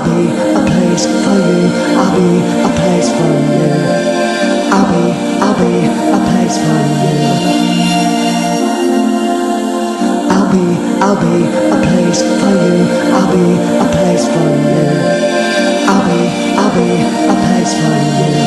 I'll be a place for you. I'll be a place for you. I'll be a place for you. I'll be a place for you. I'll be a place for you. I'll be a place for you.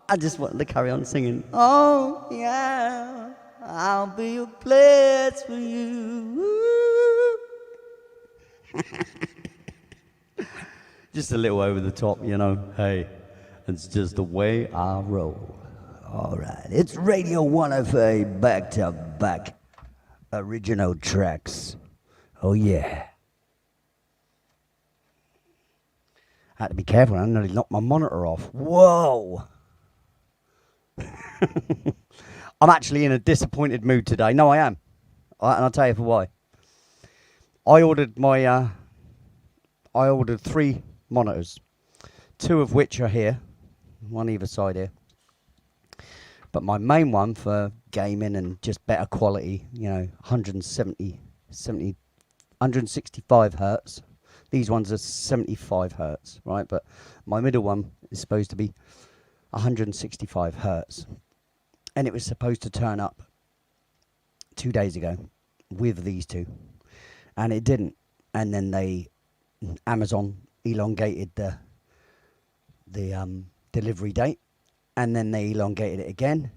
I just wanted to carry on singing. Oh, yeah, I'll be a place for you. Just a little over the top, you know. Hey, it's just the way I roll. All right, it's Radio 1FA back to back. Original tracks. Oh, yeah. I had to be careful, I nearly knocked my monitor off. Whoa! I'm actually in a disappointed mood today. No, I am. And I'll tell you for why. I ordered 3 monitors, 2 of which are here, one either side here. But my main one for gaming and just better quality, 165 hertz. These ones are 75 hertz, right? But my middle one is supposed to be 165 hertz. And it was supposed to turn up 2 days ago with these 2. And it didn't. And then Amazon elongated the delivery date. And then they elongated it again.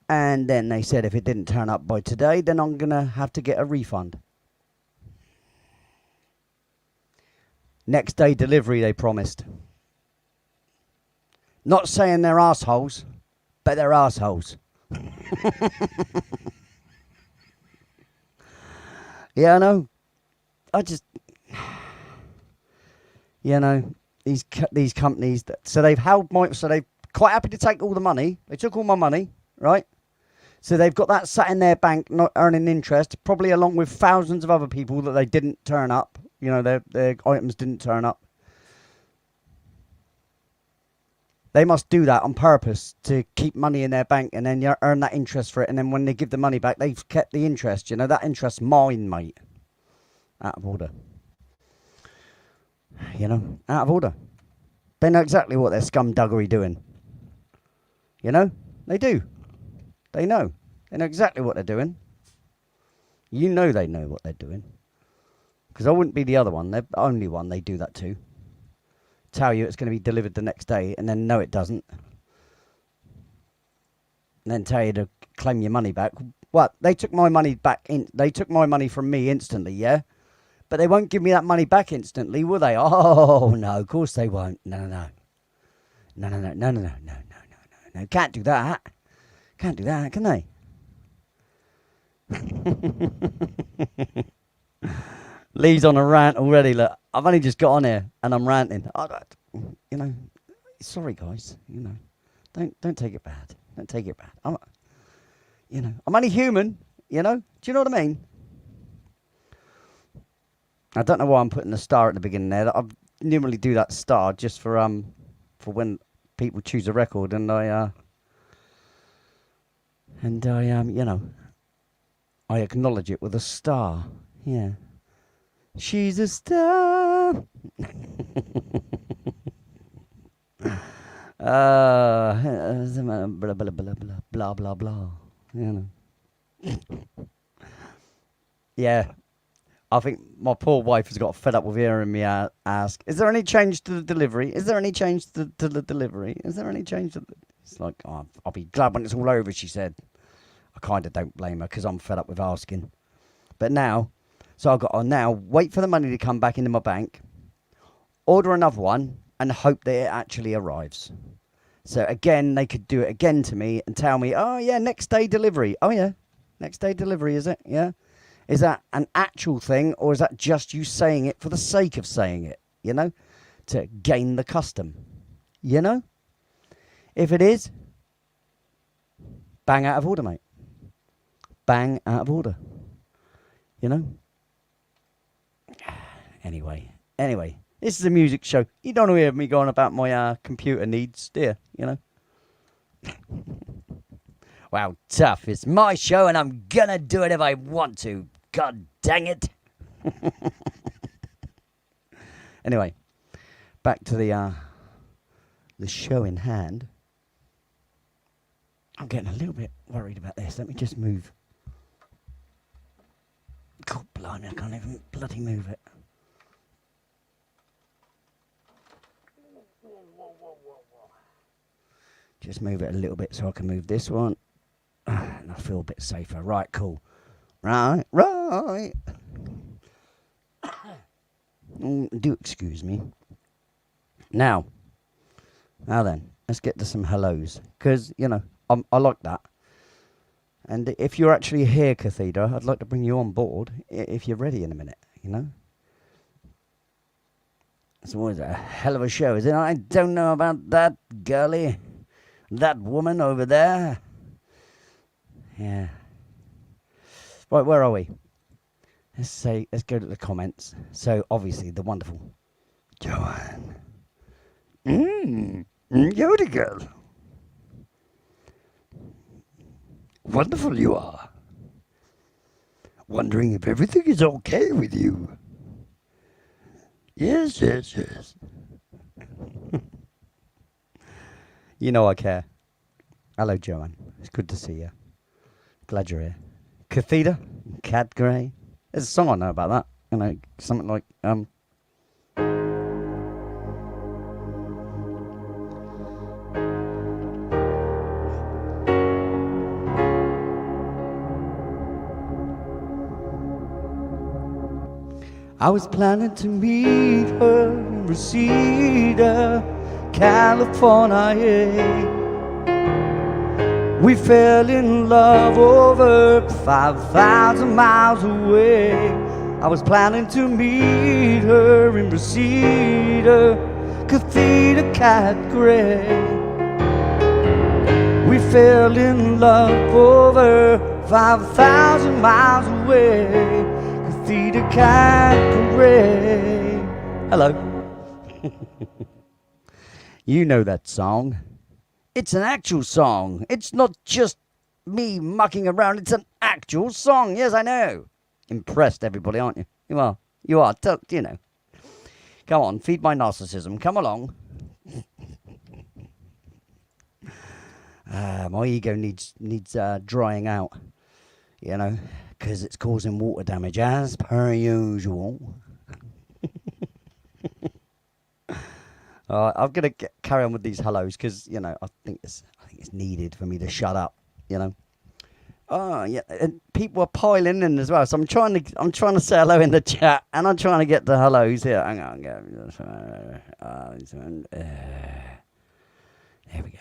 And then they said if it didn't turn up by today, then I'm going to have to get a refund. Next day delivery, they promised. Not saying they're assholes, but they're assholes. Yeah, I know. These companies, so they've quite happy to take all the money. They took all my money, right? So they've got that sat in their bank, not earning interest, probably along with thousands of other people that they didn't turn up. Their items didn't turn up. They must do that on purpose to keep money in their bank and then you earn that interest for it. And then when they give the money back, they've kept the interest. That interest's mine, mate. Out of order. Out of order. They know exactly what their scumduggery doing. They do. They know. They know exactly what they're doing. They know what they're doing. Because I wouldn't be the other one. They're the only one they do that to. Tell you it's going to be delivered the next day and then no it doesn't. And then tell you to claim your money back. What? They took my money back they took my money from me instantly, yeah? But they won't give me that money back instantly, will they? Oh no, of course they won't. No. Can't do that. Can't do that, can they? Lee's on a rant already. Look, I've only just got on here and I'm ranting. Sorry guys. Don't take it bad. Don't take it bad. I'm only human. Do you know what I mean? I don't know why I'm putting the star at the beginning there. I normally do that star just for when people choose a record, and I acknowledge it with a star. Yeah. She's a star. Blah, blah, blah, blah, blah, blah, blah. Yeah. I think my poor wife has got fed up with hearing me ask, is there any change to the delivery? Is there any change to the delivery? Is there any change to the... It's like, I'll be glad when it's all over, she said. I kind of don't blame her because I'm fed up with asking. But now... So I've got to now wait for the money to come back into my bank, order another one, and hope that it actually arrives. So again, they could do it again to me and tell me, oh yeah, next day delivery. Oh yeah, next day delivery, is it? Yeah. Is that an actual thing, or is that just you saying it for the sake of saying it, to gain the custom? If it is, bang out of order, mate. Bang out of order. Anyway, this is a music show. You don't hear me going about my computer needs, do you? Wow, tough. It's my show and I'm gonna do it if I want to. God dang it. Anyway, back to the show in hand. I'm getting a little bit worried about this. Let me just move. God blimey, I can't even bloody move it. Just move it a little bit so I can move this one. And I feel a bit safer. Right, cool. Right. Do excuse me. Now then, let's get to some hellos. Because, I like that. And if you're actually here, Cathedra, I'd like to bring you on board if you're ready in a minute, It's always a hell of a show, isn't it? I don't know about that, girlie. That woman over there. Yeah. Right, where are we? Let's go to the comments. So, obviously, the wonderful Joanne. Yoda girl. Wonderful you are. Wondering if everything is okay with you. Yes. You know I care. Hello, Joanne. It's good to see you. Glad you're here. Cathedra, Cat Grey. There's a song I know about that. You know, something like I was planning to meet her in Reseda, California. We fell in love over 5,000 miles away. I was planning to meet her in Reseda, Cathedra, Cat Grey. We fell in love over 5,000 miles away. Cathedra, Cat Grey. Hello. You know that song. It's an actual song. It's not just me mucking around. It's an actual song. Yes, I know. Impressed, everybody, aren't you? You are. You are. You know. Come on, feed my narcissism. Come along. My ego needs drying out. You know, because it's causing water damage as per usual. I'm gonna carry on with these hellos because you know I think it's needed for me to shut up. You know. Oh yeah, and people are piling in as well. So I'm trying to say hello in the chat, and I'm trying to get the hellos here. Hang on, there we go.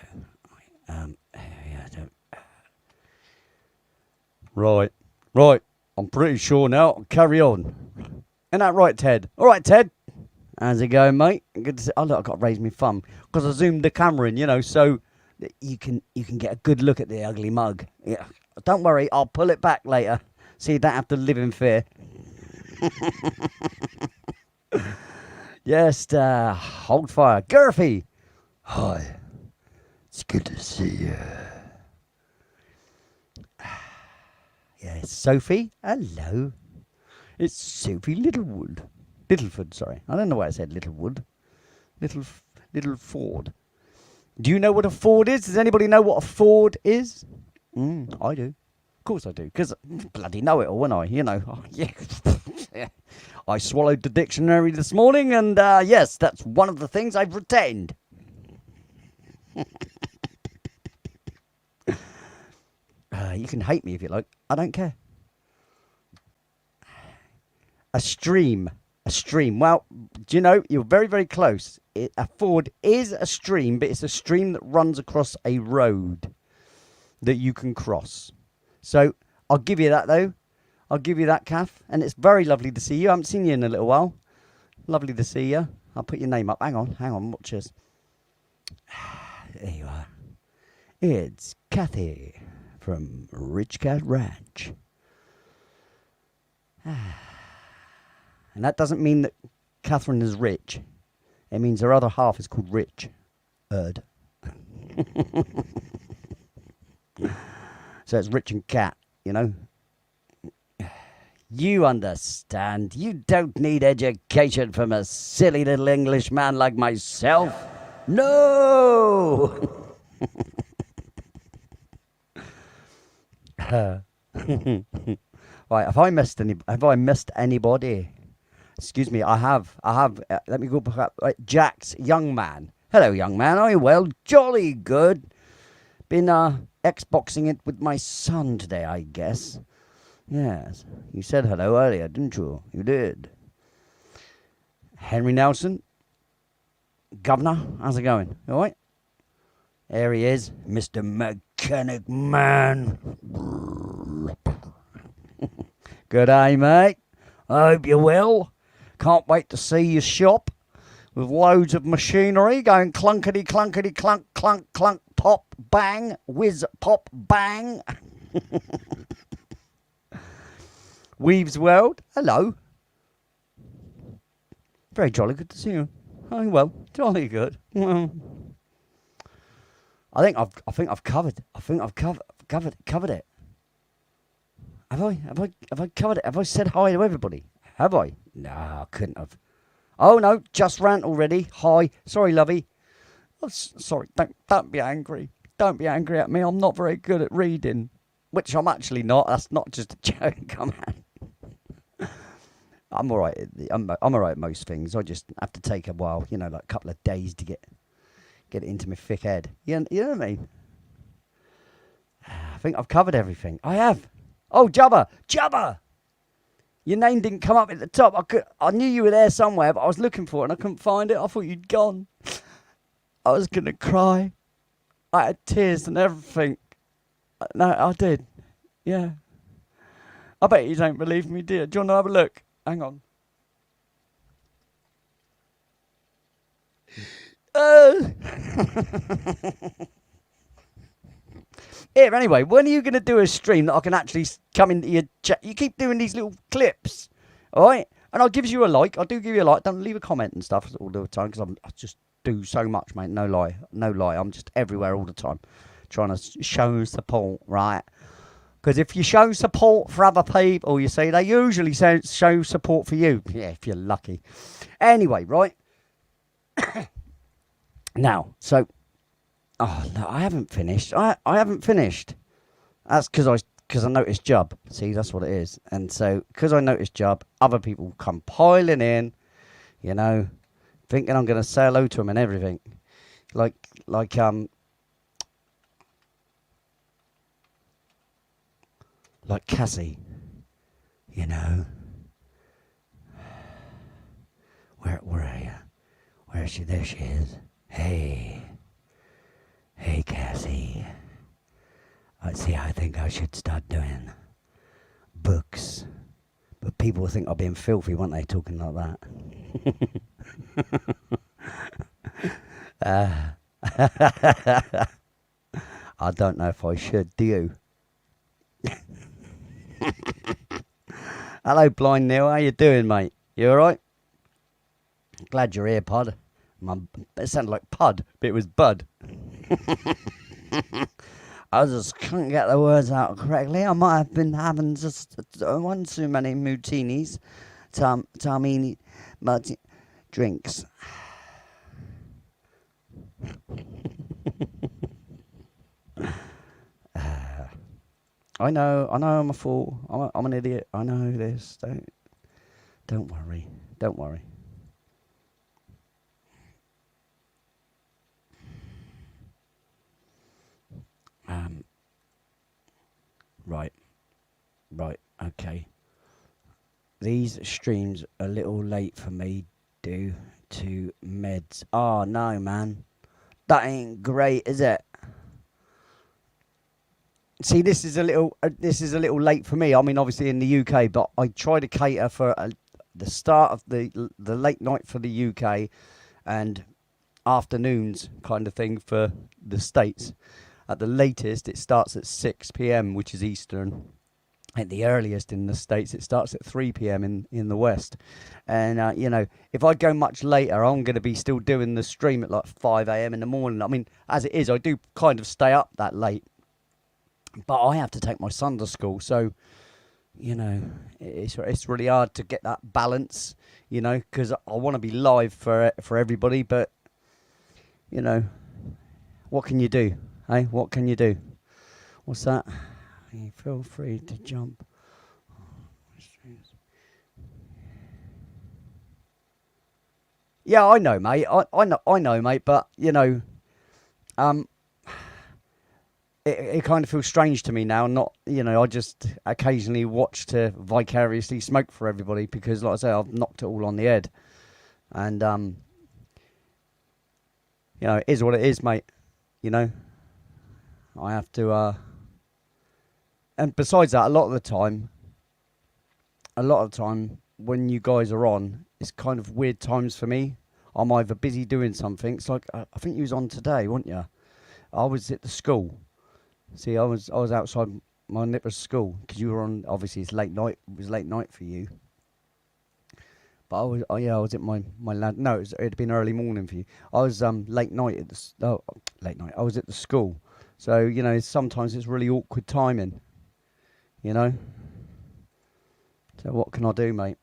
Right. I'm pretty sure now. I'll carry on. Isn't that right, Ted? All right, Ted. How's it going, mate? Good to see. Oh, look, I've got to raise my thumb because I zoomed the camera in, you know, so that you can get a good look at the ugly mug. Yeah. Don't worry, I'll pull it back later, so you don't have to live in fear. Just hold fire. Gurphy. Hi. It's good to see you. Yeah, Sophie. Hello. It's Sophie Littlewood. Littleford, sorry. I don't know why I said Littlewood. Little Ford. Do you know what a Ford is? Does anybody know what a Ford is? I do. Of course I do. Because bloody know it all, wouldn't I? You know. Oh, yeah. I swallowed the dictionary this morning and yes, that's one of the things I've retained. You can hate me if you like. I don't care. A stream. Well, do you know, you're very, very close. A ford is a stream, but it's a stream that runs across a road that you can cross. So I'll give you that, though. I'll give you that, Kath. And it's very lovely to see you. I haven't seen you in a little while. Lovely to see you. I'll put your name up. Hang on. Watch this. There you are. It's Kathy from Rich Cat Ranch. And that doesn't mean that Catherine is rich. It means her other half is called Rich. So it's Rich and Cat, you know. You understand. You don't need education from a silly little Englishman like myself. No! Right, have I missed anybody? Excuse me, I have. Let me go back up. Right, Jack's young man. Hello, young man. Are you well? Jolly good. Been Xboxing it with my son today, I guess. Yes. You said hello earlier, didn't you? You did. Henry Nelson. Governor, how's it going? All right? There he is, Mr. Mechanic Man. Good day, mate. I hope you're well. Can't wait to see your shop. with loads of machinery going clunkety, clunkety, clunk, clunk, clunk, pop, bang, whiz, pop, bang. Weaves World, hello. Very jolly good to see you. Oh, well, jolly good. Well, I think I've covered it. Have I covered it? Have I said hi to everybody? Have I? No, I couldn't have. Oh no, just rant already. Hi, sorry, lovey. Oh, sorry, don't be angry. Don't be angry at me. I'm not very good at reading, which I'm actually not. That's not just a joke. Come on. I'm all right. I'm all right at most things. I just have to take a while, like a couple of days to get it into my thick head. You know what I mean? I think I've covered everything. I have. Oh, Jabba! Your name didn't come up at the top. I knew you were there somewhere, but I was looking for it and I couldn't find it. I thought you'd gone. I was gonna cry. I had tears and everything. No, I did. Yeah. I bet you don't believe me, dear. Do you want to have a look? Hang on. Here, anyway, when are you going to do a stream that I can actually come into your chat? You keep doing these little clips, all right? And I'll give you a like. I do give you a like. Don't leave a comment and stuff all the time because I just do so much, mate. No lie. I'm just everywhere all the time trying to show support, right? Because if you show support for other people, you see, they usually show support for you. Yeah, if you're lucky. Anyway, right? Now, so... Oh, no, I haven't finished. I haven't finished. That's because I noticed Jub. See, that's what it is. And so, because I noticed Jub, other people come piling in, thinking I'm going to say hello to them and everything. Like Cassie, Where are you? Where is she? There she is. Hey, Cassie. I think I should start doing books. But people will think I'm being filthy, won't they, talking like that? I don't know if I should, do you? Hello, Blind Neil. How you doing, mate? You all right? Glad you're here, Pod. It sounded like Pud, but it was Bud. I just couldn't get the words out correctly. I might have been having just one too many martinis, Tarmini drinks. I know, I'm a fool. I'm an idiot. I know this. Don't worry. Right, okay. These streams are a little late for me due to meds. Oh, no, man. That ain't great, is it? See, this is a little late for me. I mean, obviously in the UK, but I try to cater for the start of the late night for the UK and afternoons kind of thing for the States. At the latest, it starts at 6 p.m., which is Eastern. At the earliest in the States, it starts at 3 p.m. in the West. And, if I go much later, I'm going to be still doing the stream at like 5 a.m. in the morning. I mean, as it is, I do kind of stay up that late. But I have to take my son to school. So, it's really hard to get that balance, because I want to be live for everybody. But, what can you do? Hey, what can you do? What's that? You feel free to jump. Yeah, I know, mate. I know, mate. But it kind of feels strange to me now. Not, I just occasionally watch to vicariously smoke for everybody because, like I say, I've knocked it all on the head, and it is what it is, mate. I have to, and besides that, a lot of the time, when you guys are on, it's kind of weird times for me. I'm either busy doing something. It's like I think you was on today, weren't you? I was at the school. See, I was outside my nipper's school because you were on. Obviously, it's late night. It was late night for you. But I was, I was at my lad. No, it'd been early morning for you. I was late night at late night. I was at the school, so sometimes it's really awkward timing. So what can I do, mate?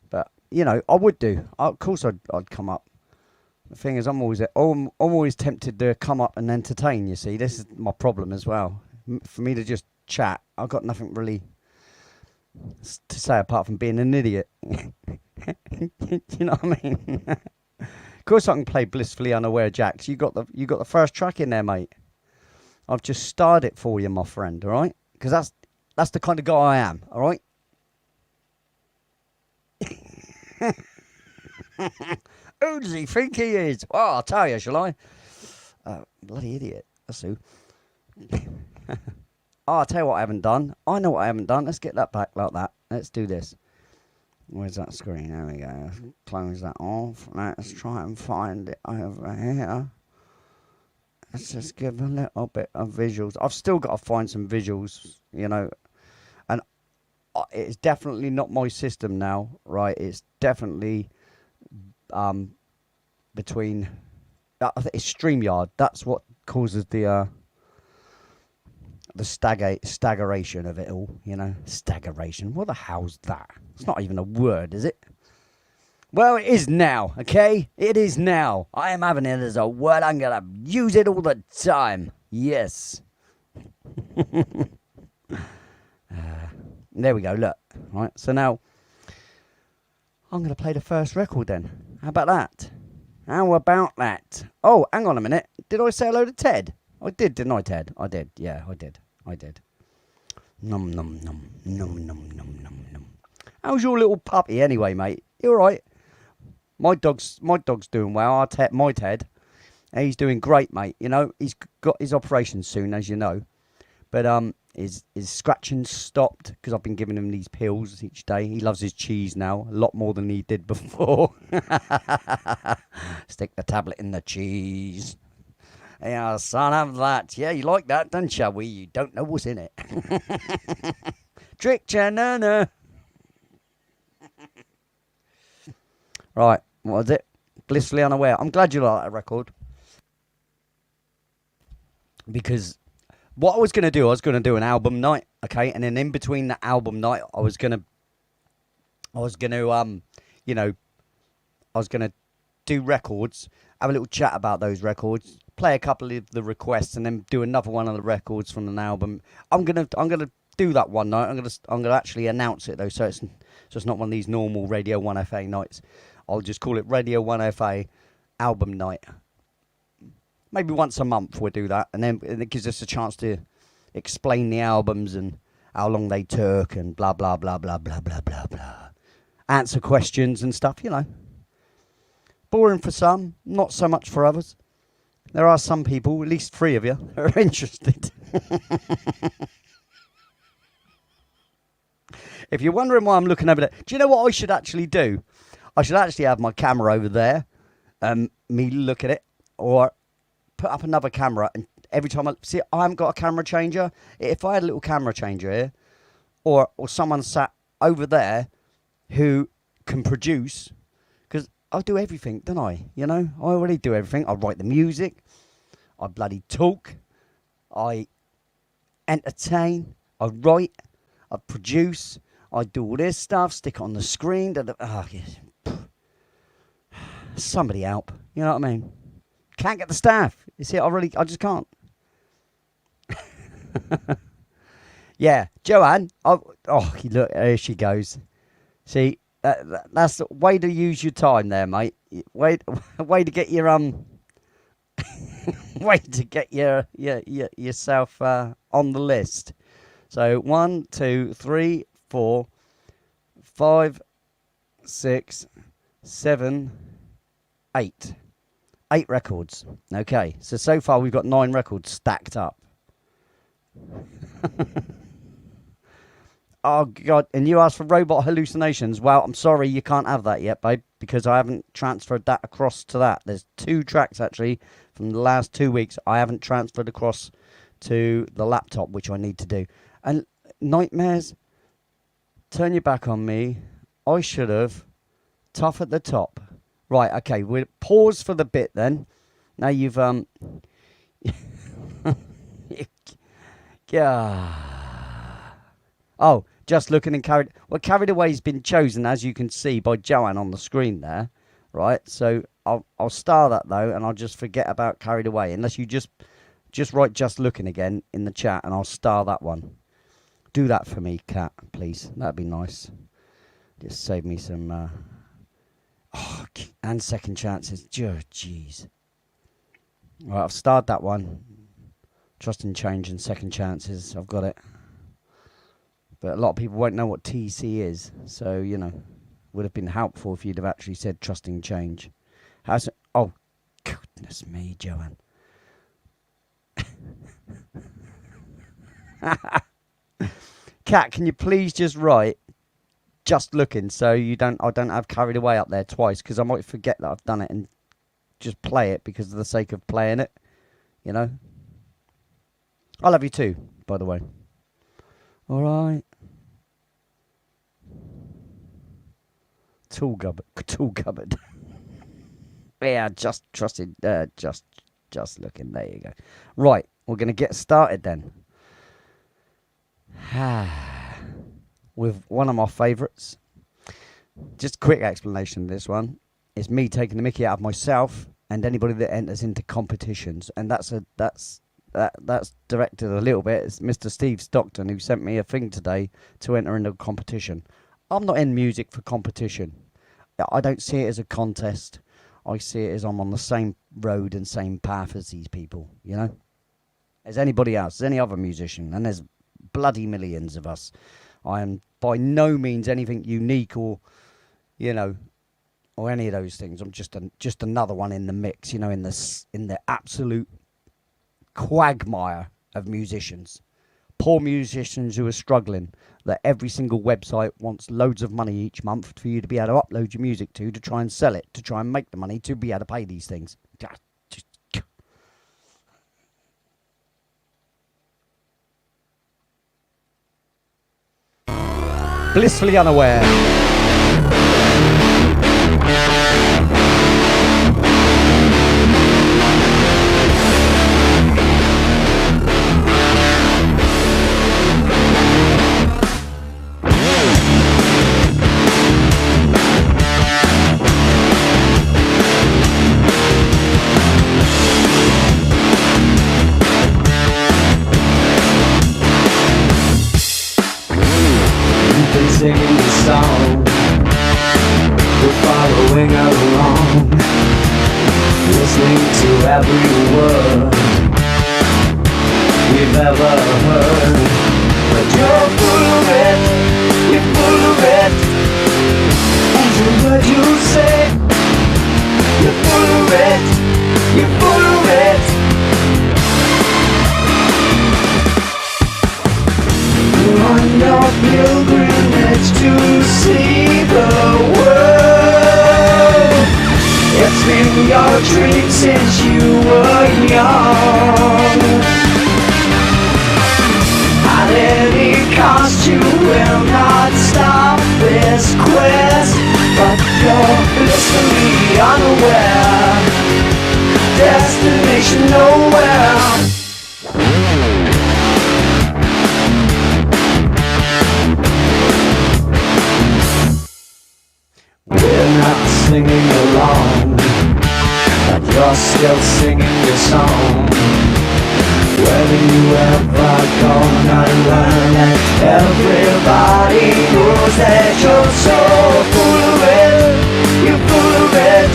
But I would do. Of course, I'd come up. The thing is, I'm always tempted to come up and entertain. You see, this is my problem as well. For me to just chat, I've got nothing really to say apart from being an idiot. You know what I mean? Of course, I can play Blissfully Unaware, Jax. You got the first track in there, mate. I've just started it for you, my friend. All right, because that's the kind of guy I am. All right. Who does he think he is? Well, I'll tell you, shall I? Bloody idiot. That's who. I'll tell you what I haven't done. I know what I haven't done. Let's get that back like that. Let's do this. Where's that screen? There we go. Close that off. Let's try and find it over here. Let's just give a little bit of visuals. I've still got to find some visuals, and it's definitely not my system now, right? It's definitely between. I think it's StreamYard. That's what causes the staggeration of it all, Staggeration. What the hell's that? It's not even a word, is it? Well, it is now, okay? It is now. I am having it as a word. I'm going to use it all the time. Yes. There we go, look. Right, so now I'm going to play the first record then. How about that? How about that? Oh, hang on a minute. Did I say hello to Ted? I did, didn't I, Ted? I did. Yeah, I did. Num, num, num, num, num, num, num, num. How's your little puppy anyway, mate? You all right? My dog's doing well. My Ted, he's doing great, mate. He's got his operation soon, as you know. But his scratching stopped because I've been giving him these pills each day. He loves his cheese now, a lot more than he did before. Stick the tablet in the cheese. Yeah, son, have that. Yeah, you like that, don't you? You don't know what's in it. Trick Nana. Right, what was it? Blissfully Unaware. I'm glad you like that record. Because what I was going to do an album night, okay? And then in between the album night, I was going to do records, have a little chat about those records, play a couple of the requests, and then do another one of the records from an album. I'm gonna do that one night. I'm gonna actually announce it though, so it's not one of these normal Radio 1FA nights. I'll just call it Radio 1FA album night. Maybe once a month we'll do that, and then it gives us a chance to explain the albums and how long they took and blah blah blah blah blah blah blah blah. Answer questions and stuff, Boring for some, not so much for others. There are some people, at least 3 of you, who are interested. If you're wondering why I'm looking over there, do you know what I should actually do? I should actually have my camera over there, me look at it, or put up another camera, and every time I haven't got a camera changer. If I had a little camera changer here, or someone sat over there who can produce, because I do everything, don't I? I already do everything. I write the music, I bloody talk, I entertain, I write, I produce, I do all this stuff, stick it on the screen. Somebody help, you know what I mean? Can't get the staff. You see, I just can't. Yeah, Joanne. Look, there she goes. See, that's the way to use your time there, mate. Way to get your way to get yourself on the list. So 1, 2, 3, 4, 5, 6, 7, 8. 8 records. Okay, so far we've got 9 records stacked up. Oh, God. And you asked for Robot Hallucinations. Well, I'm sorry, you can't have that yet, babe, because I haven't transferred that across to that. There's 2 tracks, actually, from the last 2 weeks I haven't transferred across to the laptop, which I need to do. And Nightmares, turn your back on me. I should have. Tough at the top. Right, okay, we'll pause for the bit then. Now you've, yeah. Oh, Just Looking and Carried... Well, Carried Away's been chosen, as you can see, by Joanne on the screen there. Right, so I'll star that, though, and I'll just forget about Carried Away. Unless you just write Just Looking again in the chat, and I'll star that one. Do that for me, Kat, please. That'd be nice. Just save me some... and Second Chances. Jeez. Right, I've starred that one. Trust in Change and Second Chances. I've got it. But a lot of people won't know what TC is. So, you know, would have been helpful if you'd have actually said Trusting Change. How's it? Oh, goodness me, Joanne. Kat, can you please just write Just Looking so I don't have Carried Away up there twice, because I might forget that I've done it and just play it because of the sake of playing it, you know. I love you too, by the way. All right. Tool cupboard. Yeah, just trusted. Just Looking. There you go. Right, we're gonna get started then. With one of my favourites. Just a quick explanation of this one. It's me taking the mickey out of myself and anybody that enters into competitions, and that's directed a little bit. It's Mr. Steve Stockton, who sent me a thing today to enter into a competition. I'm not in music for competition. I don't see it as a contest. I see it as I'm on the same road and same path as these people, you know? As anybody else, as any other musician, and there's bloody millions of us. I am by no means anything unique or, you know, or any of those things. I'm just another one in the mix, you know, in the absolute quagmire of musicians. Poor musicians who are struggling, that every single website wants loads of money each month for you to be able to upload your music to try and sell it, to try and make the money to be able to pay these things. Blissfully unaware. Singing the song, we're following along, listening to every word we've ever heard. But you're full of it, you're full of it. Every word you say, you're full of it, you're full of it. You're on your pilgrimage to see the world. It's been your dream since you were young. At any cost you will not stop this quest, but you're blissfully unaware. Destination nowhere. We're not singing along, but you're still singing your song. Whether you ever gonna learn it, everybody knows that you're so full of it, you're full of it.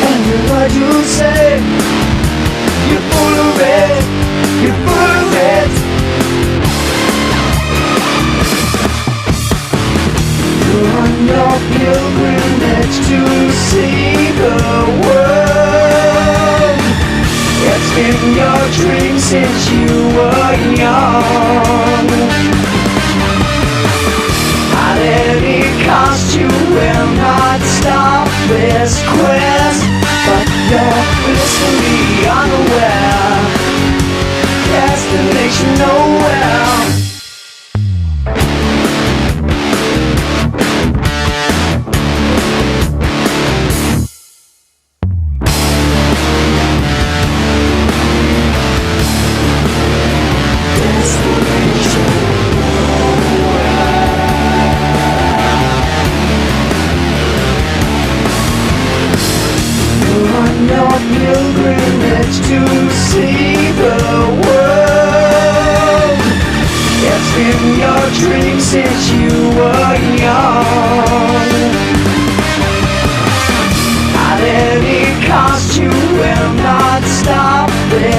Every word you say, you're full of it, you're full of it. You're on your pilgrimage to see the world. It's been your dream since you were young.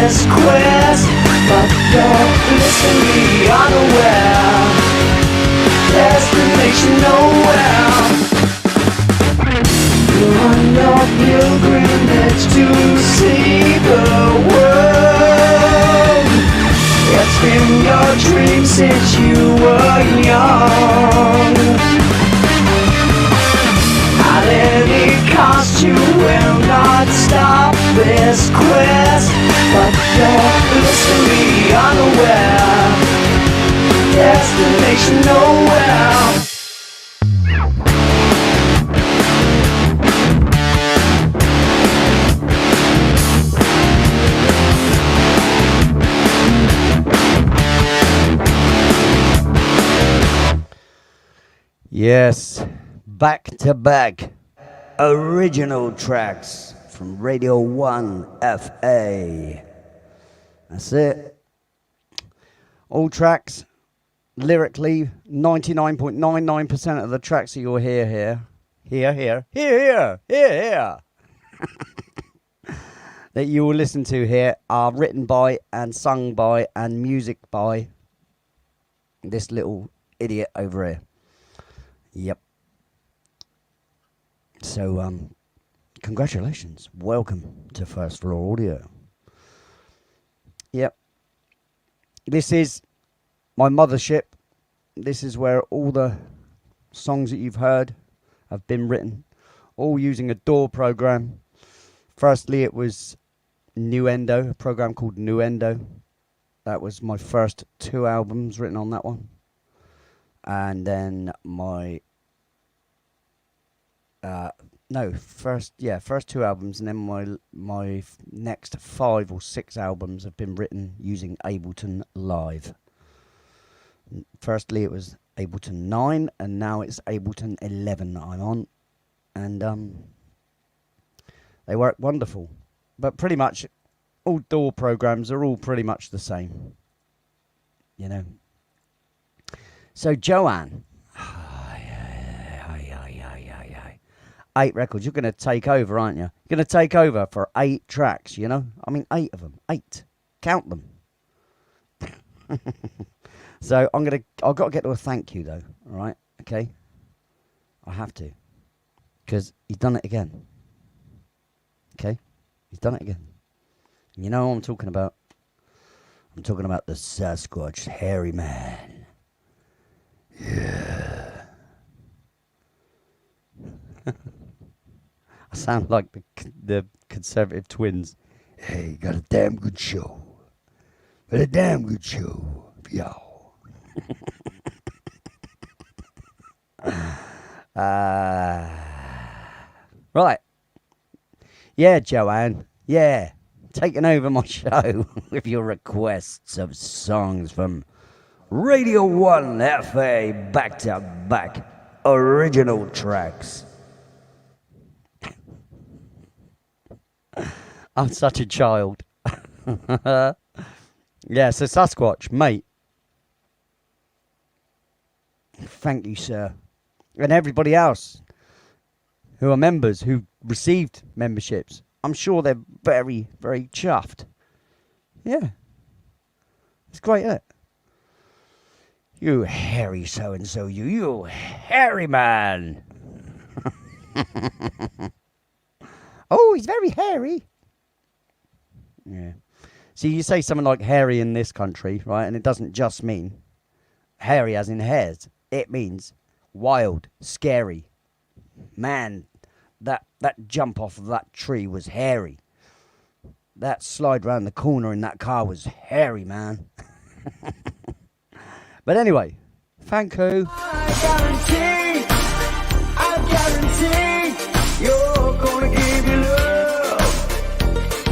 this quest, but you're blissfully unaware. Destination nowhere. You're on your pilgrimage to see the world. It's been your dream since you were young. At any cost you will not stop this quest, but you're blissfully unaware. Destination nowhere. Yes, back to back original tracks from Radio 1 FA. That's it. All tracks, lyrically, 99.99% of the tracks that you'll hear here, that you will listen to here are written by and sung by and music by this little idiot over here. Yep. So, congratulations. Welcome to First Floor Audio. Yep. This is my mothership. This is where all the songs that you've heard have been written, all using a DAW program. Firstly, it was Nuendo, a program called Nuendo. That was my first 2 albums written on that one. And then my first 2 albums, and then my next 5 or 6 albums have been written using Ableton Live. Firstly, it was Ableton 9, and now it's Ableton 11 that I'm on, and they work wonderful. But pretty much all DAW programs are all pretty much the same, you know. So Joanne, 8 records. You're going to take over, aren't you? You're going to take over for 8 tracks, you know? I mean, 8 of them. 8. Count them. So I've got to get to a thank you, though. All right? Okay? I have to. Because he's done it again. Okay? He's done it again. And you know what I'm talking about? I'm talking about the Sasquatch Hairy Man. Yeah. I sound like the Conservative Twins. Hey, got a damn good show. Got a damn good show for y'all. Right. Yeah, Joanne. Yeah. Taking over my show with your requests of songs from Radio 1 FA back to back original tracks. I'm such a child. Yeah, so Sasquatch, mate. Thank you, sir. And everybody else who are members, who received memberships. I'm sure they're very, very chuffed. Yeah. It's great, isn't it? You hairy so-and-so, you hairy man. Oh, he's very hairy. Yeah. See, you say something like hairy in this country, right? And it doesn't just mean hairy as in hairs. It means wild, scary. Man, that jump off of that tree was hairy. That slide round the corner in that car was hairy, man. But anyway, thank you. I guarantee you're gonna give your love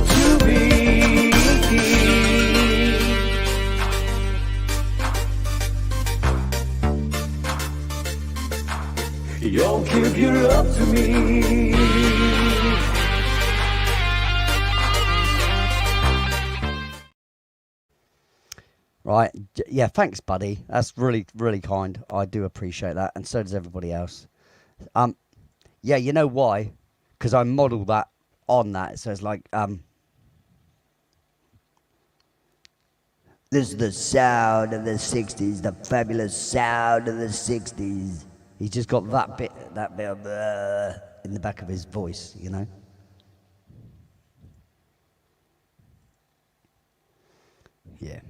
to me. You'll give your love to me. Right, yeah, thanks, buddy. That's really, really kind. I do appreciate that, and so does everybody else. Yeah, you know why? Because I model that on that. So it's like, This is the sound of the 60s, the fabulous sound of the 60s. He's just got that bit of in the back of his voice, you know. Yeah.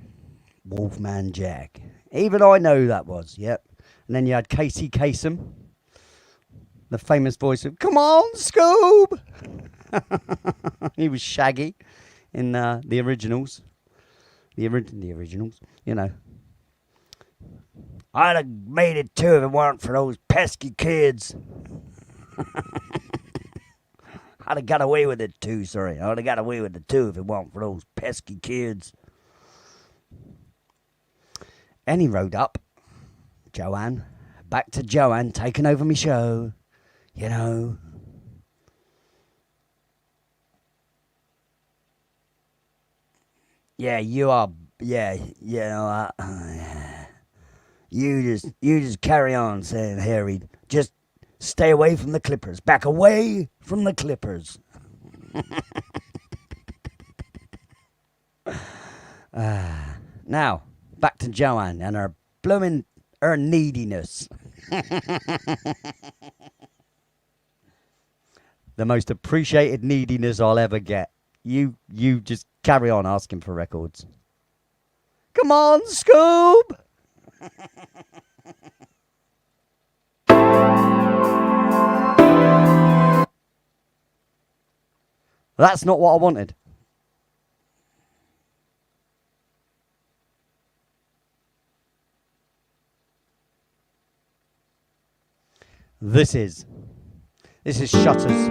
Wolfman Jack. Even I know who that was, yep. And then you had Casey Kasem, the famous voice of, "Come on, Scoob!" He was Shaggy in the originals. The originals, you know. I'd have made it too if it weren't for those pesky kids. I'd have got away with it too, sorry. I'd have got away with it too if it weren't for those pesky kids. And he rode up. Joanne. Back to Joanne, taking over me show. You know. Yeah, you are. Yeah, you know. You just carry on saying, Harry. Just stay away from the Clippers. Back away from the Clippers. Now, back to Joanne and her her neediness. The most appreciated neediness I'll ever get. You just carry on asking for records. Come on, Scoob! That's not what I wanted. This is Shutters.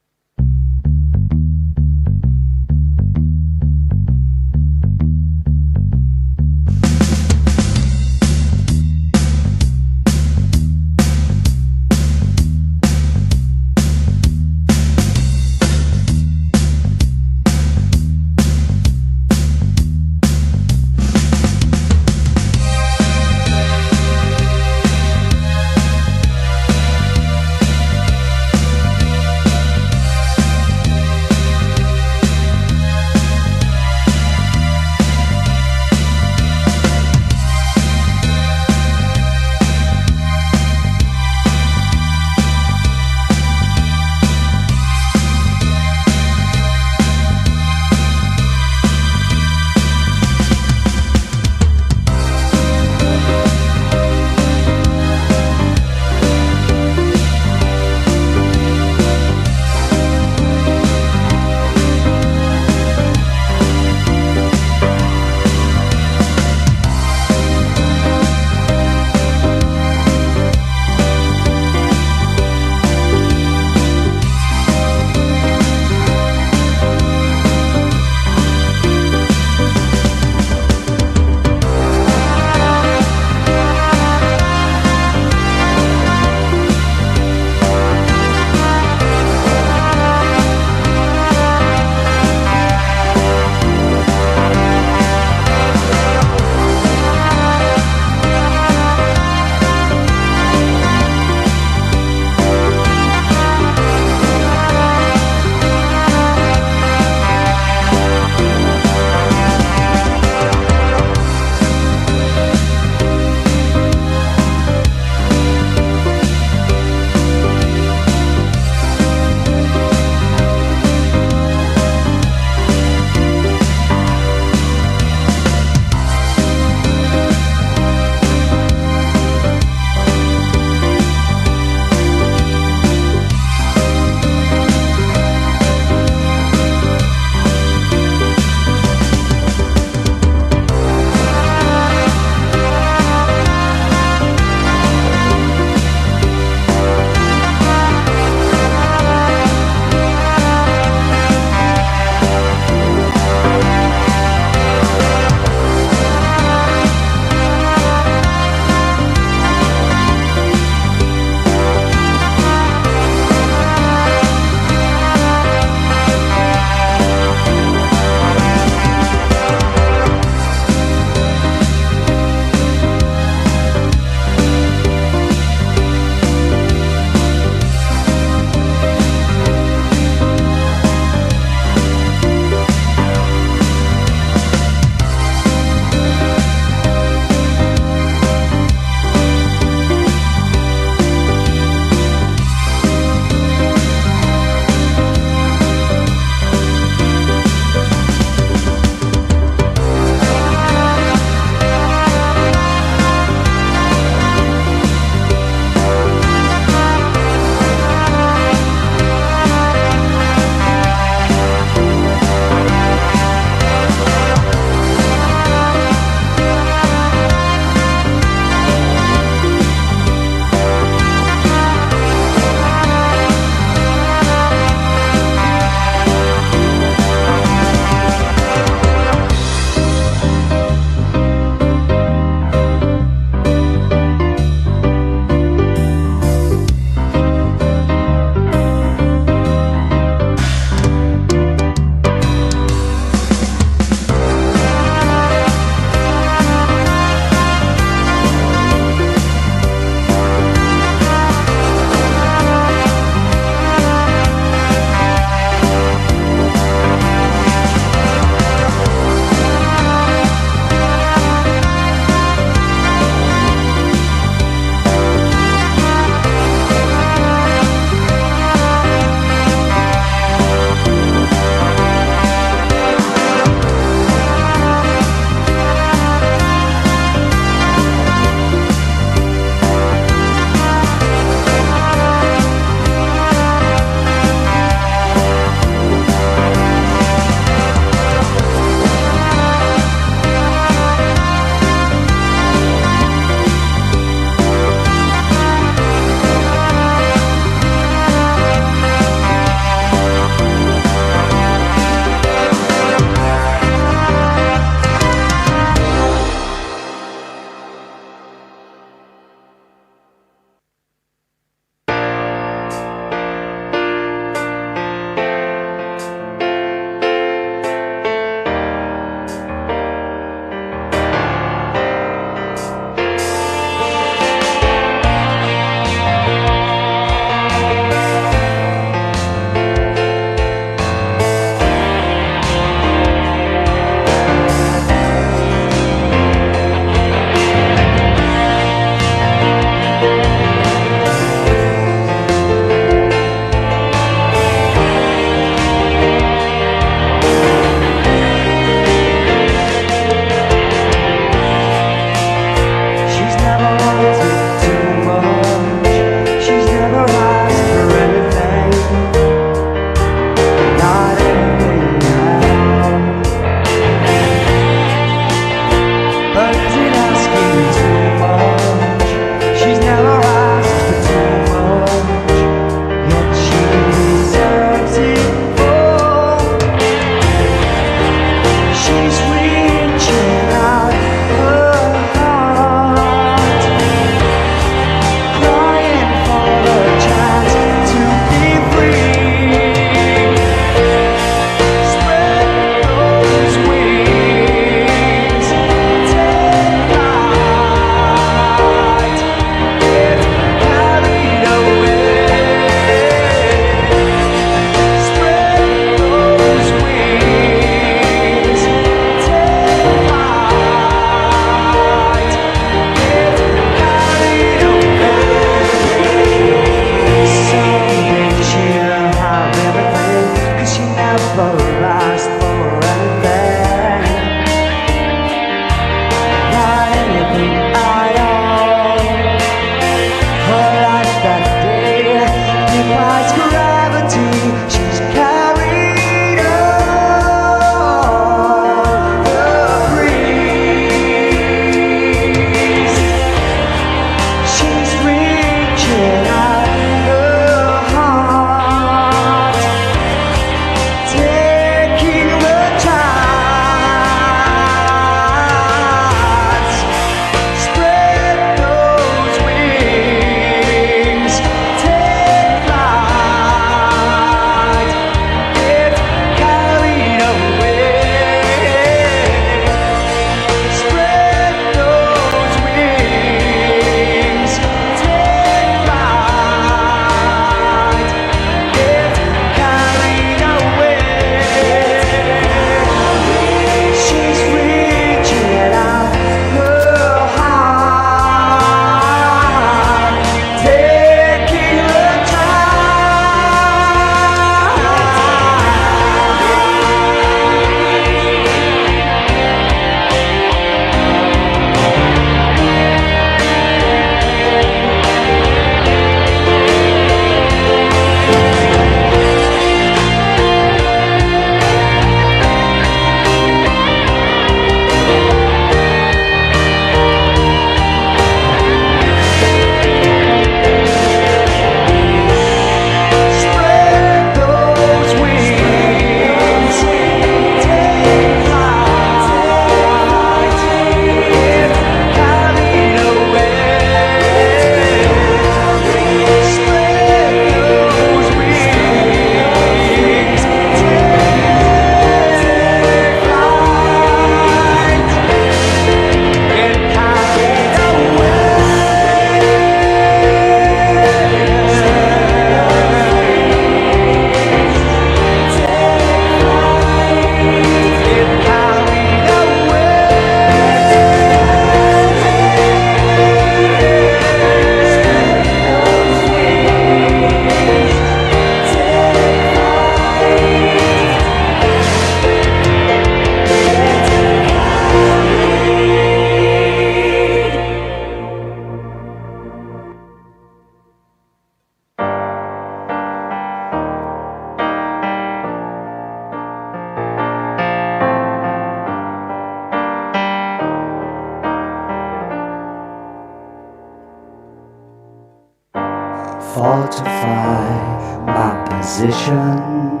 my position.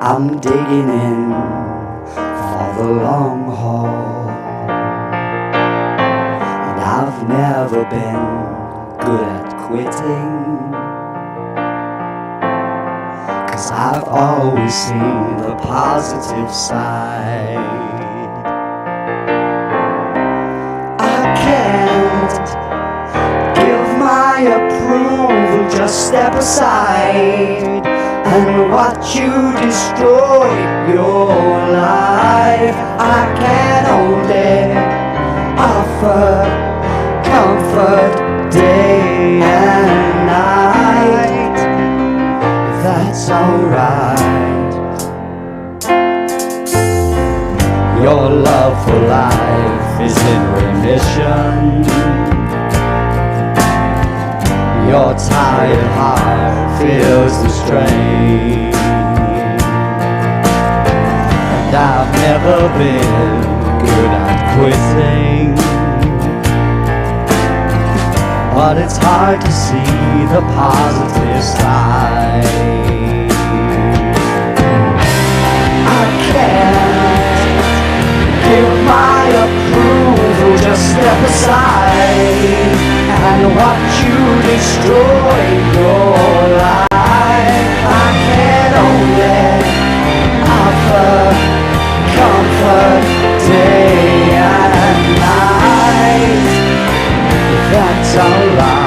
I'm digging in for the long haul, and I've never been good at quitting, 'cause I've always seen the positive side. I can't give my approval, just step aside and watch you destroy your life. I can only offer comfort day and night, if that's alright. Your love for life is in remission. Your tired heart feels the strain, and I've never been good at quitting, but it's hard to see the positive side. I can't give my approval, just step aside and watch you destroy your life. I can only offer comfort day and night, if that's alright.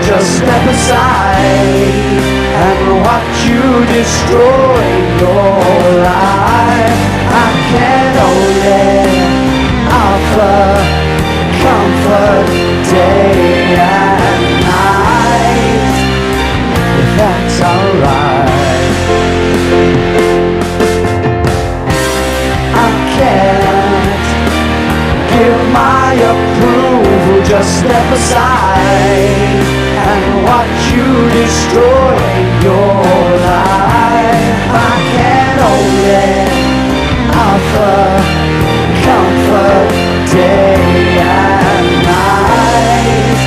Just step aside and watch you destroy your life. I can only offer comfort day and night, if that's alright. I can't give my approval, just step aside and watch you destroy your life. I can only offer comfort day and night,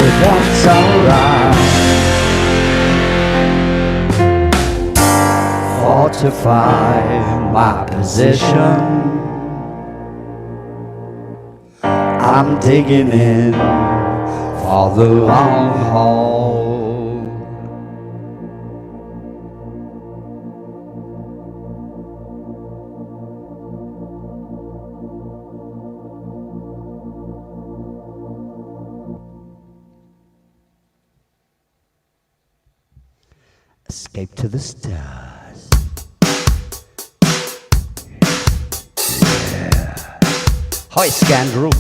if that's alright. Fortify my position. I'm digging in for the long haul. Escape to the stars. Yeah. Hi, Scandal.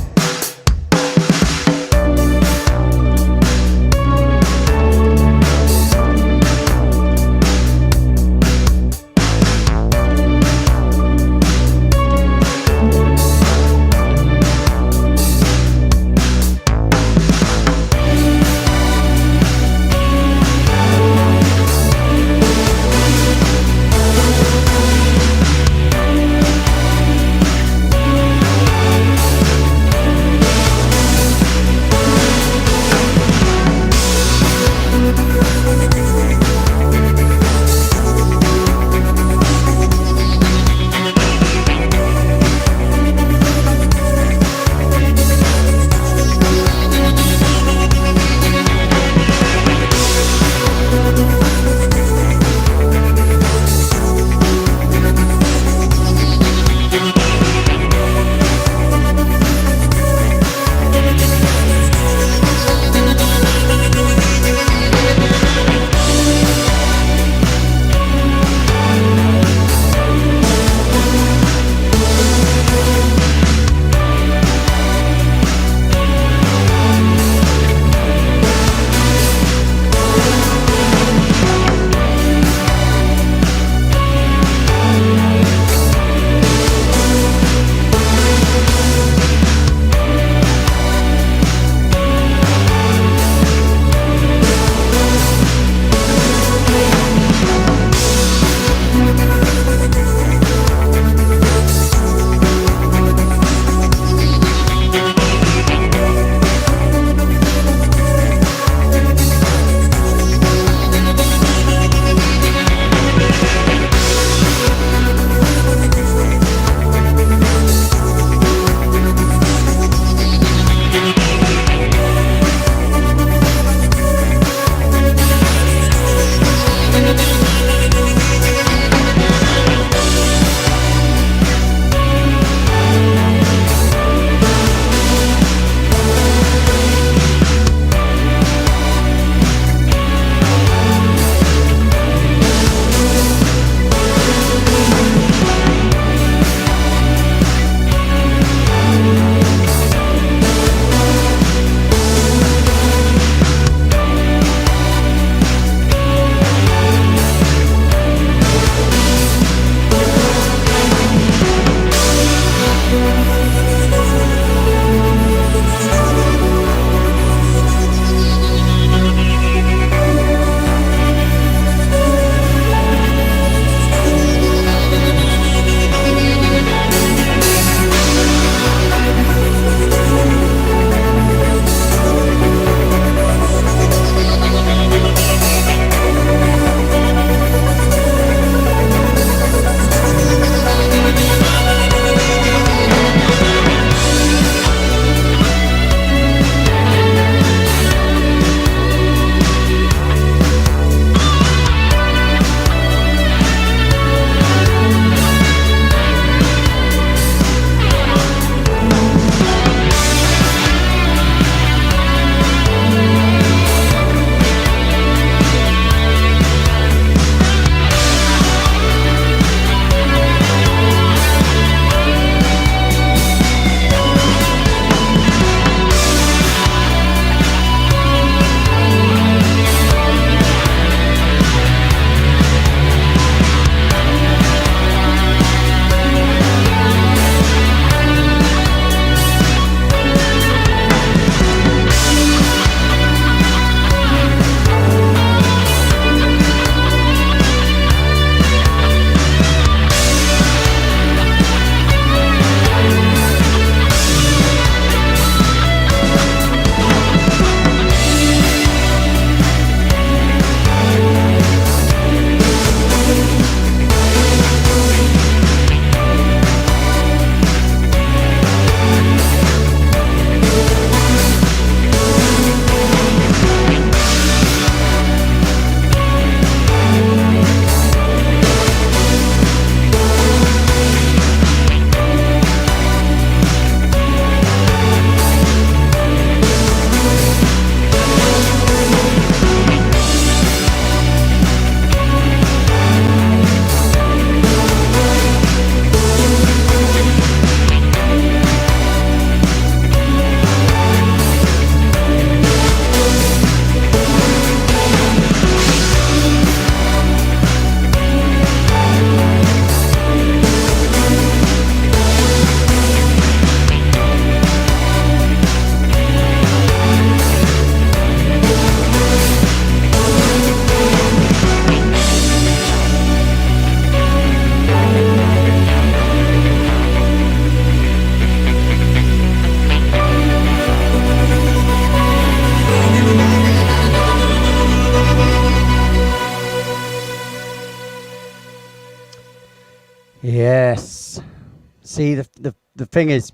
See, the thing is,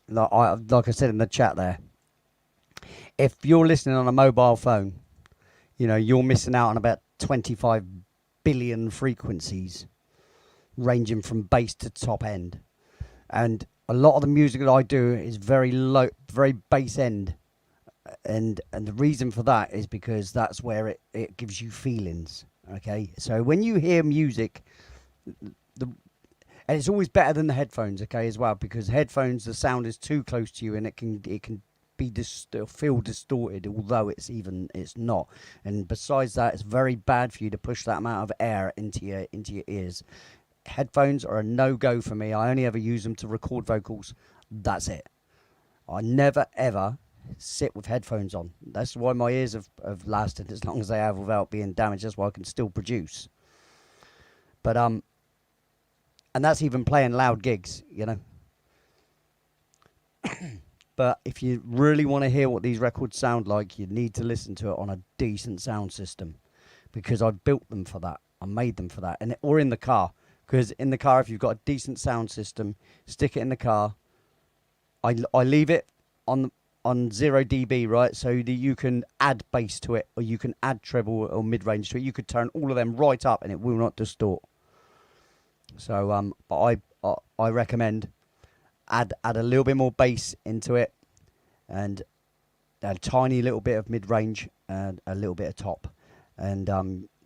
like I said in the chat there, if you're listening on a mobile phone, you know, you're missing out on about 25 billion frequencies ranging from bass to top end. And a lot of the music that I do is very low, very bass end. And the reason for that is because that's where it gives you feelings. Okay, so when you hear music, and it's always better than the headphones, okay, as well, because headphones, the sound is too close to you and it can be feel distorted, although it's not. And besides that, it's very bad for you to push that amount of air into your ears. Headphones are a no-go for me. I only ever use them to record vocals. That's it. I never ever sit with headphones on. That's why my ears have lasted as long as they have without being damaged. That's why I can still produce. But and that's even playing loud gigs, you know. But if you really want to hear what these records sound like, you need to listen to it on a decent sound system, because I built them for that. I made them for that, or in the car. Because in the car, if you've got a decent sound system, stick it in the car. I leave it on 0 dB, right? So that you can add bass to it, or you can add treble or mid-range to it. You could turn all of them right up and it will not distort. So but I recommend add a little bit more bass into it, and a tiny little bit of mid-range and a little bit of top, and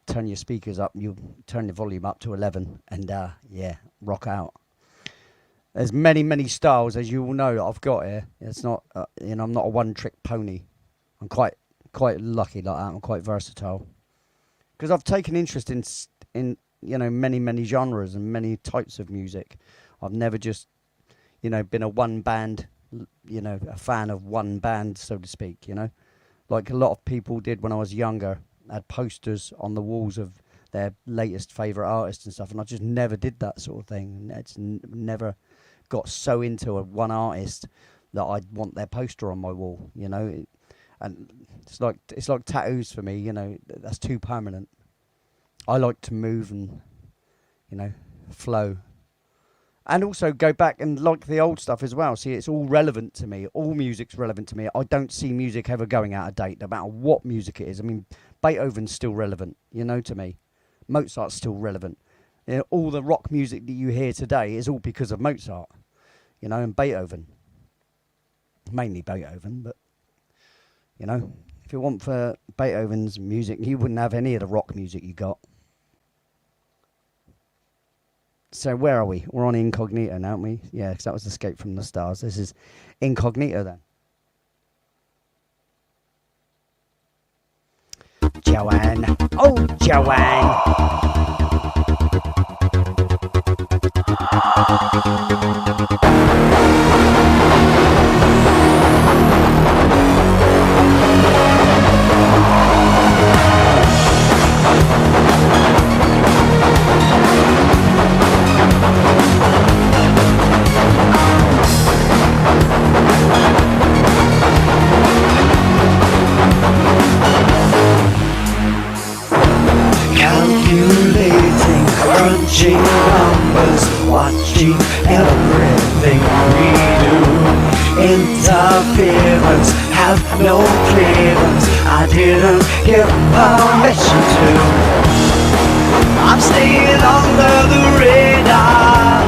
turn your speakers up. You turn the volume up to 11, and yeah, rock out. There's many styles, as you all know, that I've got here. It's not you know, I'm not a one-trick pony. I'm quite lucky like that. I'm quite versatile, because I've taken interest in you know, many genres and many types of music. I've never just, you know, been a one band, you know, a fan of one band, so to speak, you know, like a lot of people did when I was younger. I had posters on the walls of their latest favourite artists and stuff, and I just never did that sort of thing. And it's never got so into one artist that I'd want their poster on my wall, you know. And it's like tattoos for me, you know. That's too permanent. I like to move and, you know, flow. And also go back and like the old stuff as well. See, it's all relevant to me. All music's relevant to me. I don't see music ever going out of date, no matter what music it is. I mean, Beethoven's still relevant, you know, to me. Mozart's still relevant. You know, all the rock music that you hear today is all because of Mozart, you know, and Beethoven. Mainly Beethoven, but, you know, if it weren't for Beethoven's music, you wouldn't have any of the rock music you got. So where are we? We're on Incognito now, aren't we? Yeah, because that was Escape from the Stars. This is Incognito then. Joanne. Oh, Joanne. Calculating, crunching numbers, watching everything we do. Interference, have no clearance, I didn't give permission to. I'm staying under the radar.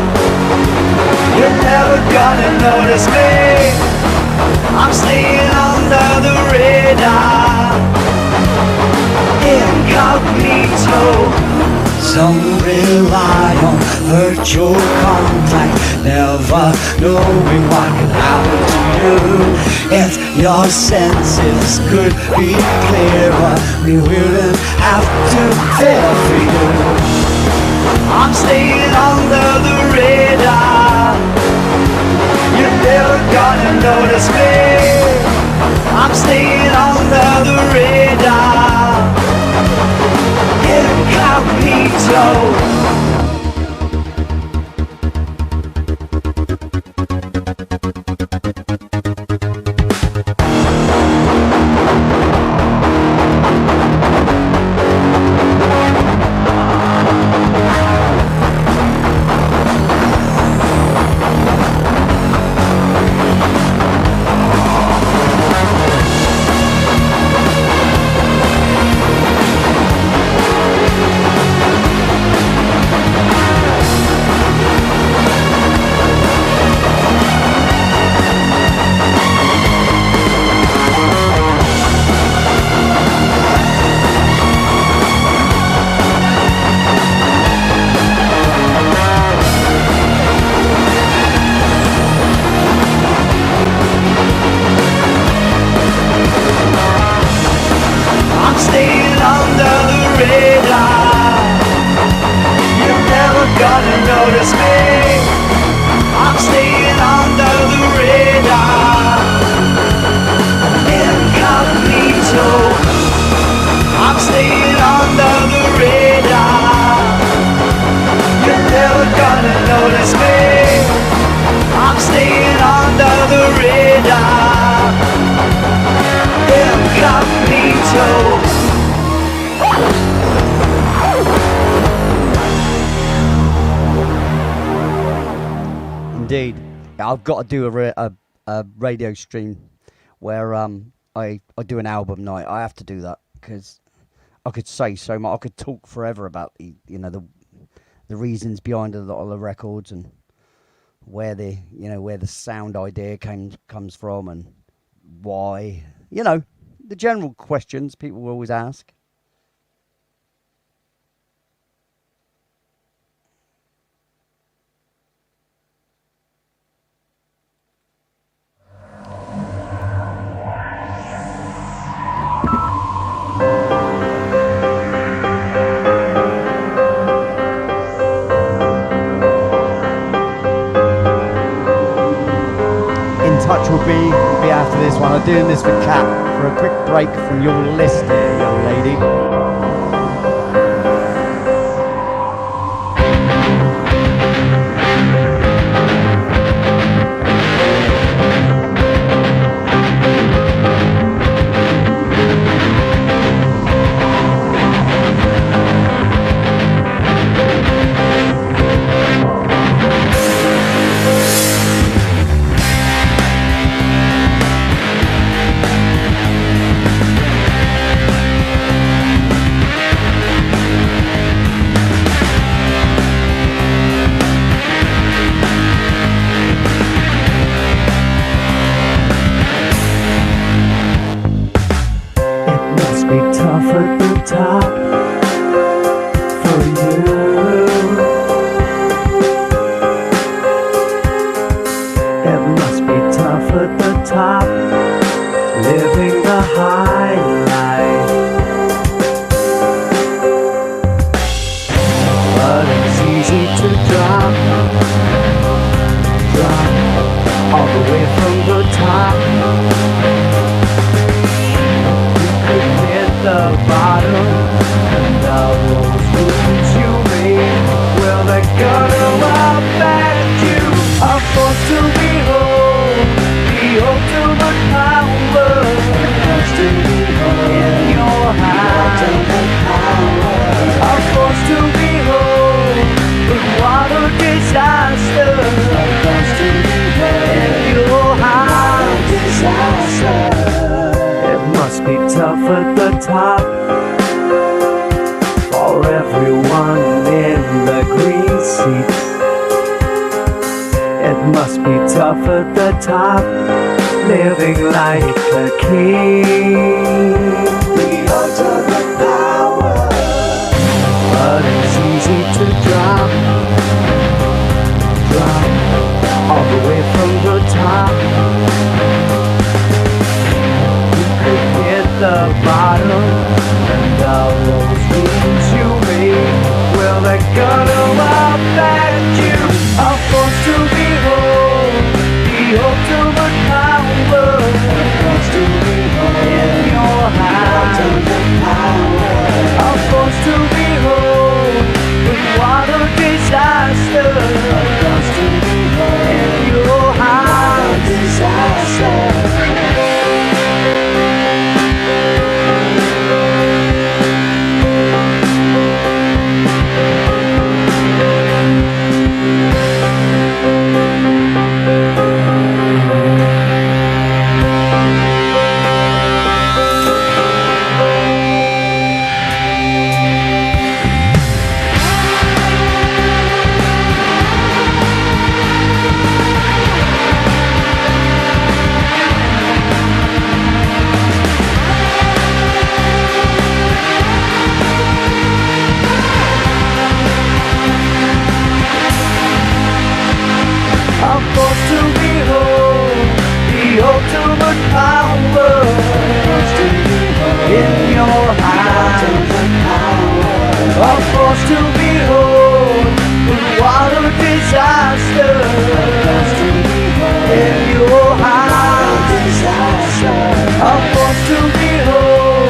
You're never gonna notice me. I'm staying under the radar. Incognito. Some rely on virtual contact, never knowing what can happen to you. If your senses could be clearer, we wouldn't have to fear for you. I'm staying under the radar. You're never gonna notice me. I'm staying under the radar. Incognito. I'm staying under the radar. You're never gonna notice me. I'm staying under the radar. Incognito. Indeed. I've got to do a radio stream where I do an album night. I have to do that because I could say so much. I could talk forever about the reasons behind a lot of the records and where the sound idea comes from and why. The general questions people will always ask. Touch will be after this one. I'm doing this for Kat for a quick break from your list here, young lady. A force to behold.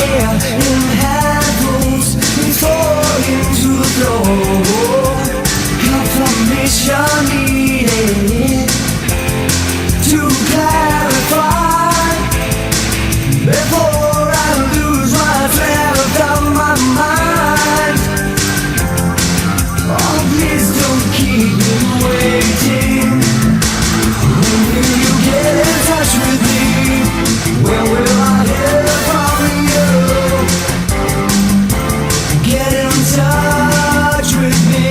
hair in headphones before into the floor. Confirmation needed to clarify before I lose what's left of my mind. Oh, please don't keep me waiting. When will you get in touch with me? When will I hear from you? Get in touch with me.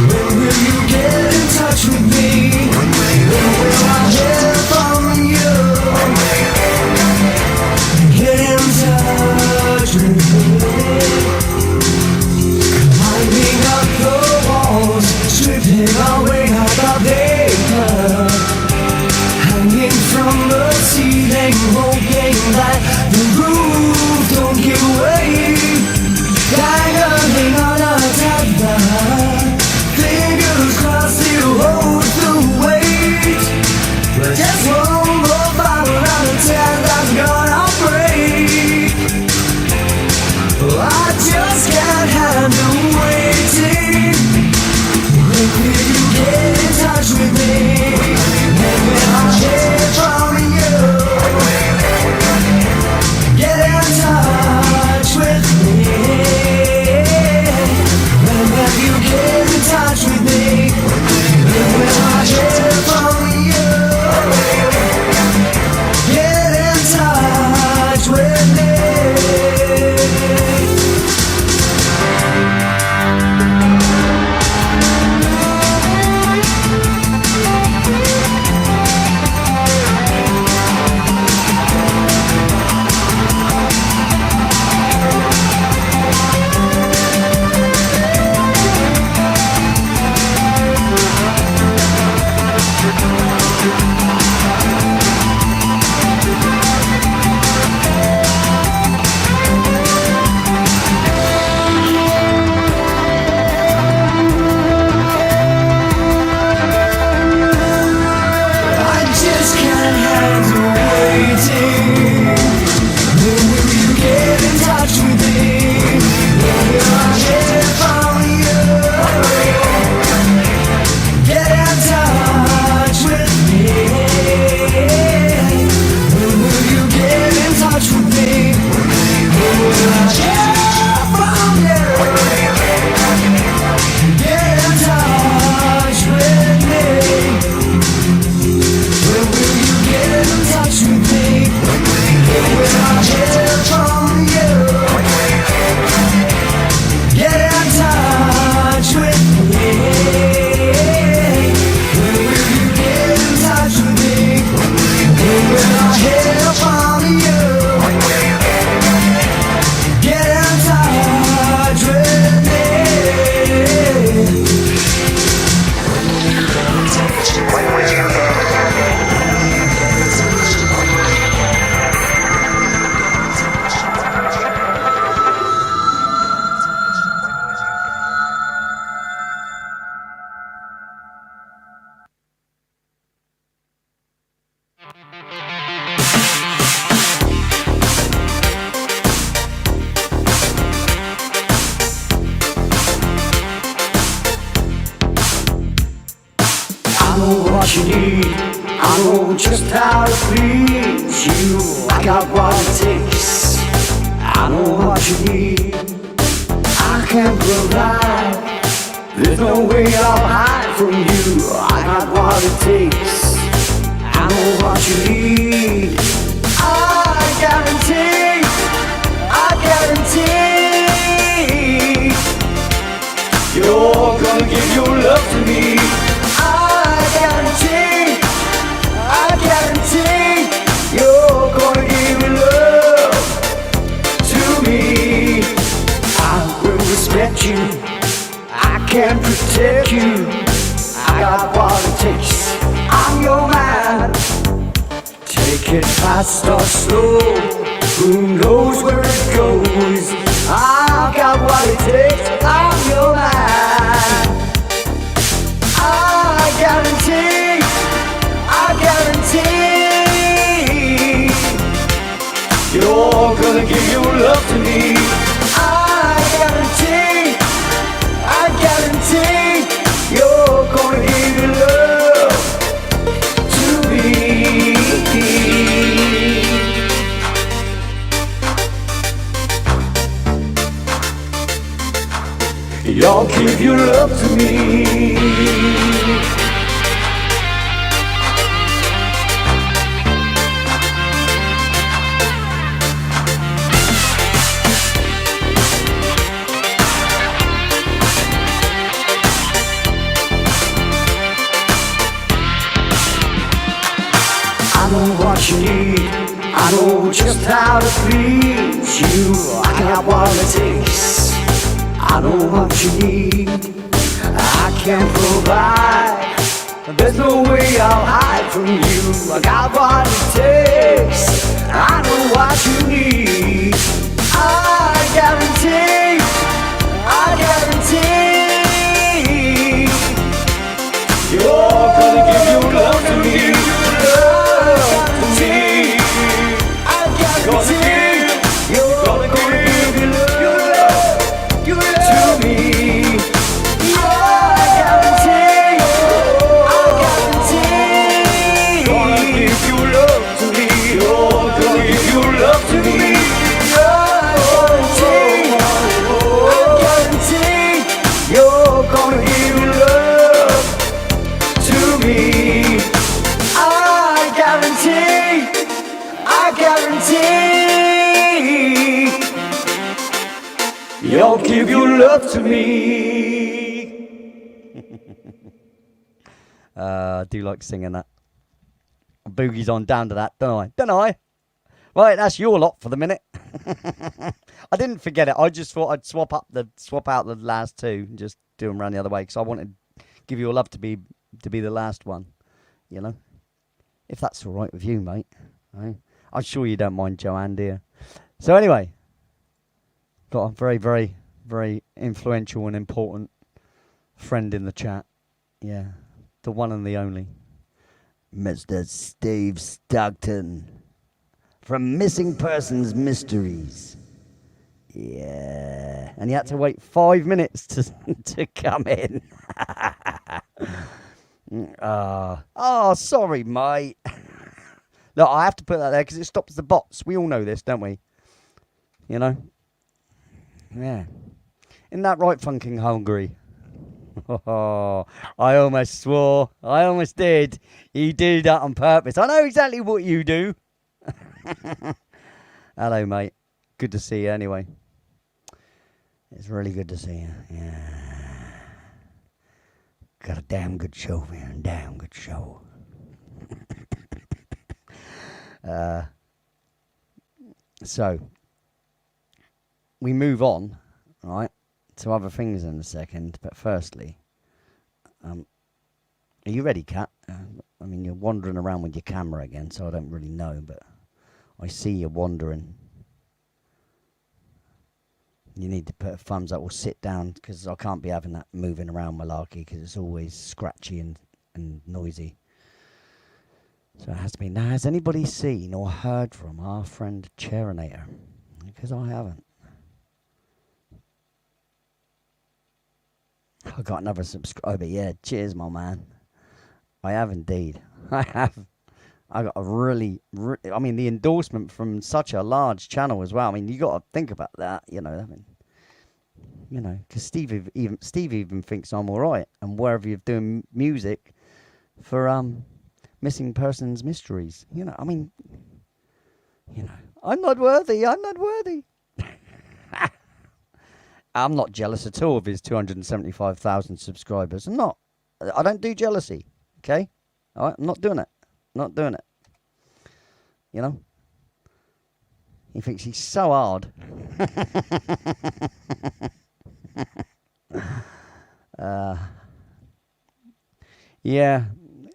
When will you get in touch with me? When will I hear from you? Get in touch with me. Climbing up the walls, stripping away all the paper, hanging from the ceiling, hoping that the roof don't give way. Dangling on a tether, fingers crossed you hold the weight. But just one more bottle out of 10 that's gonna break. I just can't handle waiting. When will you get in touch with me? When will I hear from you? Get in touch with me. When will you get in touch with me? When will I hear from you? Get in touch with me. What you need, I know just how to please you. I got what it takes, I know what you need. I can provide, there's no way I'll hide from you. I got what it takes, I know what you need. I guarantee, you're gonna give your love to me. I guarantee you're gonna give your love to me. I will respect you, I can protect you. I got what it takes, I'm your man. Take it fast or slow, who knows where it goes. I've got what it takes, I'm your man. I guarantee You're gonna give your love to me. I guarantee you're gonna give your love to me. You'll give your love to me. I know what you need. I know just how to please you. I got what it takes. I know what you need. I can provide. There's no way I'll hide from you. I got what it takes. I know what you need. I guarantee. You're gonna give your love to me. You'll give your love to me. I do like singing that. Boogie's on down to that, don't I? Right, that's your lot for the minute. I didn't forget it. I just thought I'd swap out the last two and just do them around the other way because I wanted Give Your Love to be the last one. You know, if that's all right with you, mate. I'm sure you don't mind, Joanne, dear. So anyway. Got a very, very, very influential and important friend in the chat. Yeah, the one and the only. Mr. Steve Stockton from Missing Persons Mysteries. Yeah. And he had to wait 5 minutes to come in. Oh, sorry, mate. Look, I have to put that there because it stops the bots. We all know this, don't we? You know? Yeah. Isn't that right, Funking Hungry? Oh, I almost swore. I almost did. You do that on purpose. I know exactly what you do. Hello, mate. Good to see you anyway. It's really good to see you. Yeah. Got a damn good show, man. Damn good show. So, we move on, right, to other things in a second. But firstly, are you ready, Kat? I mean, you're wandering around with your camera again, so I don't really know, but I see you wandering. You need to put a thumbs up or sit down, because I can't be having that moving around malarkey, because it's always scratchy and noisy. So it has to be. Now, has anybody seen or heard from our friend Cherinator? Because I haven't. I got another subscriber. Yeah, cheers, my man. I have indeed. I have. I got a really, I mean, the endorsement from such a large channel as well. I mean, you got to think about that, you know. I mean, you know, because Steve even thinks I'm all right, and wherever you're doing music for Missing Persons Mysteries, you know. I mean, you know, I'm not worthy. I'm not worthy. I'm not jealous at all of his 275,000 subscribers. I'm not. I don't do jealousy. Okay, all right. I'm not doing it. Not doing it. You know? He thinks he's so hard. Yeah.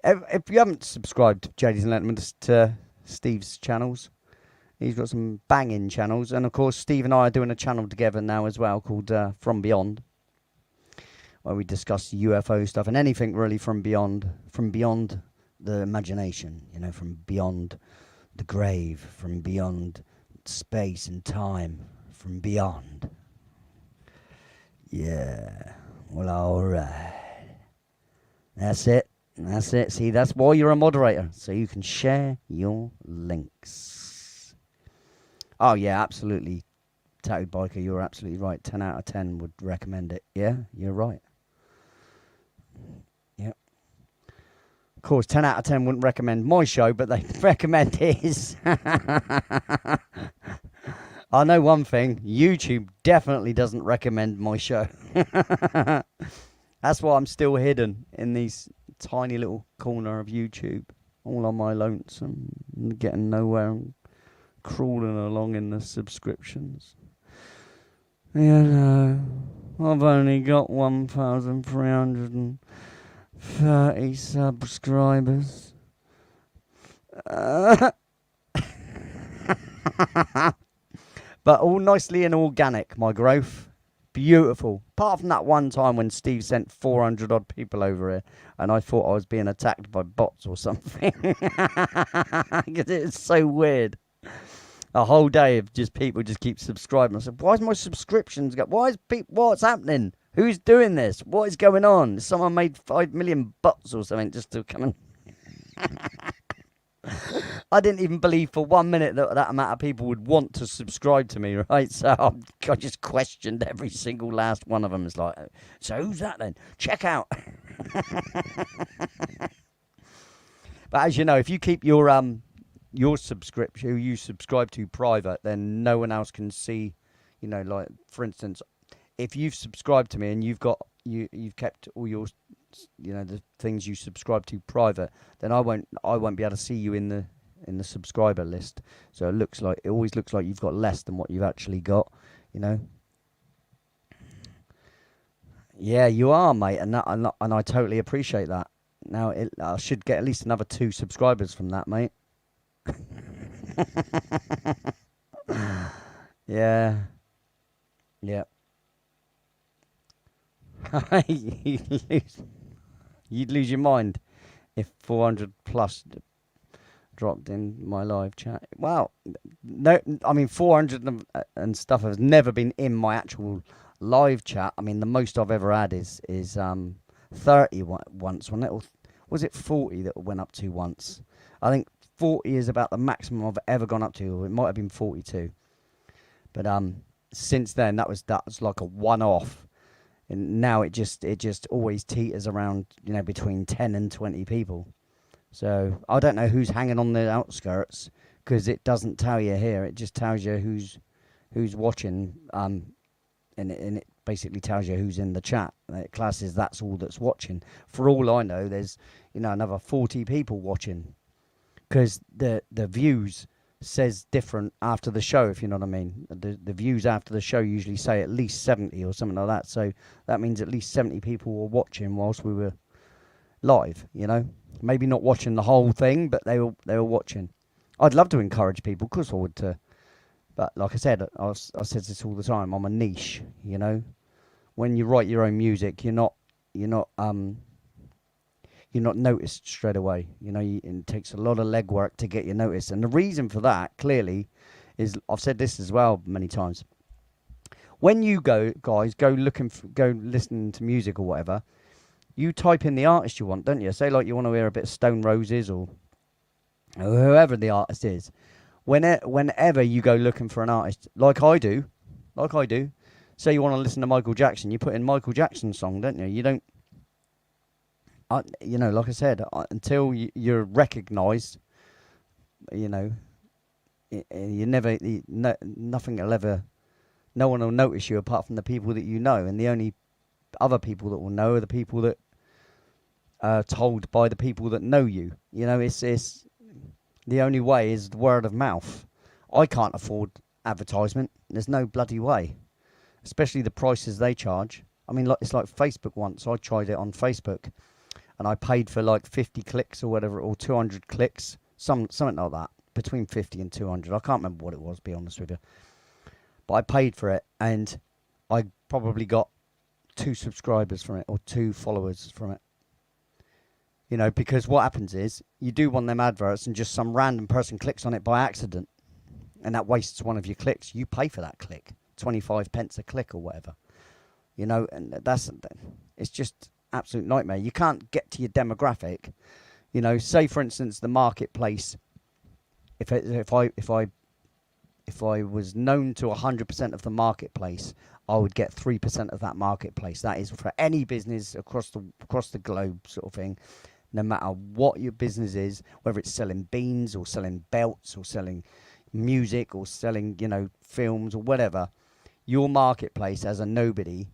If you haven't subscribed, Ladies and Gentlemen, to Steve's channels, he's got some banging channels. And, of course, Steve and I are doing a channel together now as well called From Beyond, where we discuss UFO stuff and anything really from beyond the imagination, you know, from beyond the grave, from beyond space and time from beyond. Yeah, well, alright. That's it. That's it. See, that's why you're a moderator, so you can share your links. Oh, yeah, absolutely. Tattooed Biker, you're absolutely right. 10 out of 10 would recommend it. Yeah, you're right. Yep. Of course, 10 out of 10 wouldn't recommend my show, but they recommend his. I know one thing. YouTube definitely doesn't recommend my show. That's why I'm still hidden in these tiny little corner of YouTube. All on my lonesome. Getting nowhere. And crawling along in the subscriptions. You know, I've only got 1,330 subscribers. But all nicely and organic, my growth. Beautiful. Apart from that one time when Steve sent 400 odd people over here and I thought I was being attacked by bots or something. Because it's so weird. A whole day of just people just keep subscribing. I said, why is my subscriptions go? What's happening? Who's doing this? What is going on? Someone made 5 million bots or something just to come and... I didn't even believe for 1 minute that amount of people would want to subscribe to me, right? So I just questioned every single last one of them. It's like, so who's that then? Check out. But as you know, if you keep your subscription, who you subscribe to private, then no one else can see, you know, like, for instance, if you've subscribed to me and you've kept all your, you know, the things you subscribe to private, then I won't be able to see you in the subscriber list. So it always looks like you've got less than what you've actually got, you know. Yeah, you are, mate, and I totally appreciate that. Now I should get at least another 2 subscribers from that, mate. Yeah. Yep. You'd lose your mind if 400 plus dropped in my live chat. Well, no, I mean 400 and stuff has never been in my actual live chat. I mean the most I've ever had is 30 once, wasn't it? Or was it 40 that went up to once? I think 40 is about the maximum I've ever gone up to. Or it might have been 42. But since then that was like a one-off. And now it just always teeters around, you know, between 10 and 20 people. So I don't know who's hanging on the outskirts because it doesn't tell you here. It just tells you who's watching, and it basically tells you who's in the chat. It classes that's all that's watching. For all I know, there's, you know, another 40 people watching because the views says different after the show, if you know what I mean. The views after the show usually say at least 70 or something like that. So that means at least 70 people were watching whilst we were live, you know. Maybe not watching the whole thing, but they were watching. I'd love to encourage people, of course I would, but like I said, I said this all the time, I'm a niche, you know. When you write your own music, you're not noticed straight away. You know, it takes a lot of legwork to get you noticed. And the reason for that, clearly, is, I've said this as well many times. When you go listening to music or whatever, you type in the artist you want, don't you? Say, like, you want to hear a bit of Stone Roses or whoever the artist is. Whenever you go looking for an artist, like I do, say you want to listen to Michael Jackson, you put in Michael Jackson song, don't you? You don't, you know, like I said, until you're recognised, you know, nothing will ever, no one will notice you apart from the people that you know, and the only other people that will know are the people that are told by the people that know you. You know, it's the only way is the word of mouth. I can't afford advertisement. There's no bloody way, especially the prices they charge. I mean, it's like Facebook once. I tried it on Facebook. And I paid for like 50 clicks or whatever, or 200 clicks, something like that, between 50 and 200. I can't remember what it was, to be honest with you. But I paid for it, and I probably got 2 subscribers from it, or 2 followers from it. You know, because what happens is, you do one of them adverts, and just some random person clicks on it by accident. and that wastes one of your clicks. You pay for that click, 25 pence a click or whatever, you know, and it's just absolute nightmare. You can't get to your demographic, you know. Say for instance the marketplace. If I was known to 100% of the marketplace, I would get 3% of that marketplace. That is for any business across the globe, sort of thing. No matter what your business is, whether it's selling beans or selling belts or selling music or selling, you know, films or whatever, your marketplace as a nobody,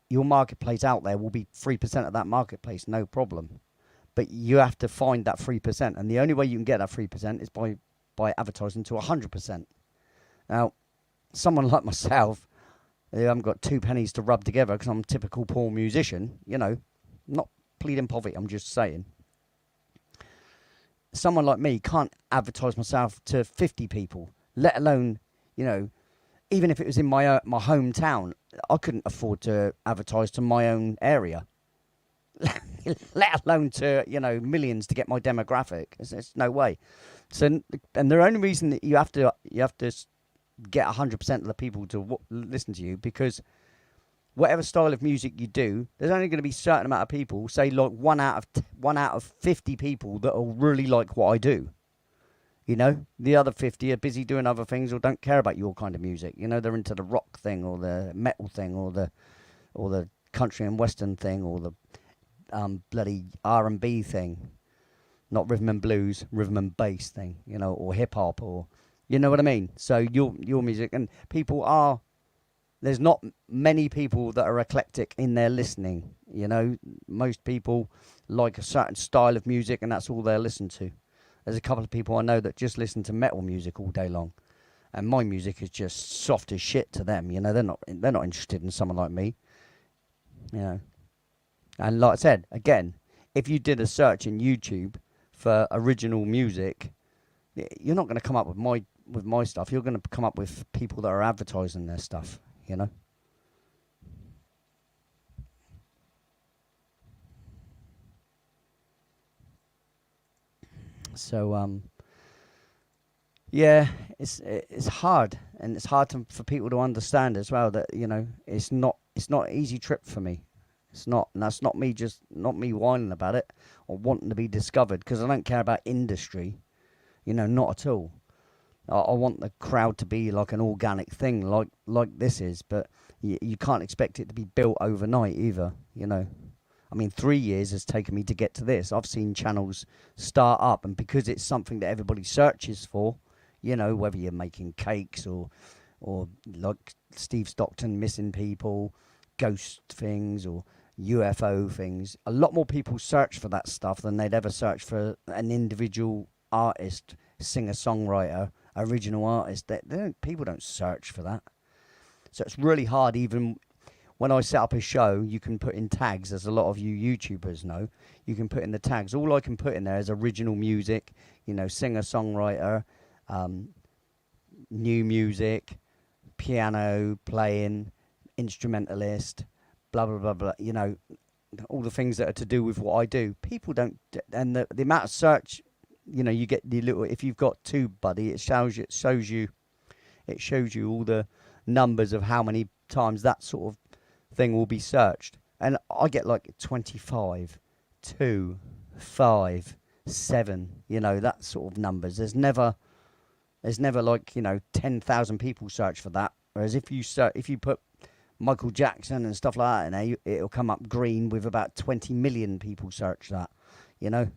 your marketplace out there will be 3% of that marketplace, no problem. But you have to find that 3%, and the only way you can get that 3% is by advertising to 100%. Now, someone like myself, I haven't got 2 pennies to rub together because I'm a typical poor musician, you know, not pleading poverty, I'm just saying. Someone like me can't advertise myself to 50 people, let alone, you know, even if it was in my hometown, I couldn't afford to advertise to my own area, let alone to, you know, millions to get my demographic. It's no way. So, and the only reason that you have to get 100% of the people to listen to you, because whatever style of music you do, there's only going to be a certain amount of people, say like one out of 50 people that will really like what I do. You know, the other 50 are busy doing other things or don't care about your kind of music. You know, they're into the rock thing or the metal thing or the country and western thing or the bloody R&B thing, not rhythm and blues, rhythm and bass thing, you know, or hip hop, or, you know what I mean? So your music, and there's not many people that are eclectic in their listening, you know. Most people like a certain style of music and that's all they'll listen to. There's a couple of people I know that just listen to metal music all day long, and my music is just soft as shit to them, you know. They're not interested in someone like me, you know. And like I said, again, if you did a search in YouTube for original music, you're not going to come up with my stuff. You're going to come up with people that are advertising their stuff, you know. So yeah, it's hard, and it's hard for people to understand as well that, you know, it's not an easy trip for me. It's not, and that's not me whining about it or wanting to be discovered, because I don't care about industry, you know, not at all. I want the crowd to be like an organic thing, like this is, but you can't expect it to be built overnight either, you know. I mean, 3 years has taken me to get to this. I've seen channels start up, and because it's something that everybody searches for, you know, whether you're making cakes or like Steve Stockton missing people, ghost things, or UFO things, a lot more people search for that stuff than they'd ever search for an individual artist, singer-songwriter, original artist. People don't search for that. So it's really hard. Even when I set up a show, you can put in tags, as a lot of you YouTubers know. You can put in the tags. All I can put in there is original music, you know, singer-songwriter, new music, piano playing, instrumentalist, blah, blah, blah, blah, you know, all the things that are to do with what I do. People don't, and the amount of search, you know, you get the little, if you've got TubeBuddy, it shows you all the numbers of how many times that sort of thing will be searched. And I get like 25, 2, 5, 7, you know, that sort of numbers. There's never like, you know, 10,000 people search for that. Whereas if you put Michael Jackson and stuff like that in there, it'll come up green with about 20 million people search that, you know.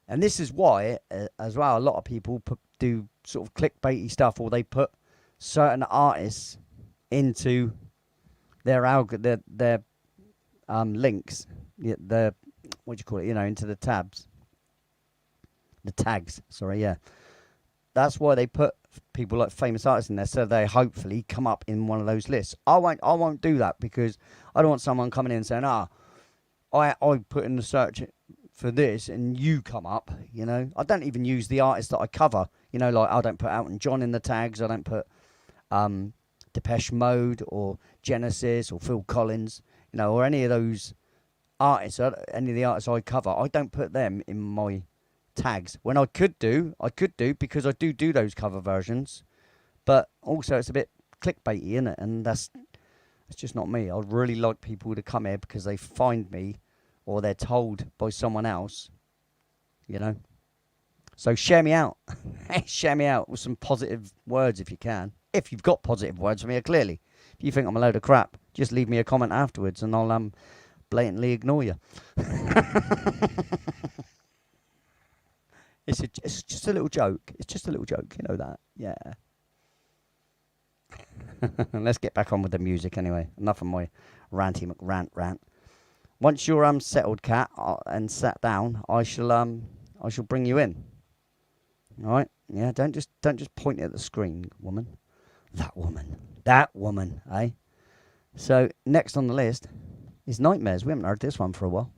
And this is why, as well, a lot of people do sort of clickbaity stuff, or they put certain artists into their links, their what do you call it? You know, into the tags. Sorry, yeah. That's why they put people like famous artists in there, so they hopefully come up in one of those lists. I won't do that, because I don't want someone coming in and saying, I put in the search for this and you come up, you know. I don't even use the artists that I cover, you know, like I don't put Elton John in the tags, I don't put Depeche Mode or Genesis or Phil Collins, you know, or any of those artists, any of the artists I cover, I don't put them in my tags. When I could do because I do those cover versions, but also it's a bit clickbaity, isn't it? And it's just not me. I'd really like people to come here because they find me or they're told by someone else, you know. So share me out. Share me out with some positive words if you can. If you've got positive words for me, clearly. If you think I'm a load of crap, just leave me a comment afterwards and I'll blatantly ignore you. It's just a little joke. It's just a little joke, you know that. Yeah. Let's get back on with the music anyway. Enough of my ranty McRant. Once you're settled, Cat, and sat down, I shall bring you in. All right? Yeah. Don't just point at the screen, woman. That woman, eh? So next on the list is Nightmares. We haven't heard this one for a while.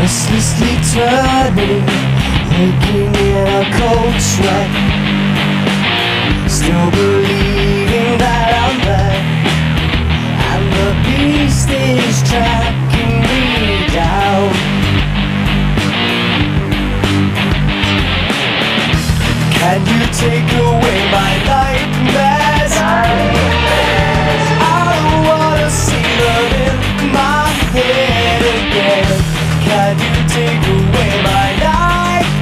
Restlessly turning, waking in a cold sweat, still believing that I'm there, and the beast is tracking me down. Can you take away my nightmares? I don't wanna see them in my head again. Can you take away my nightmares?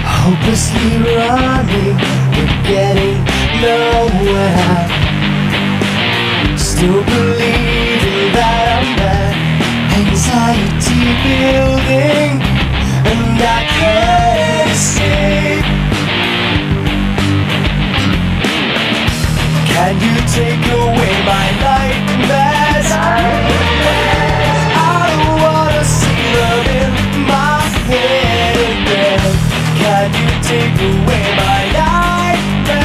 Hopelessly running, but getting nowhere. Still believing that I'm there. Anxiety building, and I can't escape. Can you take away my nightmares? I don't wanna see them in my head again. Can you take away my nightmares?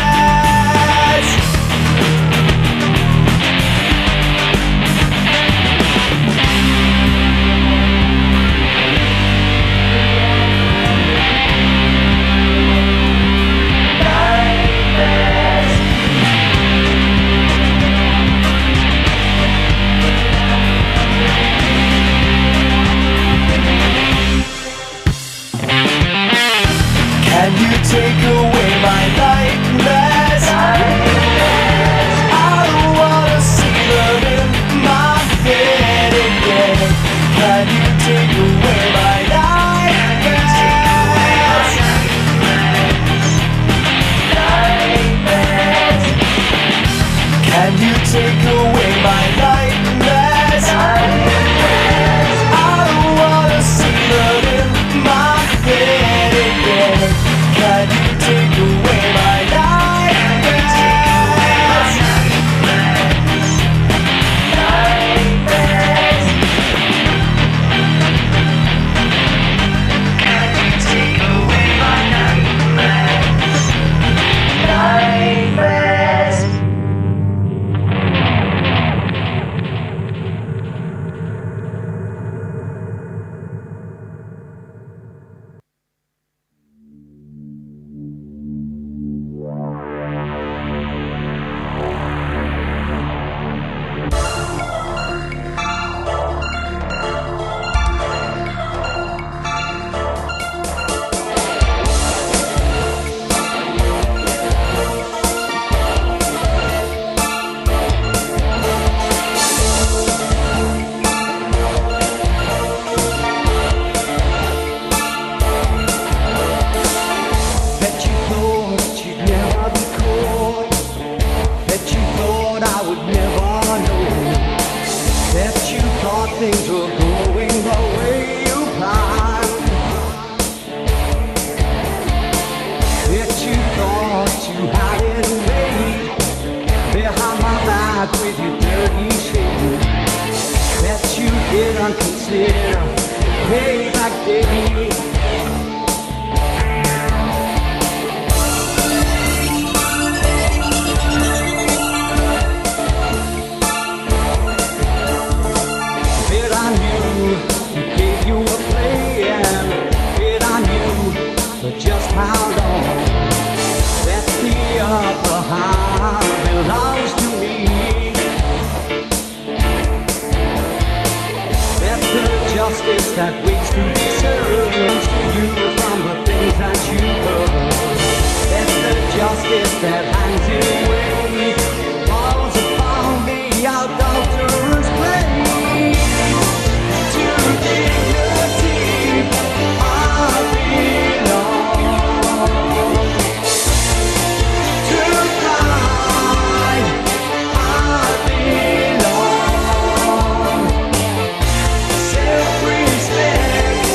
wasted payback day. Bit on you, gave you a plan. Bit on you, for just how long? That's the upper hand belongs to me. That's the justice that waits to be served to you from the things that you heard. That's the justice that hangs in wait, falls upon the adulterer's grave. To dignity I belong. To pride I belong. Self-respect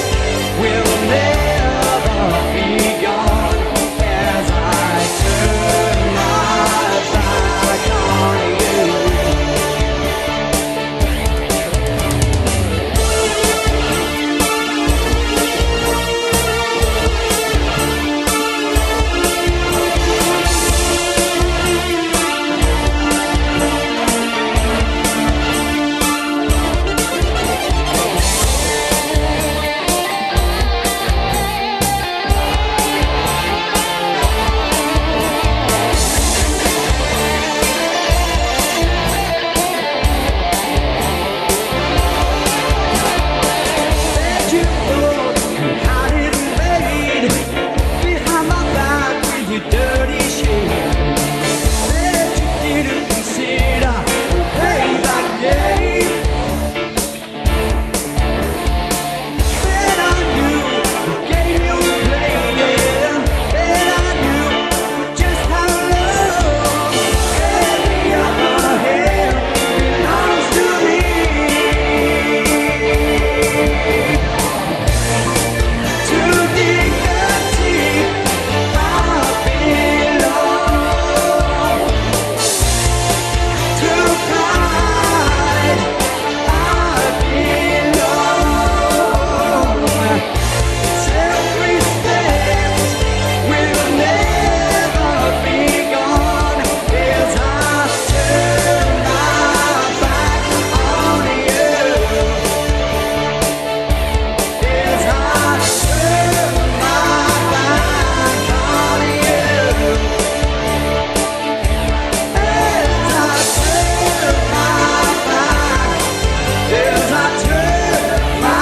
will never be gone as I turn my back on you. That you thought you had it made behind my back with your dirty shame. That you didn't consider the payback day. That I knew the game you were playing. That I knew just how long. Every other hand belongs to me. To dignity I belong. To pride I belong. Self-respect will never be gone as I turn my back on you. As I turn my back on you. As I turn my back. As I turn my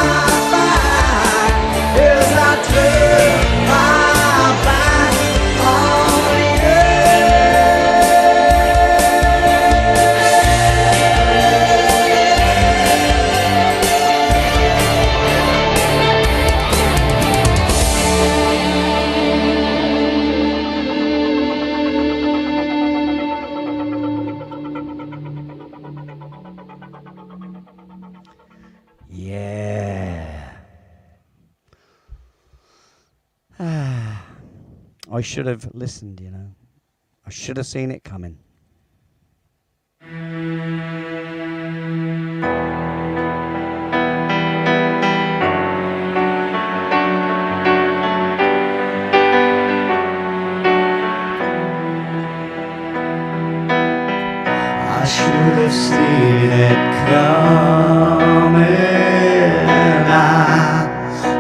back. As I turn my back on you. Yeah. I should have listened, you know. I should have seen it coming. I should have seen it coming. I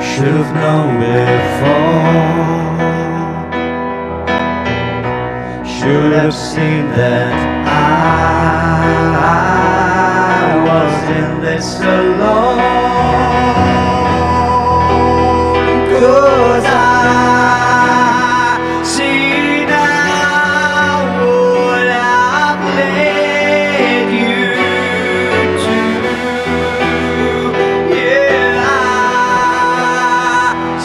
should have known before. Should have seen that I was in this alone. 'Cause I see now what I've led you to. Yeah, I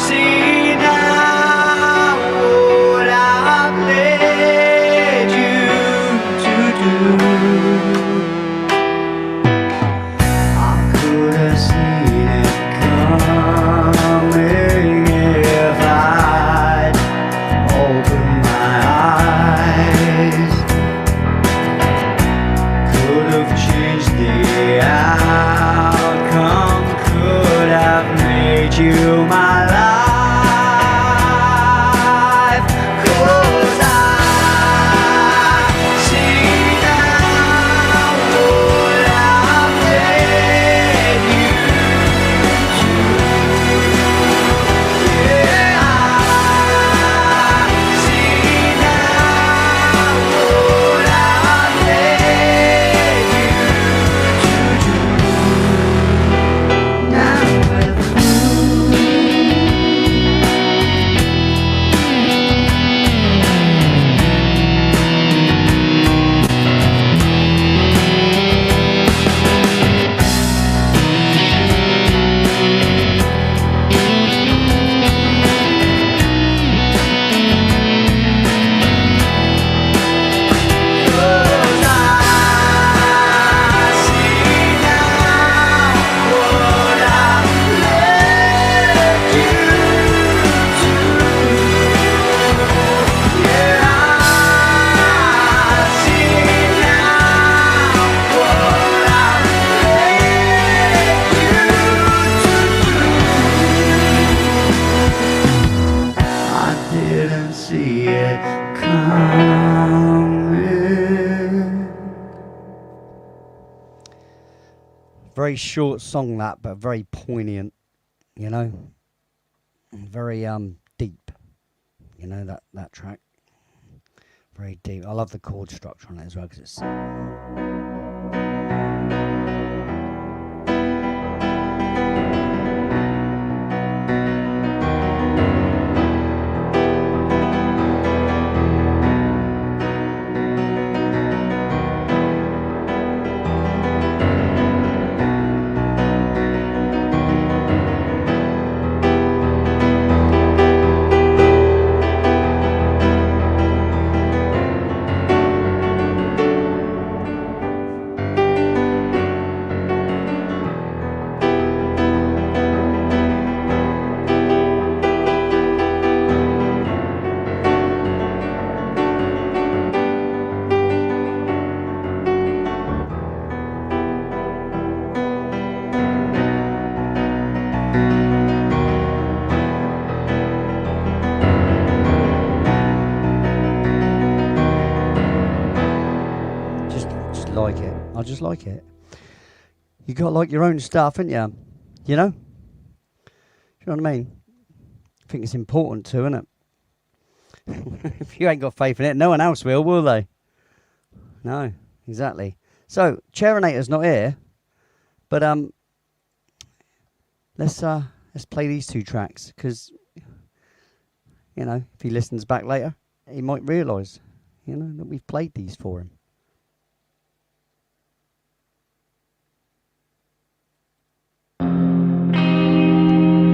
see now what I've led you to do. I could have seen it coming. Very short song that, but very poignant, you know. Very deep, you know, that track. Very deep. I love the chord structure on it as well because it's. Like it. I just like it. You got like your own stuff, ain't you? You know? Do you know what I mean? I think it's important too, isn't it? If you ain't got faith in it, no one else will they? No, exactly. So, Cherinator's not here, but let's play these two tracks because you know, if he listens back later, he might realise, you know, that we've played these for him.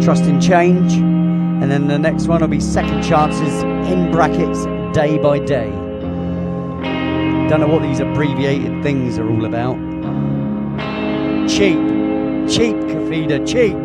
Trust in Change, and then the next one will be Second Chances, in brackets, Day by Day. Don't know what these abbreviated things are all about. Cheap, Kafida, cheap.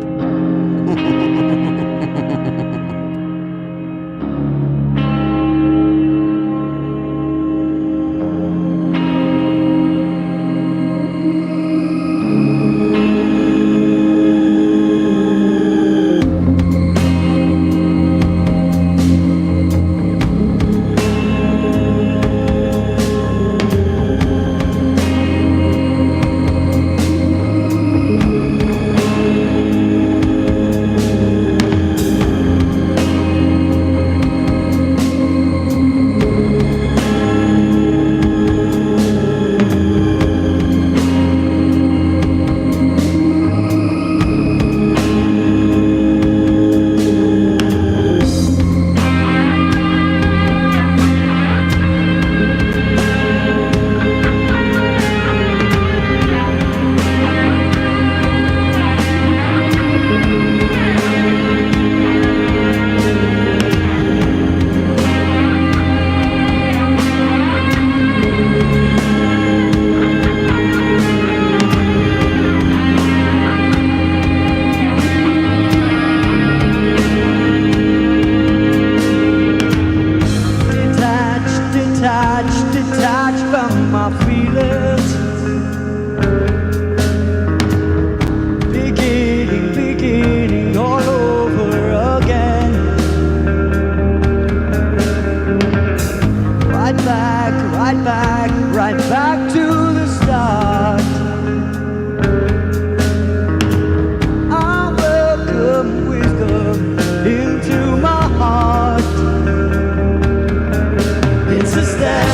It's a step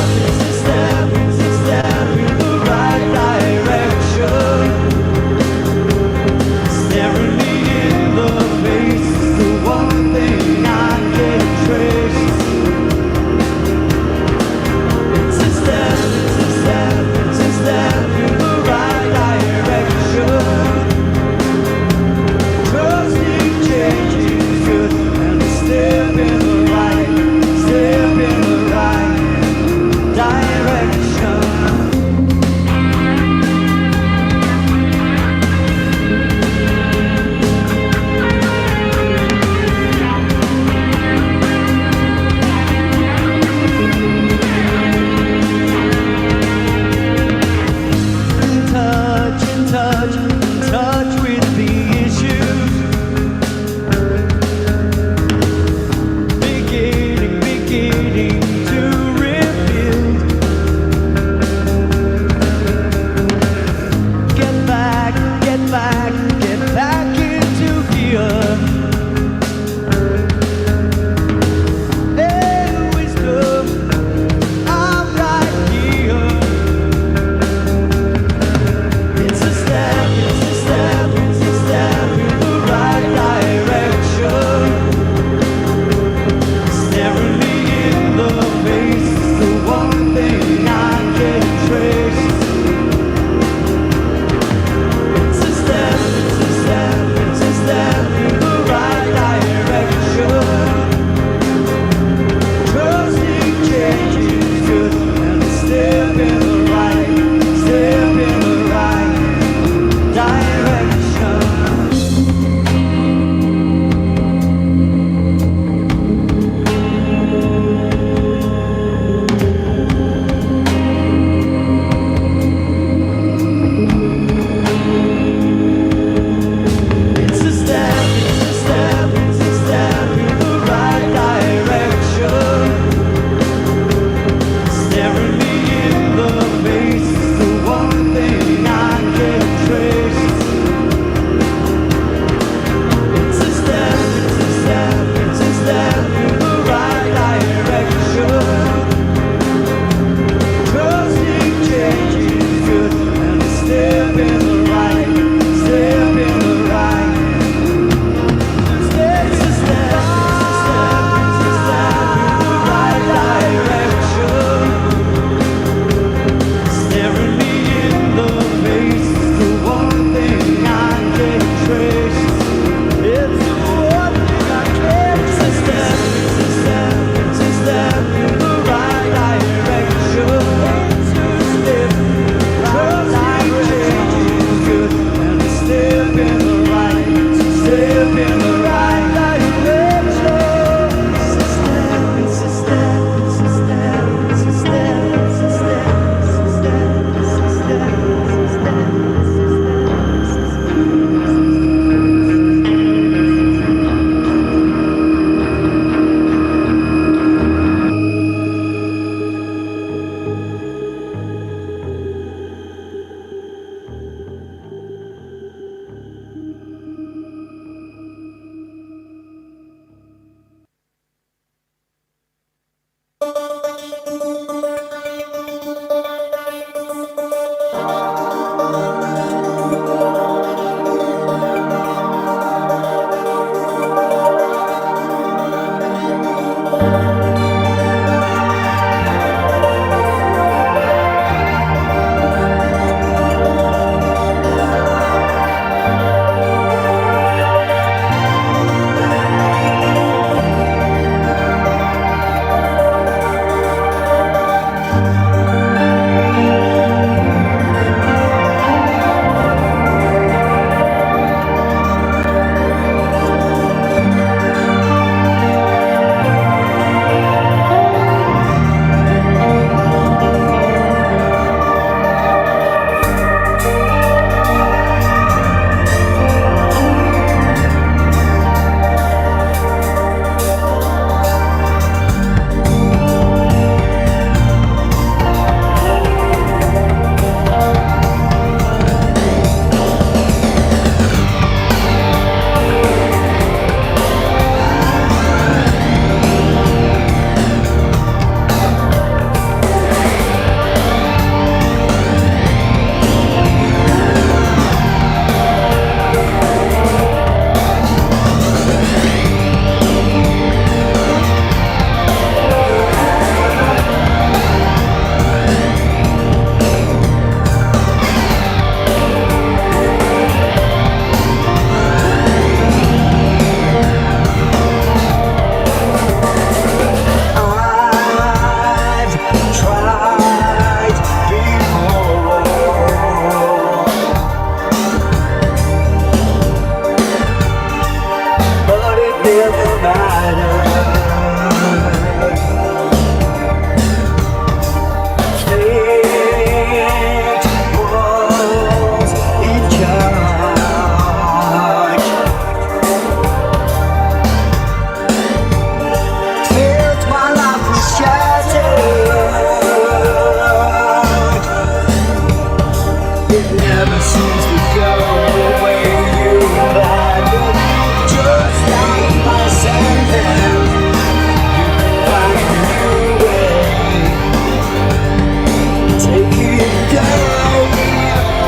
take it day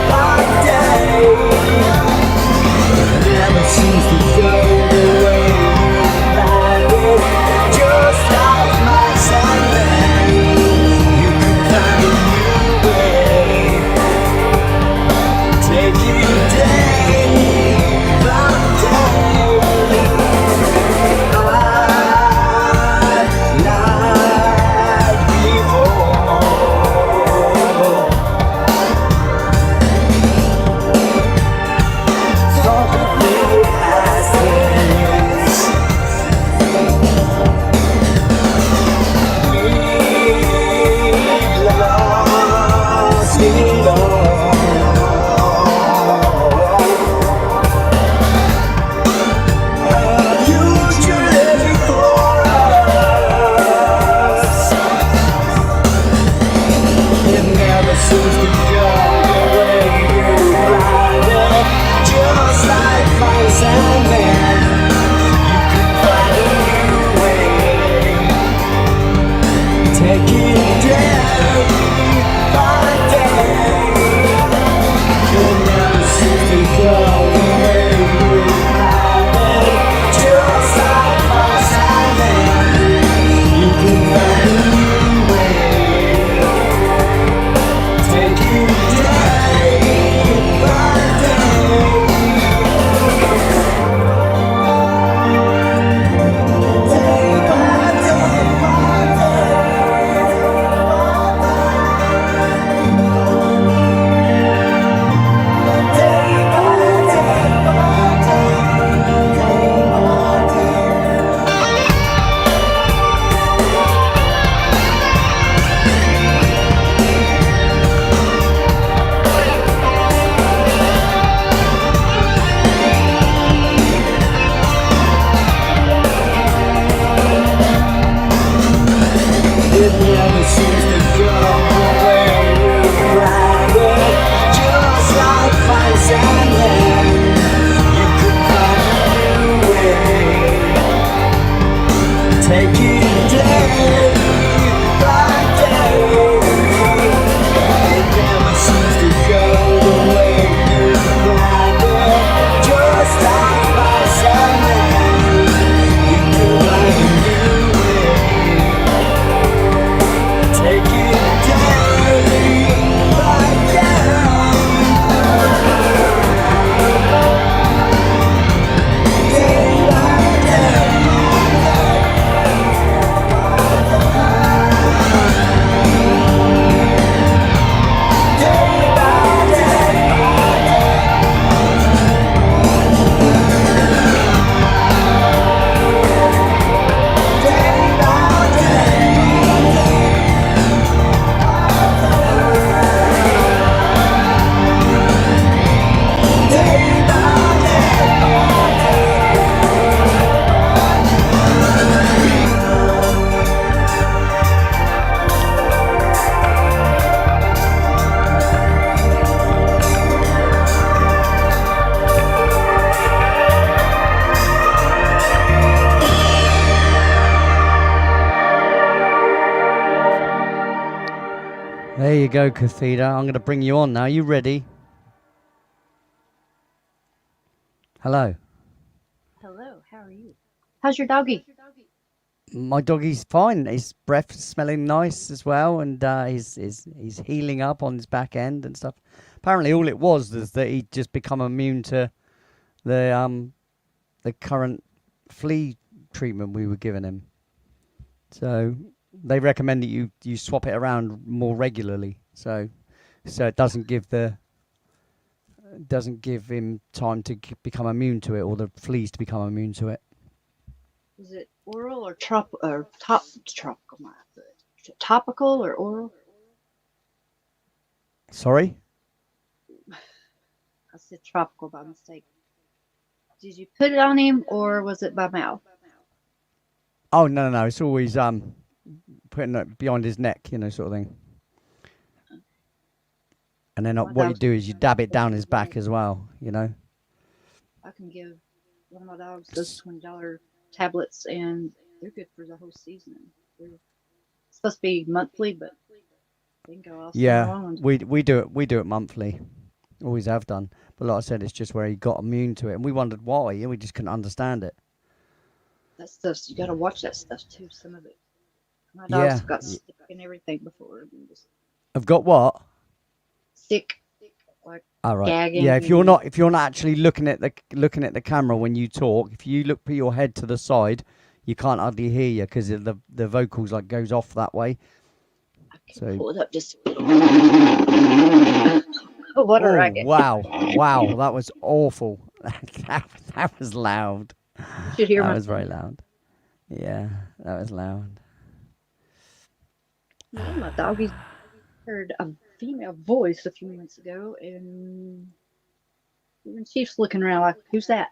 by day. Never seems to go the way you planned it. Just like my Sunday, you can find a new way. Take it day by day. Like before. Something has changed. We've lost it all. A future living for us. It never seems to go the way you planned it. Just like my Sandman, you can find a new way. Take it day by day. It never seems to go the way you planned it. Just like my Sandman, you can find a new way. Take it day by day. Day by day by It never seems to go the way you planned it. Just like my Sandman, you could find a new way. Take it day by day. It never seems to go the way you planned it. Just like my Sandman, you could find a new way. Take it day by day. Day by day. Day by day. Day by day. Day by There you go, Cathedra. I'm going to bring you on now. You ready? Hello. Hello, how are you? How's your doggy? My doggy's fine. His breath is smelling nice as well, and he's healing up on his back end and stuff. Apparently, all it was is that he'd just become immune to the current flea treatment we were giving him. So they recommend that you swap it around more regularly, so it doesn't give him time to become immune to it, or the fleas to become immune to it. Is it oral or tropical? My foot. Is it topical or oral? Sorry? I said tropical by mistake. Did you put it on him or was it by mouth? Oh no! It's always putting it behind his neck, sort of thing. And then what you do is you dab it down his back as well, I can give one of my dogs those $20 tablets, and they're good for the whole season. They're supposed to be monthly, but Bingo all summer Yeah, long. we do it monthly. Always have done. But like I said, it's just where he got immune to it, and we wondered why, and we just couldn't understand it. That stuff, you gotta watch that stuff too. Some of it. My Yeah, dogs got sick and everything before. I mean, just I've got what? sick, like All right. gagging. Yeah, if you're not actually looking at the camera when you talk, if you put your head to the side, you can't hardly hear you because the vocals like goes off that way. I can So pull it up just. What a oh racket! wow, that was awful. that was loud. You should hear That my. was very loud. Yeah, that was loud. Yeah, my doggies heard a female voice a few minutes ago, and even Chief's looking around like, "Who's that?"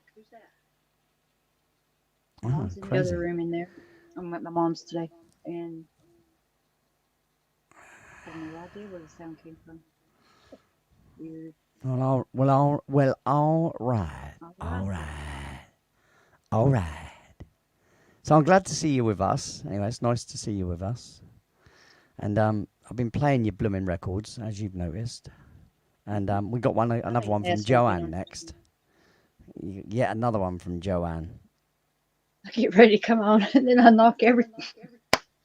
Oh, Mom's in the crazy. other room in there. I'm at my mom's today, and I have no idea where the sound came from. Weird. All right. All right. So I'm glad to see you with us. Anyway, it's nice to see you with us. And I've been playing your blooming records, as you've noticed. And we got another one from Joanne next. Yet another one from Joanne. I get ready to come on, and then I knock everything.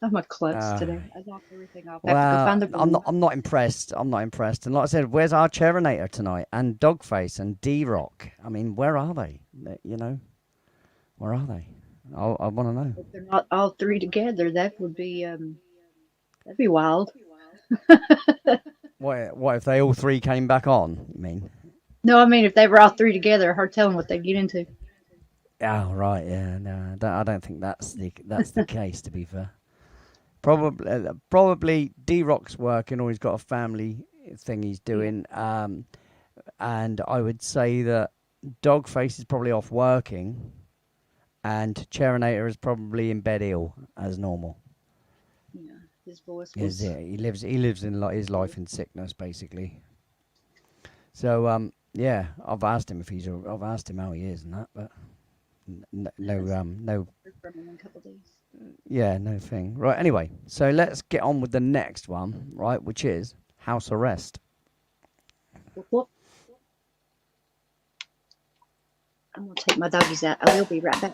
I'm a klutz today. I knock everything off. I have to go find the broom. I'm not impressed. I'm not impressed. And like I said, where's our Cherinator tonight? And Dogface and D-Rock. I mean, where are they? You know, where are they? I want to know. If they're not all three together, that would be that'd be wild. What if they all three came back on? You mean? No, I mean if they were all three together, hard telling what they'd get into. Oh right, yeah. No, I don't think that's the case. To be fair, probably D-Rock's working, or he's got a family thing he's doing. And I would say that Dogface is probably off working, and Cherinator is probably in bed ill as normal. Yeah, his voice was. He lives in his life in sickness basically. So yeah, I've asked him how he is and that, but no Heard from him in a couple days. yeah, no thing. Right, anyway, so let's get on with the next one, right, which is House Arrest. Whoop, whoop. I'm gonna take my doggies out. I will be right back.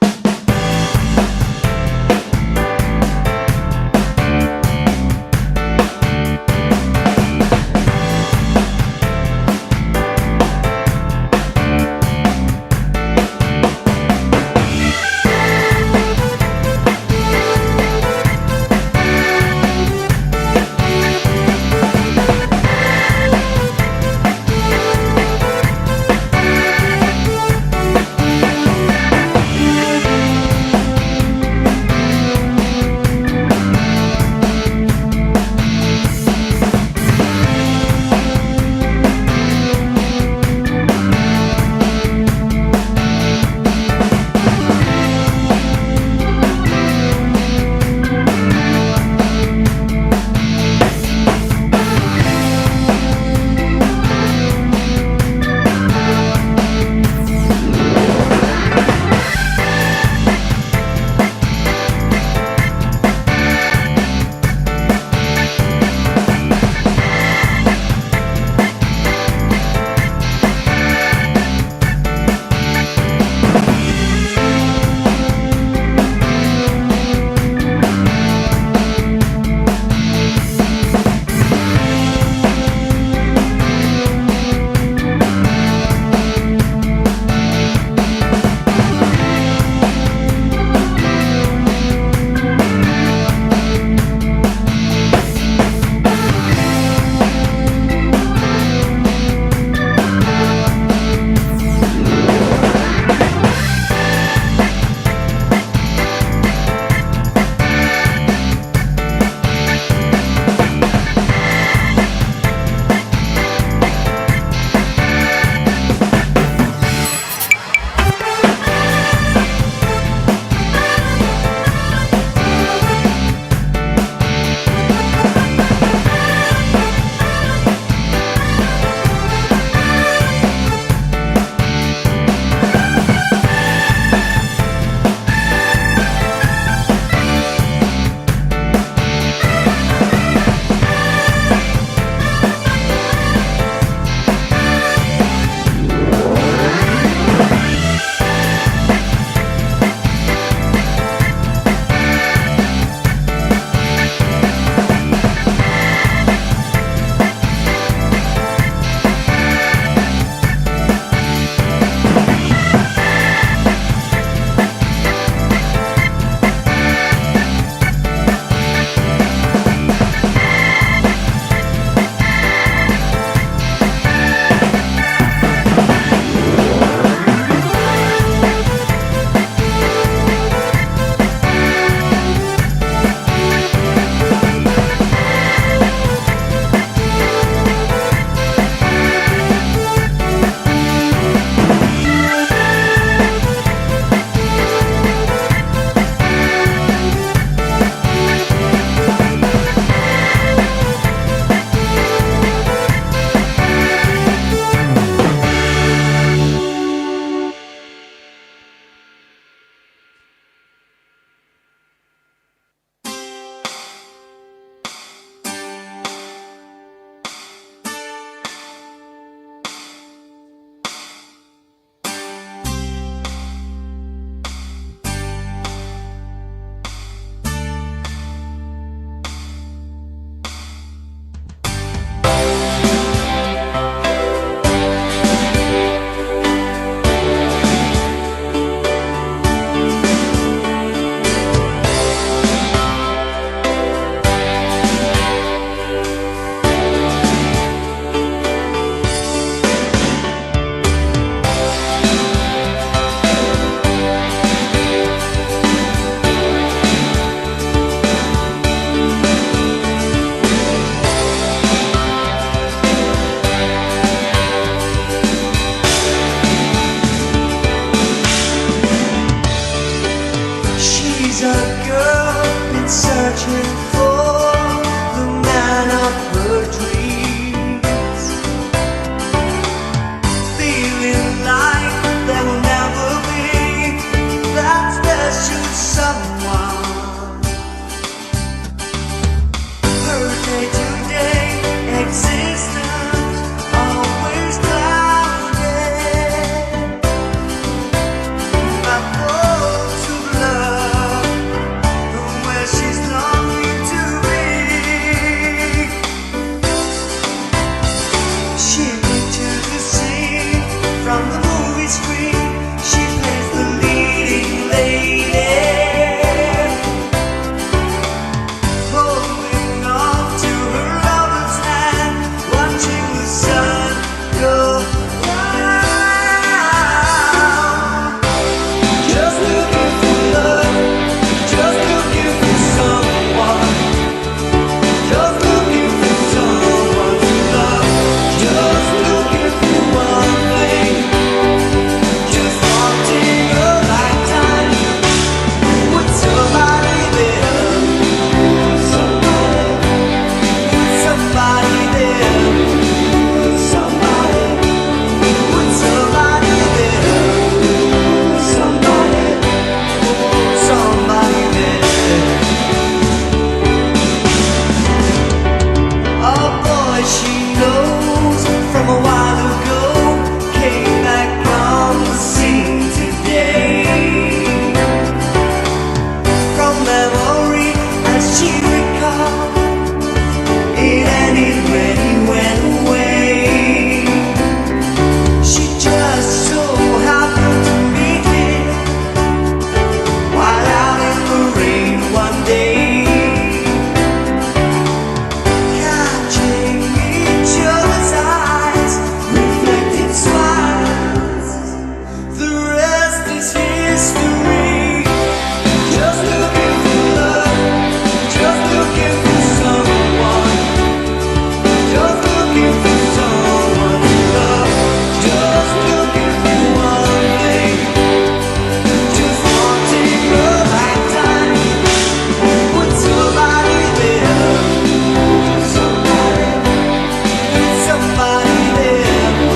somebody there.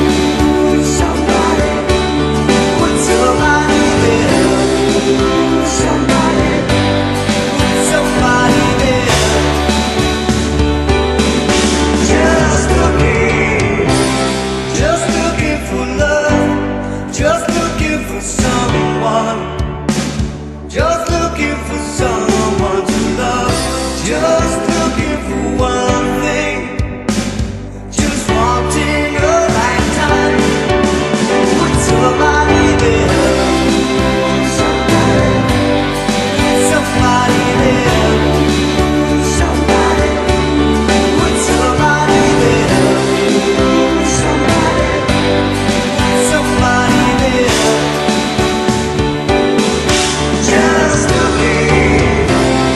Somebody, with somebody there. Somebody, with somebody there. Just looking for love, just looking for someone, just looking for someone to love, just looking for one thing, just wanting a lifetime with somebody there, somebody there, somebody with somebody there, somebody there. Just looking for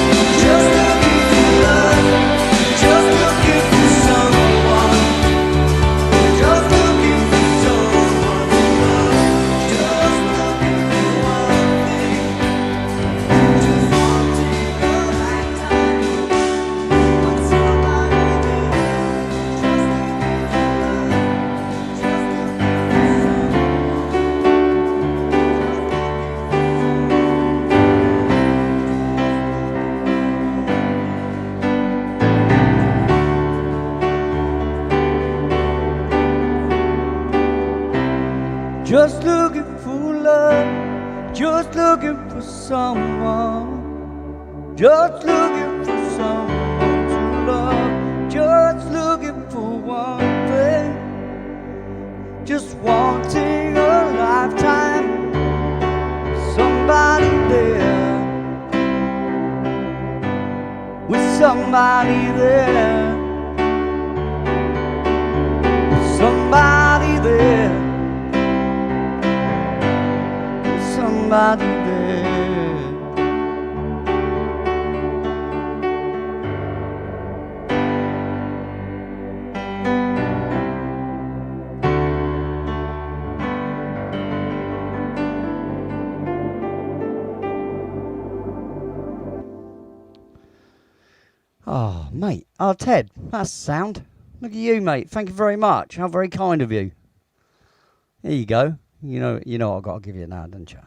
love, just looking for someone, just looking for someone to love, just looking for one thing, just wanting a lifetime with somebody there, just looking for Just looking for love, just looking for someone, just looking for someone to love, just looking for one thing, just wanting a lifetime, somebody there, with somebody there, with somebody there. Somebody there. Oh, mate. Oh, Ted, that's sound. Look at you, mate. Thank you very much. How very kind of you. There you go. You know I've got to give you now, don't you?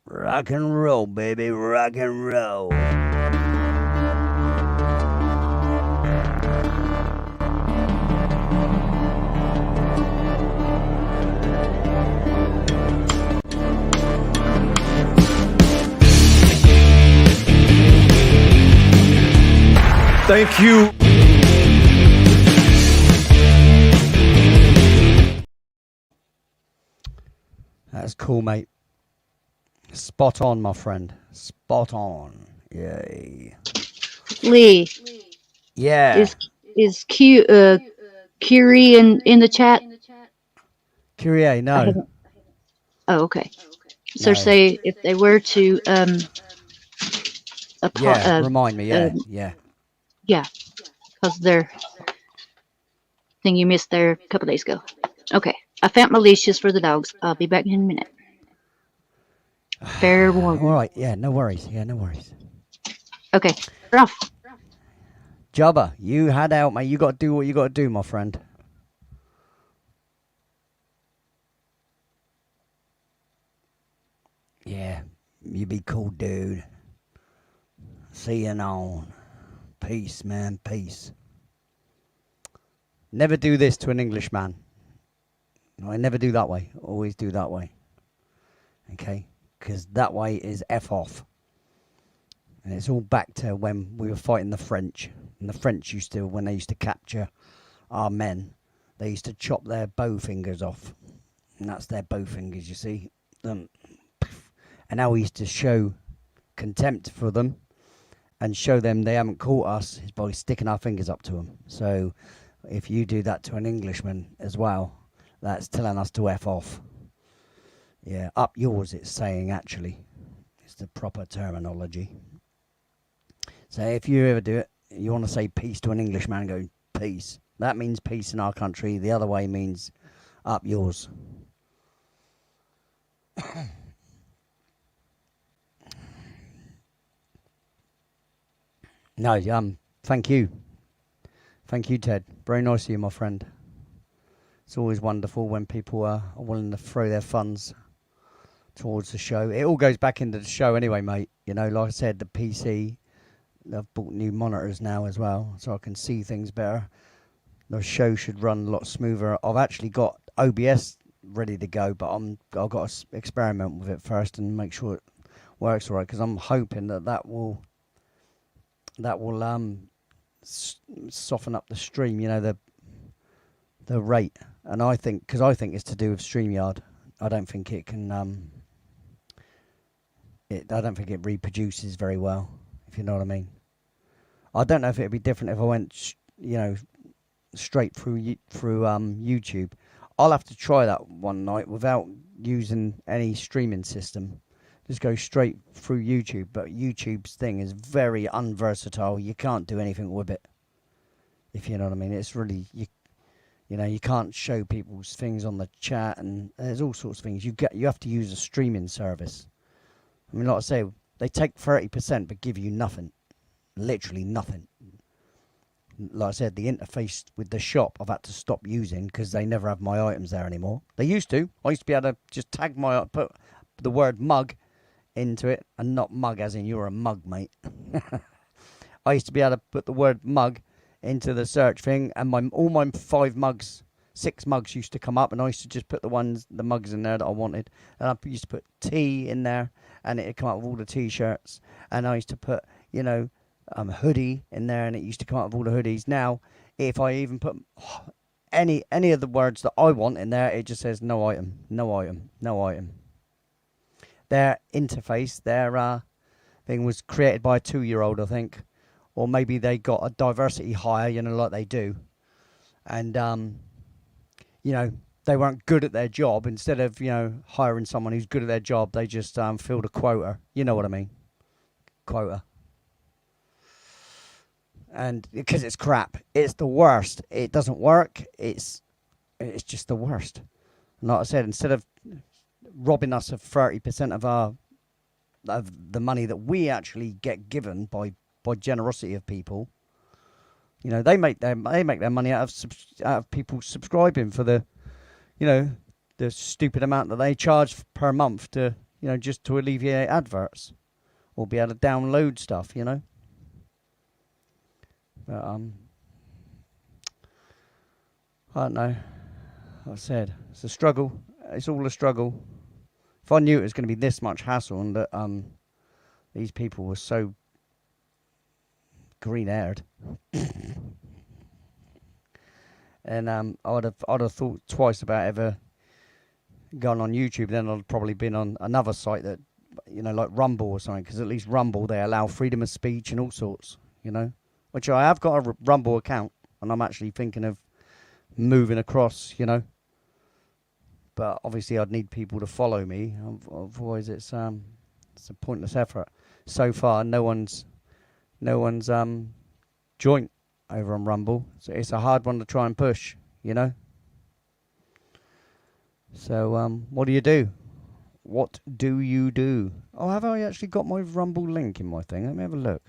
Rock and roll, baby, rock and roll. Thank you. That's cool, mate. Spot on, my friend. Spot on. Yay. Lee, Yeah. is Curie in the chat? Kyrie, I no. haven't. Oh, okay. So No. say if they were to Yeah, remind me. Yeah, yeah. yeah, because they're thing you missed there a couple days ago. Okay, I found my leashes for the dogs. I'll be back in a minute. Fair warning. All right. Yeah, no worries. Yeah, no worries. Okay, we're off. Jubba, you had out, mate. You got to do what you got to do, my friend. Yeah, you be cool, dude. See you on. Peace, man. Peace. Never do this to an Englishman. No, I never do that way. Always do that way. Okay? Because that way is F off. And it's all back to when we were fighting the French. And the French used to, when they used to capture our men, they used to chop their bow fingers off. And that's their bow fingers, you see. And now we used to show contempt for them and show them they haven't caught us is by sticking our fingers up to them. So if you do that to an Englishman as well, that's telling us to F off. Yeah, up yours it's saying, actually. It's the proper terminology. So if you ever do it, you want to say peace to an Englishman, go peace. That means peace in our country. The other way means up yours. No, thank you. Thank you, Ted. Very nice of you, my friend. It's always wonderful when people are willing to throw their funds towards the show. It all goes back into the show anyway, mate. You know, like I said, the PC, I've bought new monitors now as well, so I can see things better. The show should run a lot smoother. I've actually got OBS ready to go, but I've got to experiment with it first and make sure it works all right, because I'm hoping that will soften up the stream, you know, the rate. And I think it's to do with StreamYard. I don't think it can I don't think it reproduces very well, if you know what I mean. I don't know if it'd be different if I went straight through YouTube. I'll have to try that one night without using any streaming system. Just go straight through YouTube. But YouTube's thing is very unversatile. You can't do anything with it, if you know what I mean. It's really, you know, you can't show people's things on the chat, and there's all sorts of things. You have to use a streaming service. I mean, like I say, they take 30% but give you nothing. Literally nothing. Like I said, the interface with the shop I've had to stop using because they never have my items there anymore. They used to. I used to be able to just put the word mug into it, and not mug as in you're a mug, mate. I used to be able to put the word mug into the search thing, and all my 6 mugs used to come up, and I used to just put the mugs in there that I wanted. And I used to put tea in there, and it'd come up with all the t-shirts. And I used to put, you know, hoodie in there, and it used to come up with all the hoodies. Now, if I even put any of the words that I want in there, it just says no item, no item, no item. Their interface, their thing was created by a 2-year-old, I think. Or maybe they got a diversity hire, you know, like they do. And, you know, they weren't good at their job. Instead of, you know, hiring someone who's good at their job, they just filled a quota. You know what I mean? Quota. And because it's crap. It's the worst. It doesn't work. It's just the worst. And like I said, instead of robbing us of 30% of the money that we actually get given by generosity of people, you know, they make their money out of people subscribing for the, you know, the stupid amount that they charge per month to, you know, just to alleviate adverts or be able to download stuff, you know. But I don't know. Like I said, it's a struggle. It's all a struggle. If I knew it was going to be this much hassle, and that these people were so green-haired, and I'd have thought twice about ever going on YouTube. Then I'd probably been on another site that, you know, like Rumble or something, because at least Rumble, they allow freedom of speech and all sorts, you know. Which I have got a Rumble account, and I'm actually thinking of moving across, you know. But obviously, I'd need people to follow me. Otherwise, it's a pointless effort. So far, no one's joined over on Rumble, so it's a hard one to try and push, you know. So what do you do? What do you do? Oh, have I actually got my Rumble link in my thing? Let me have a look.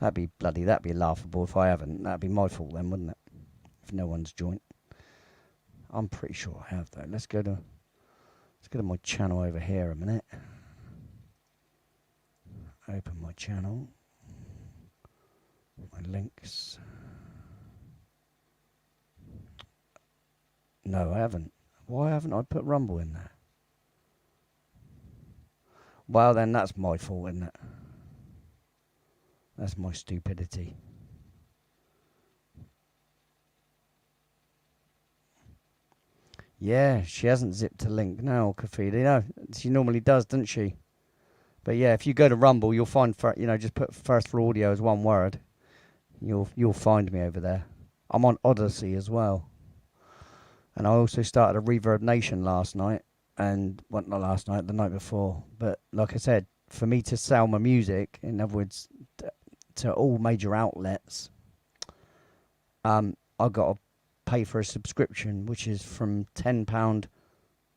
That'd be laughable if I haven't. That'd be my fault then, wouldn't it? If no one's joined. I'm pretty sure I have though. Let's go to my channel over here a minute. Open my channel. My links. No, I haven't. Why haven't I put Rumble in there? Well, then that's my fault, isn't it? That's my stupidity. Yeah, she hasn't zipped a link now, Kafida. No, she normally does, doesn't she? But yeah, if you go to Rumble, you'll find, you know, just put First for Audio as one word. You'll find me over there. I'm on Odyssey as well. And I also started a Reverb Nation last night. And, well, not last night, the night before. But like I said, for me to sell my music, in other words, to all major outlets, I've got to pay for a subscription, which is from £10.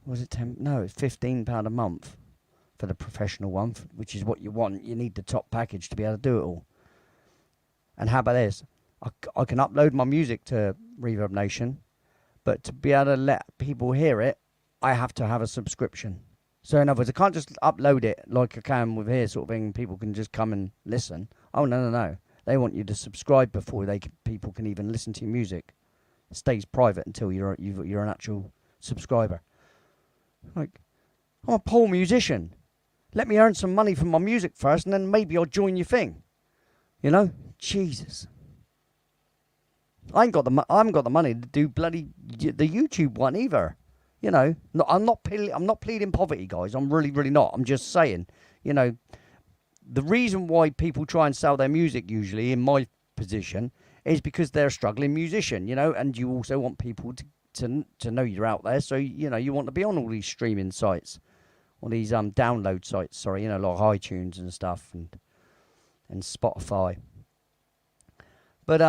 Was it 10? No, it's £15 a month for the professional one, which is what you want. You need the top package to be able to do it all. And how about this? I can upload my music to Reverb Nation, But to be able to let people hear it, I have to have a subscription. So in other words, I can't just upload it like I can with here sort of thing. People can just come and listen. Oh, no. They want you to subscribe before people can even listen to your music. It stays private until you're an actual subscriber. Like, I'm a poor musician. Let me earn some money from my music first, and then maybe I'll join your thing. You know, Jesus. I haven't got the money to do bloody the YouTube one either. You know, I'm not pleading poverty, guys. I'm really, really not. I'm just saying, you know, the reason why people try and sell their music usually in my position is because they're a struggling musician, you know, and you also want people to know you're out there. So, you know, you want to be on all these streaming sites, all these download sites, sorry, you know, like iTunes and stuff and Spotify. But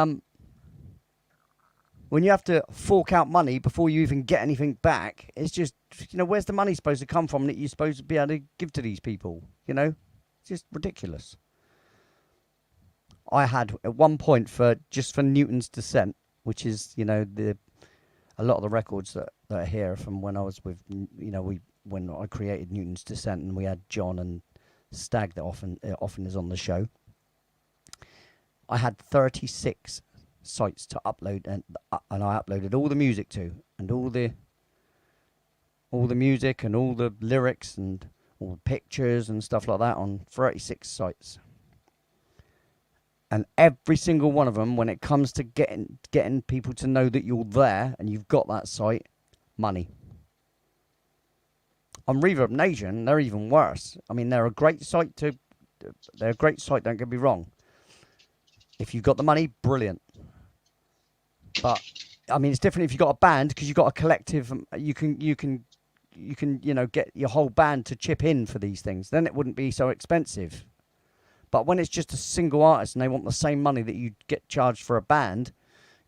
when you have to fork out money before you even get anything back, it's just, you know, where's the money supposed to come from that you're supposed to be able to give to these people, you know? It's just ridiculous. I had at one point for Newton's Descent, which is, you know, a lot of the records that are here from when I was with, you know, when I created Newton's Descent, and we had John and Stag that often is on the show. I had 36 sites to upload, and I uploaded all the music to, and all the music and all the lyrics and all the pictures and stuff like that on 36 sites. And every single one of them, when it comes to getting people to know that you're there and you've got that site, money. On Reverb Nation, they're even worse. I mean, they're a great site, don't get me wrong. If you've got the money, brilliant. But I mean, it's different if you've got a band, because you've got a collective. You can you know, get your whole band to chip in for these things. Then it wouldn't be so expensive. But when it's just a single artist and they want the same money that you get charged for a band,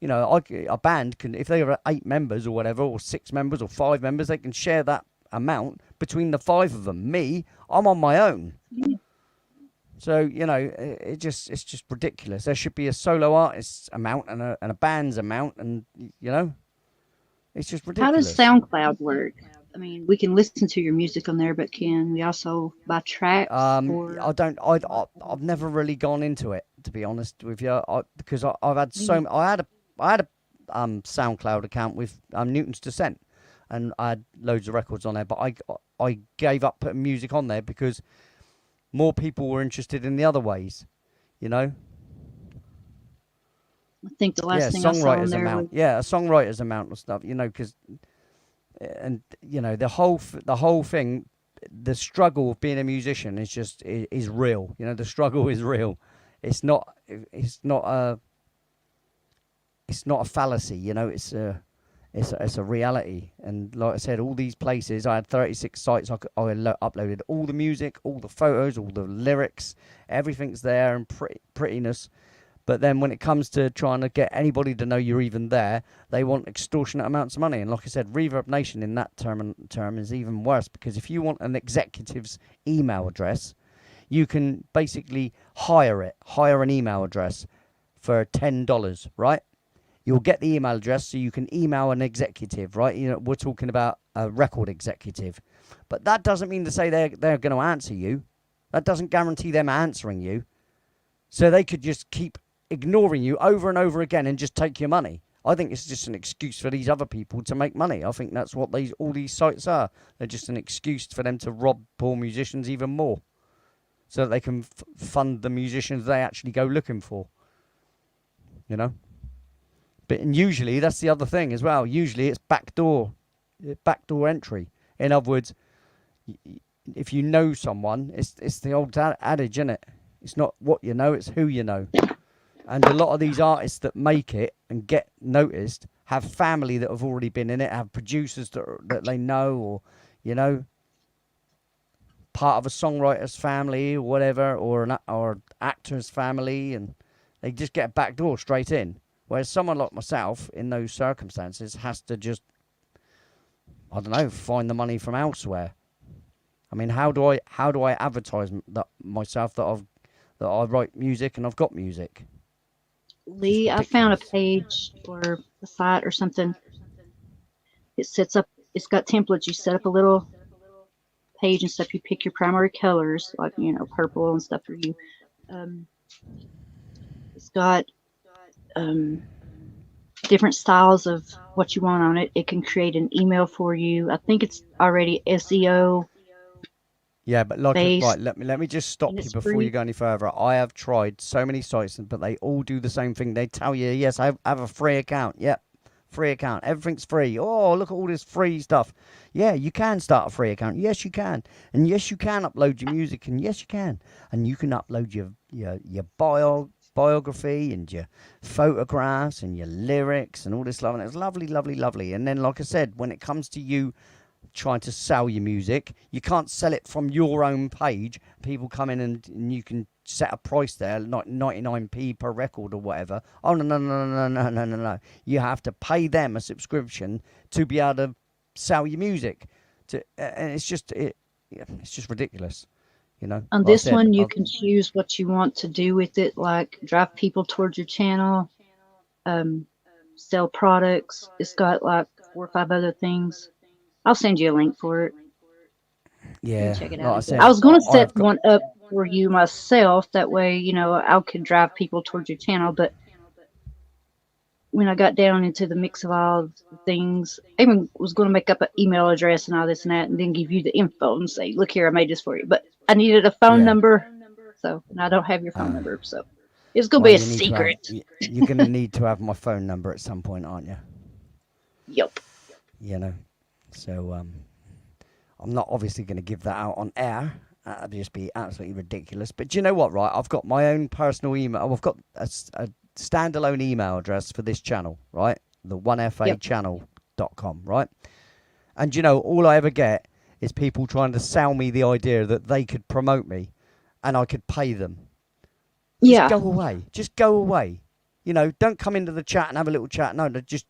you know, a band can, if they are 8 members or whatever, or 6 members or 5 members, they can share that amount between the 5 of them. Me, I'm on my own. So, you know, it's just ridiculous. There should be a solo artist's amount and a band's amount, and, you know, it's just ridiculous. How does SoundCloud work? I mean, we can listen to your music on there, but can we also buy tracks? I've never really gone into it, to be honest with you, because I've had so I had a SoundCloud account with Newton's Descent, and I had loads of records on there, but I gave up putting music on there because more people were interested in the other ways, you know. I think the last thing I saw on there was... a songwriter's amount of stuff, you know, because, and you know, the whole thing, the struggle of being a musician is real. You know, the struggle is real. It's not a fallacy. You know, it's a reality. And like I said, all these places, I had 36 sites. I uploaded all the music, all the photos, all the lyrics, everything's there, and prettiness. But then when it comes to trying to get anybody to know you're even there, they want extortionate amounts of money. And like I said, Reverb Nation in that term is even worse, because if you want an executive's email address, you can basically hire an email address for $10, right? You'll get the email address so you can email an executive, right? You know, we're talking about a record executive. But that doesn't mean to say they're going to answer you. That doesn't guarantee them answering you. So they could just keep ignoring you over and over again and just take your money. I think it's just an excuse for these other people to make money. I think that's what all these sites are. They're just an excuse for them to rob poor musicians even more, so that they can fund the musicians they actually go looking for. You know? And usually that's the other thing as well. Usually it's backdoor entry. In other words, if you know someone, it's the old adage, isn't it? It's not what you know, it's who you know. And a lot of these artists that make it and get noticed have family that have already been in it, have producers that they know, or, you know, part of a songwriter's family or whatever, or actor's family, and they just get a back door straight in. Whereas someone like myself, in those circumstances, has to just, I don't know, find the money from elsewhere. I mean, how do I advertise myself that I write music and I've got music? Lee, I found a page or a site or something it sets up. It's got templates. You set up a little page and stuff. You pick your primary colors, like purple and stuff for you. It's got different styles of what you want on it. It can create an email for you. I think it's already SEO. Yeah, but like, based, right, let me just stop and you it's before free. you go any further. I have tried so many sites, but they all do the same thing. They tell you, yes, I have a free account. Yep, free account. Everything's free. Oh, look at all this free stuff. Yeah, you can start a free account. Yes, you can. And yes, you can upload your music. And yes, you can. And you can upload your biography and your photographs and your lyrics and all this stuff. And it's lovely, lovely, lovely. And then, like I said, when it comes to you trying to sell your music, you can't sell it from your own page. People come in and you can set a price there, like 99p per record or whatever. Oh, no. You have to pay them a subscription to be able to sell your music. And it's just ridiculous, you know. On Like I this said, one, you can choose what you want to do with it, like drive people towards your channel, sell products. It's got like 4 or 5 other things. I'll send you a link for it. You yeah, can check it like out. I said, I was going to I've set got, one up for you myself. That way, I could drive people towards your channel. But when I got down into the mix of all the things, I even was going to make up an email address and all this and that, and then give you the info and say, look here, I made this for you. But I needed a phone yeah. number. And I don't have your phone number. So it's going to Well, be a you need to have, secret. you're going to need to have my phone number at some point, aren't you? Yep. You know, so I'm not obviously going to give that out on air. That'd just be absolutely ridiculous. But do you know what, right? I've got my own personal email. I've got a standalone email address for this channel, right? The 1fachannel.com, right? And, all I ever get is people trying to sell me the idea that they could promote me and I could pay them. Yeah. Just go away. Just go away. Don't come into the chat and have a little chat. No, just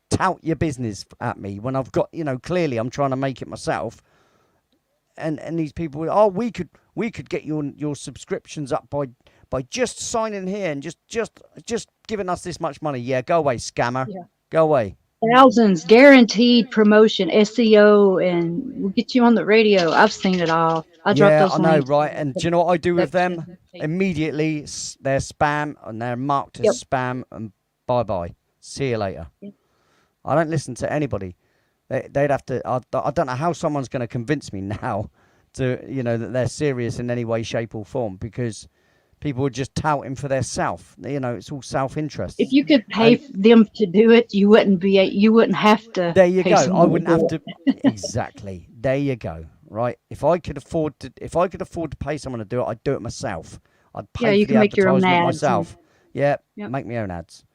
tout your business at me when I've got, clearly I'm trying to make it myself. And these people, oh, we could get your subscriptions up by just signing here and just giving us this much money. Yeah, go away, scammer. Yeah. Go away. Thousands guaranteed promotion, SEO, and we'll get you on the radio. I've seen it all. I dropped those I know, links. right? And do you know what I do with them? Section. Immediately, they're spam and they're marked as Yep. spam and bye-bye. See you later. Yep. I don't listen to anybody. They'd have to, I don't know how someone's going to convince me now to, that they're serious in any way, shape or form, because people are just touting for their self. It's all self-interest. If you could pay them to do it, you wouldn't have to. There you pay go. someone I wouldn't have do to. Exactly. There you go. Right. If I could afford to pay someone to do it, I'd do it myself. I'd pay Yeah, you for the can make your own advertisement ads myself. Yeah. Yep. Make my own ads.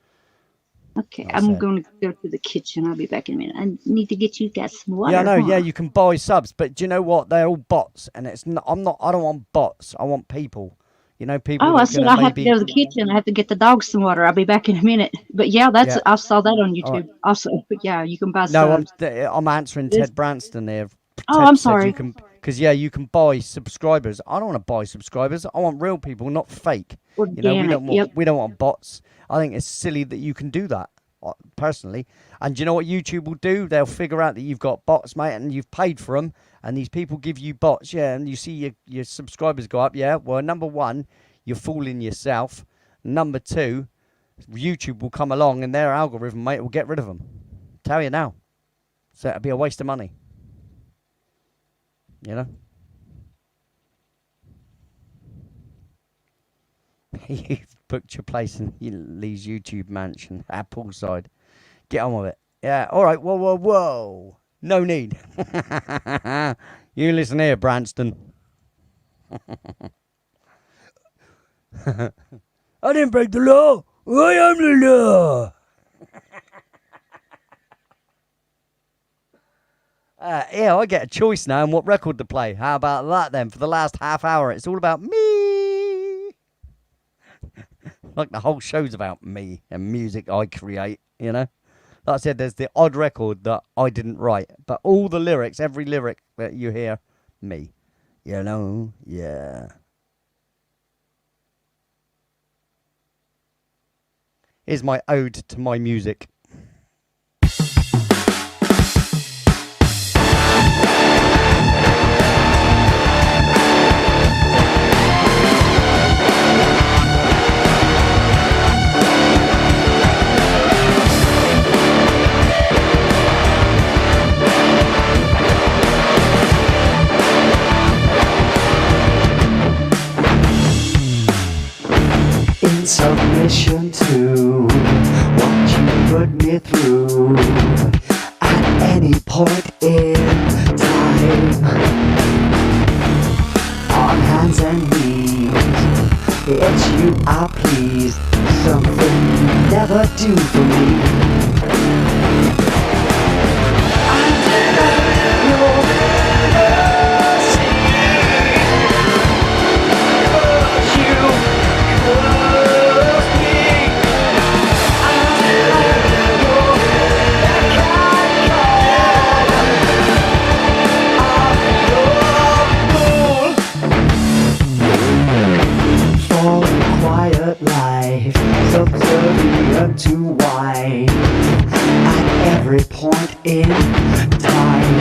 Okay, Like I I'm said. going to go to the kitchen. I'll be back in a minute. I need to get you guys some water. Yeah, I know. huh? Yeah, you can buy subs, but do you know what? They're all bots, and it's not. I don't want bots. I want people. People. Oh, that I are said gonna I have to maybe. go to the kitchen. I have to get the dogs some water. I'll be back in a minute. But yeah, Yeah. I saw that on All right. YouTube also. But yeah, you can buy No, subs. I'm answering This- Ted Branston there. Oh, Ted I'm said sorry. because you can buy subscribers. I don't want to buy subscribers. I want real people, not fake. Organic. We don't want bots. I think it's silly that you can do that, personally. And do you know what YouTube will do? They'll figure out that you've got bots, mate, and you've paid for them, and these people give you bots, yeah, and you see your subscribers go up, yeah. Well, number one, you're fooling yourself. Number two, YouTube will come along and their algorithm, mate, will get rid of them. Tell you now. So it'll be a waste of money. You've booked your place in Lee's YouTube mansion at poolside. Get on with it. Yeah, all right. Whoa. No need. You listen here, Branston. I didn't break the law. I am the law. Yeah, I get a choice now on what record to play. How about that then? For the last half hour, it's all about me. Like the whole show's about me and music I create, Like I said, there's the odd record that I didn't write. But all the lyrics, every lyric that you hear, me. Yeah. Here's my ode to my music. listen to what you put me through at any point in time. On hands and knees, it's you I please, something you never do for me. Life, subservient to wine at every point in time.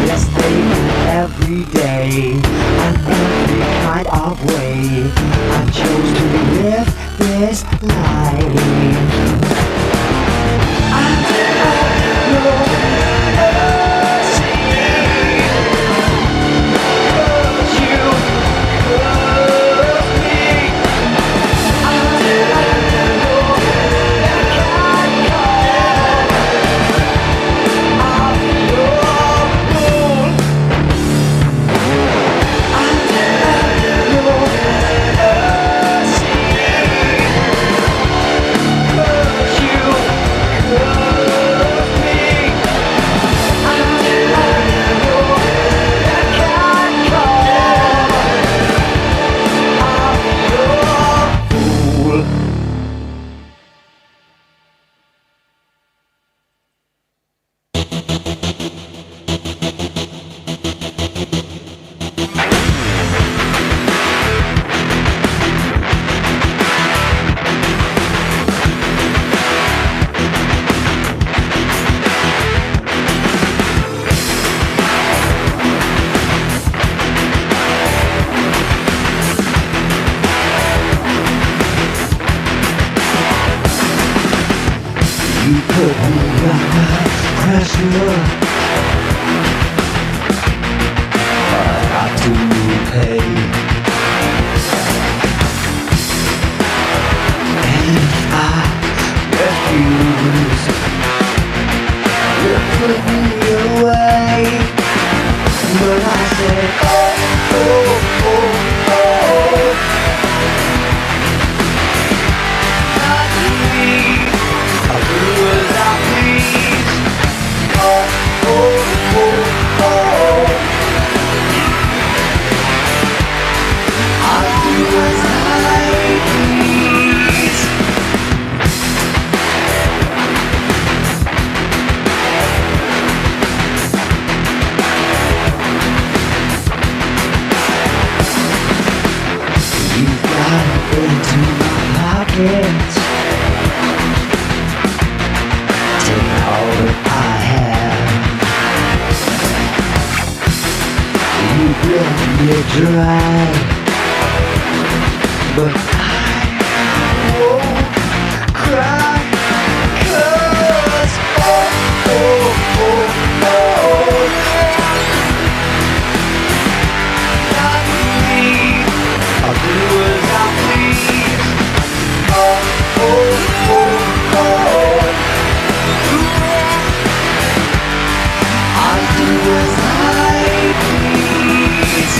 Yes, they every day and every kind of way. I chose to live this life. You put me under pressure, but I got to pay. And if I refuse, you put me away. But I said, oh, oh, oh, oh, not me. I'll do as I please. Oh, oh, oh, oh. I'll do as I please. You've got it into my pocket. All that I have, you bled me dry, but I won't cry, 'cause oh, oh, oh, oh, not me. I'll do as I please. Oh, oh, oh, oh. I'll do as I please.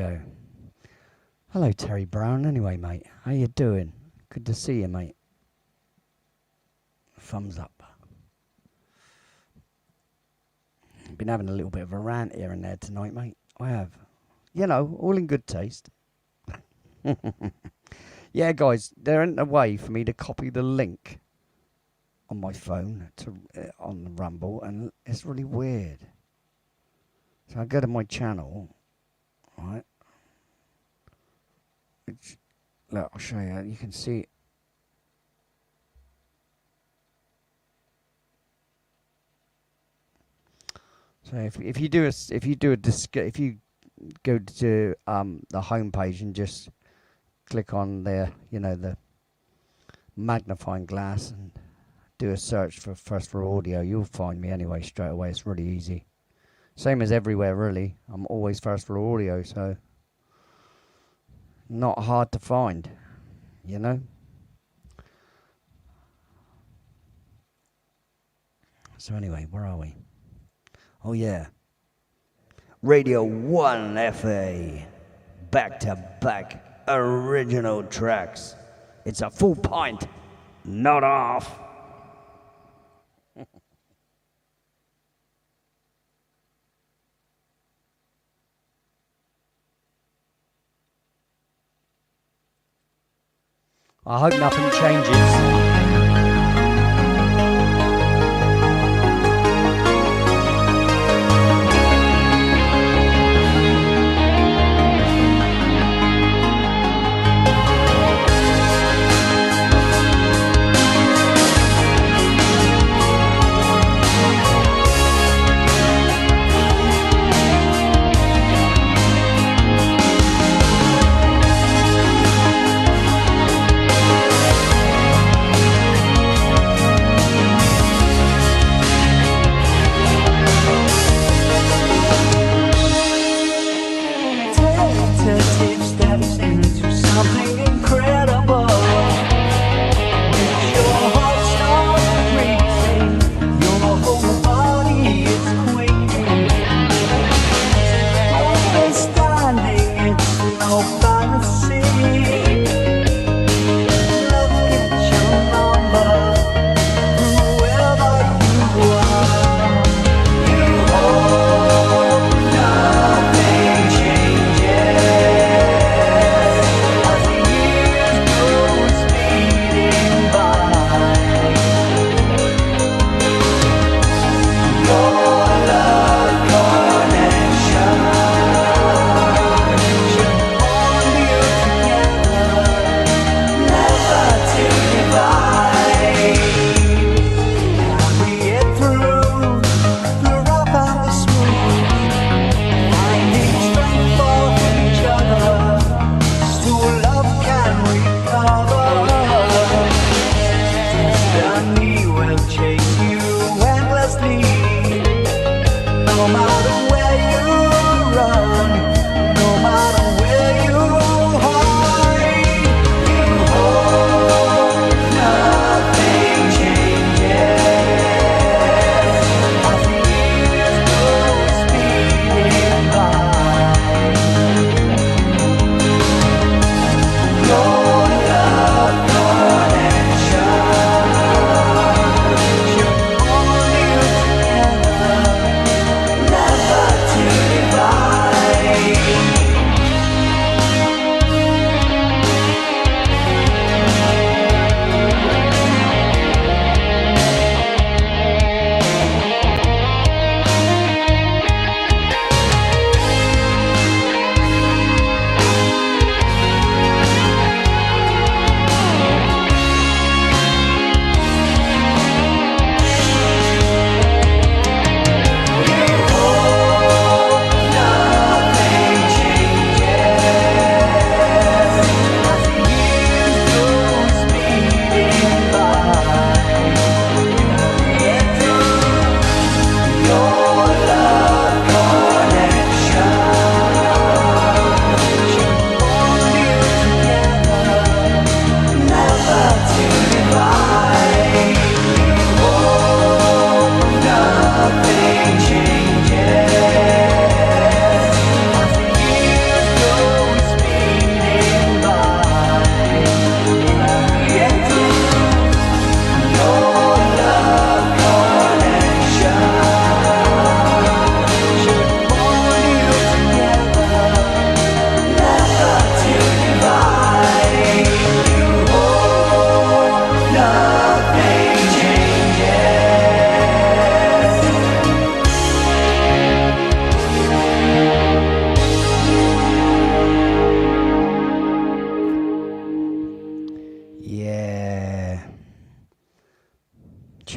go. Hello, Terry Brown. Anyway, mate, how you doing? Good to see you, mate. Thumbs up. Been having a little bit of a rant here and there tonight, mate. I have. You know, all in good taste. Yeah, guys, there isn't a way for me to copy the link on my phone to on the Rumble, and it's really weird. So I go to my channel, right? Which, look, I'll show you. You can see it. So if you go to the home page and just click on there, you know, the magnifying glass, and do a search for First Floor Audio, you'll find me anyway straight away. It's really easy. Same as everywhere, really. I'm always First Floor Audio, so not hard to find, you know. So anyway, where are we? Oh yeah, Radio 1 FA, back-to-back original tracks. It's a full pint, not half. I hope nothing changes.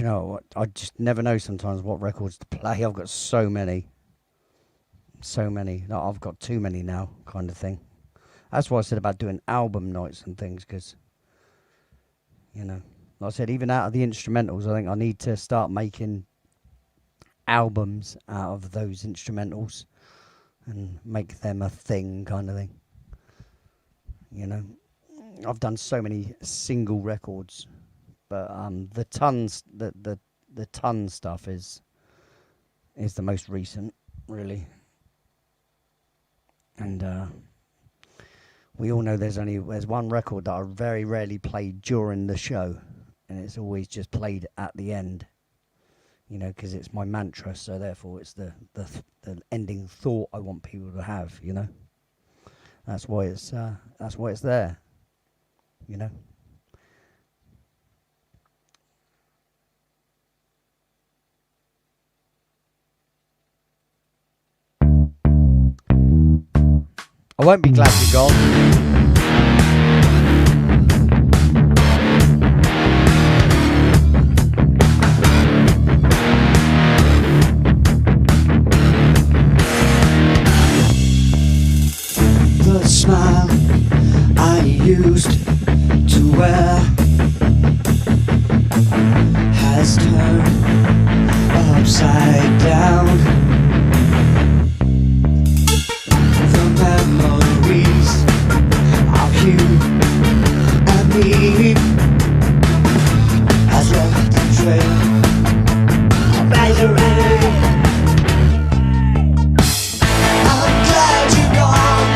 you know what? I just never know sometimes what records to play. I've got so many. Like, I've got too many now, kind of thing. That's what I said about doing album nights and things, because, you know, like I said, even out of the instrumentals, I think I need to start making albums out of those instrumentals and make them a thing, kind of thing. You know, I've done so many single records, but the ton stuff is the most recent, really. And we all know there's one record that I very rarely played during the show, and it's always just played at the end. You know, because it's my mantra, so therefore it's the ending thought I want people to have. You know, that's why it's there. You know. I won't be glad you're gone. The smile I used to wear has turned upside down. The memories of you and me has left a trail of misery. I'm glad you're gone.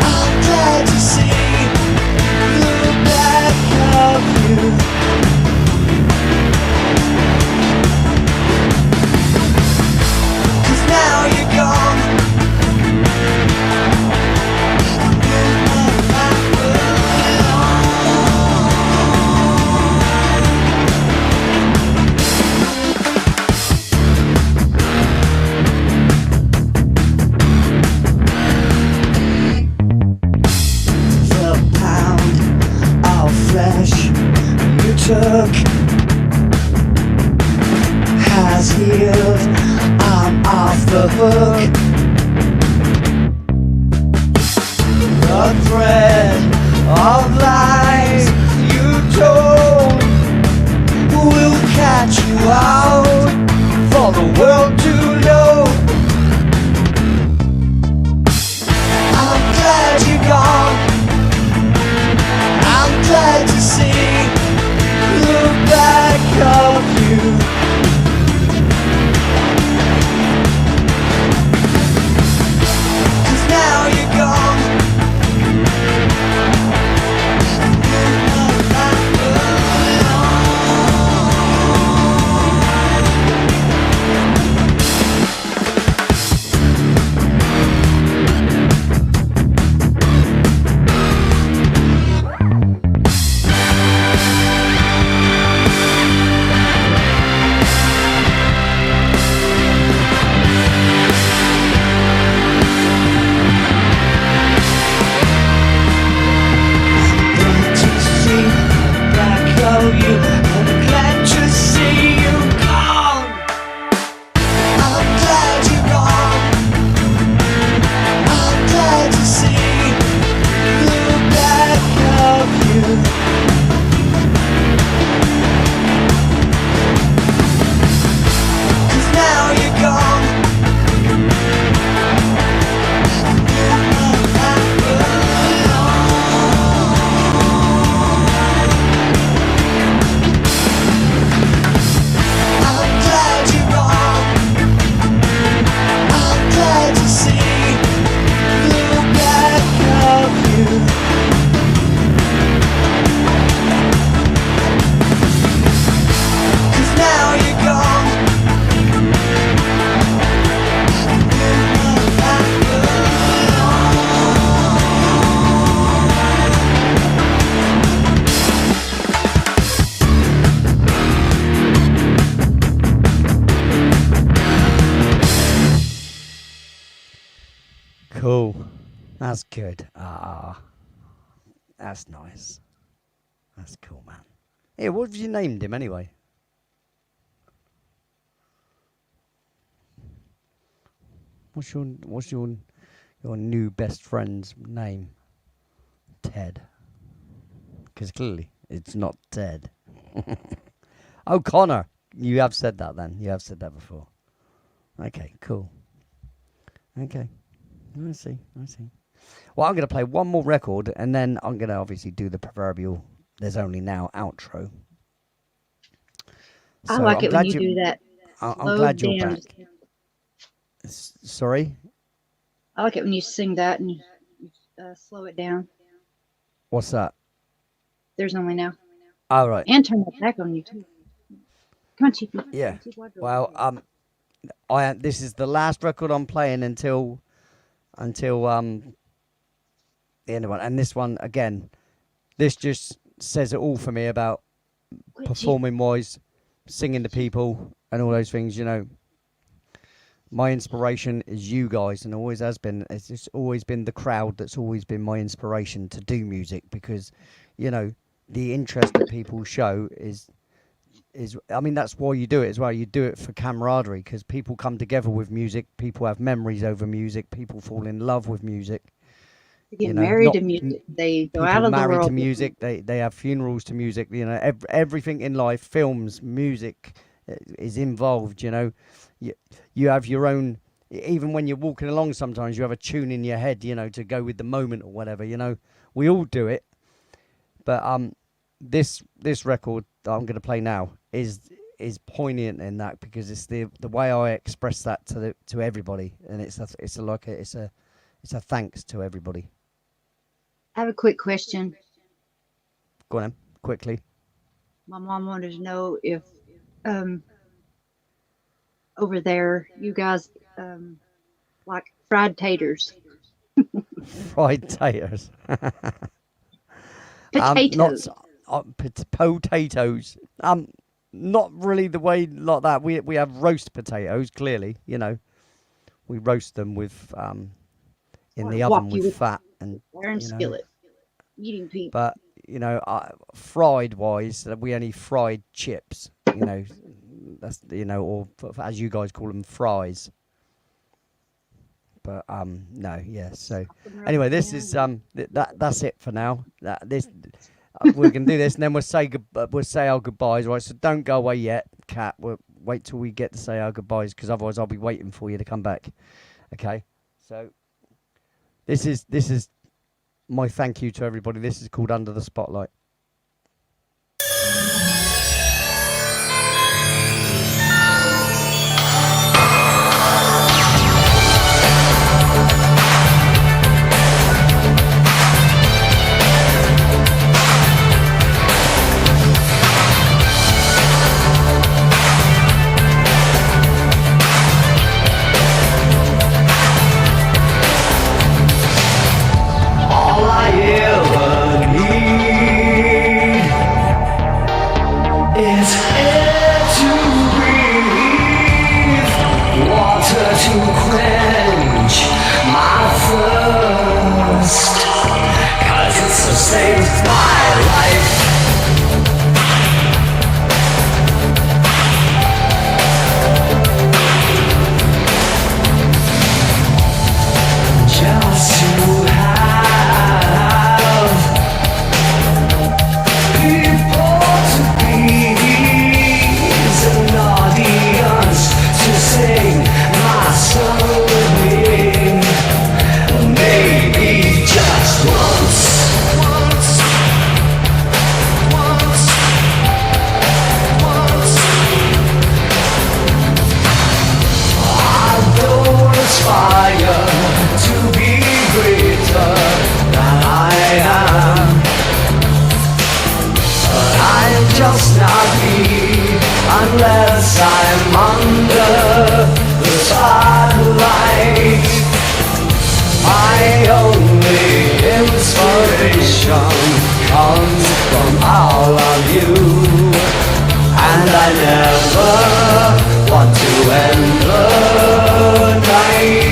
I'm glad to see the back of you. 'Cause now you're gone. The pound of flesh you took has healed. I'm off the hook. The thread of lies you told will catch you out for the world to know. I'm glad you're gone. I'm glad to see the back of you. 'Cause now you're gone. Glad to see the back of you. I'm glad to see you gone. I'm glad you're gone. I'm glad to see the back of you. 'Cause now you're gone. I'm glad you're gone. I'm glad to see the back of you. 'Cause now you're gone. Cool. That's good. That's nice. That's cool, man. Here, what have you named him anyway? What's your new best friend's name? Ted. Because clearly it's not Ted. Oh, Connor. You have said that then. You have said that before. Okay, cool. Okay. I see. Well, I'm going to play one more record, and then I'm going to obviously do the proverbial "There's Only Now" outro. I So like I'm it when glad you do that. I'm Slow glad you're down. back. Sorry? I like it when you sing that and you slow it down. What's that? There's only now. All right. And turn it back on you too. Come on, Chiefy. Yeah. Chief, why do Well, this is the last record I'm playing until the end of one. And this one again, this just says it all for me about Quit, Chief. performing wise, singing to people, and all those things. You know, my inspiration is you guys, and always has been. It's just always been the crowd that's always been my inspiration to do music, because, you know, the interest that people show is I mean, that's why you do it as well. You do it for camaraderie, because people come together with music, people have memories over music, people fall in love with music. They get you know, married not- to music. They go People out of the married world. to music, they have funerals to music. You know, everything in life, films, music is involved. You know, you have your own. Even when you're walking along, sometimes you have a tune in your head. You know, to go with the moment or whatever. You know, we all do it. But this record that I'm going to play now is poignant in that, because it's the way I express that to everybody, and it's a thanks to everybody. I have a quick question. Go on, then, quickly. My mom wanted to know if over there you guys like fried taters. Fried taters. Potatoes. Potatoes. Not really the way like that. We have roast potatoes. Clearly, you know, we roast them with in Or the wok oven you with with fat and Iron you know. skillet. Eating people. But you know, fried wise, we only fried chips. You know, that's, you know, or as you guys call them, fries. But no, yeah. So anyway, this is that's it for now. We're gonna do this, and then we'll say our goodbyes, right? So don't go away yet, Kat. We'll wait till we get to say our goodbyes, because otherwise I'll be waiting for you to come back. Okay. So this is my thank you to everybody. This is called Under the Spotlight. All I ever need is air to breathe, water to quench my thirst, 'cause it sustains my life. Just to have people to please, an audience to sing my song in. Maybe just once. I don't aspire to be greater than I am, but I'm just not me unless I'm under the spotlight. My only inspiration comes from all of you, and I never want to end the night.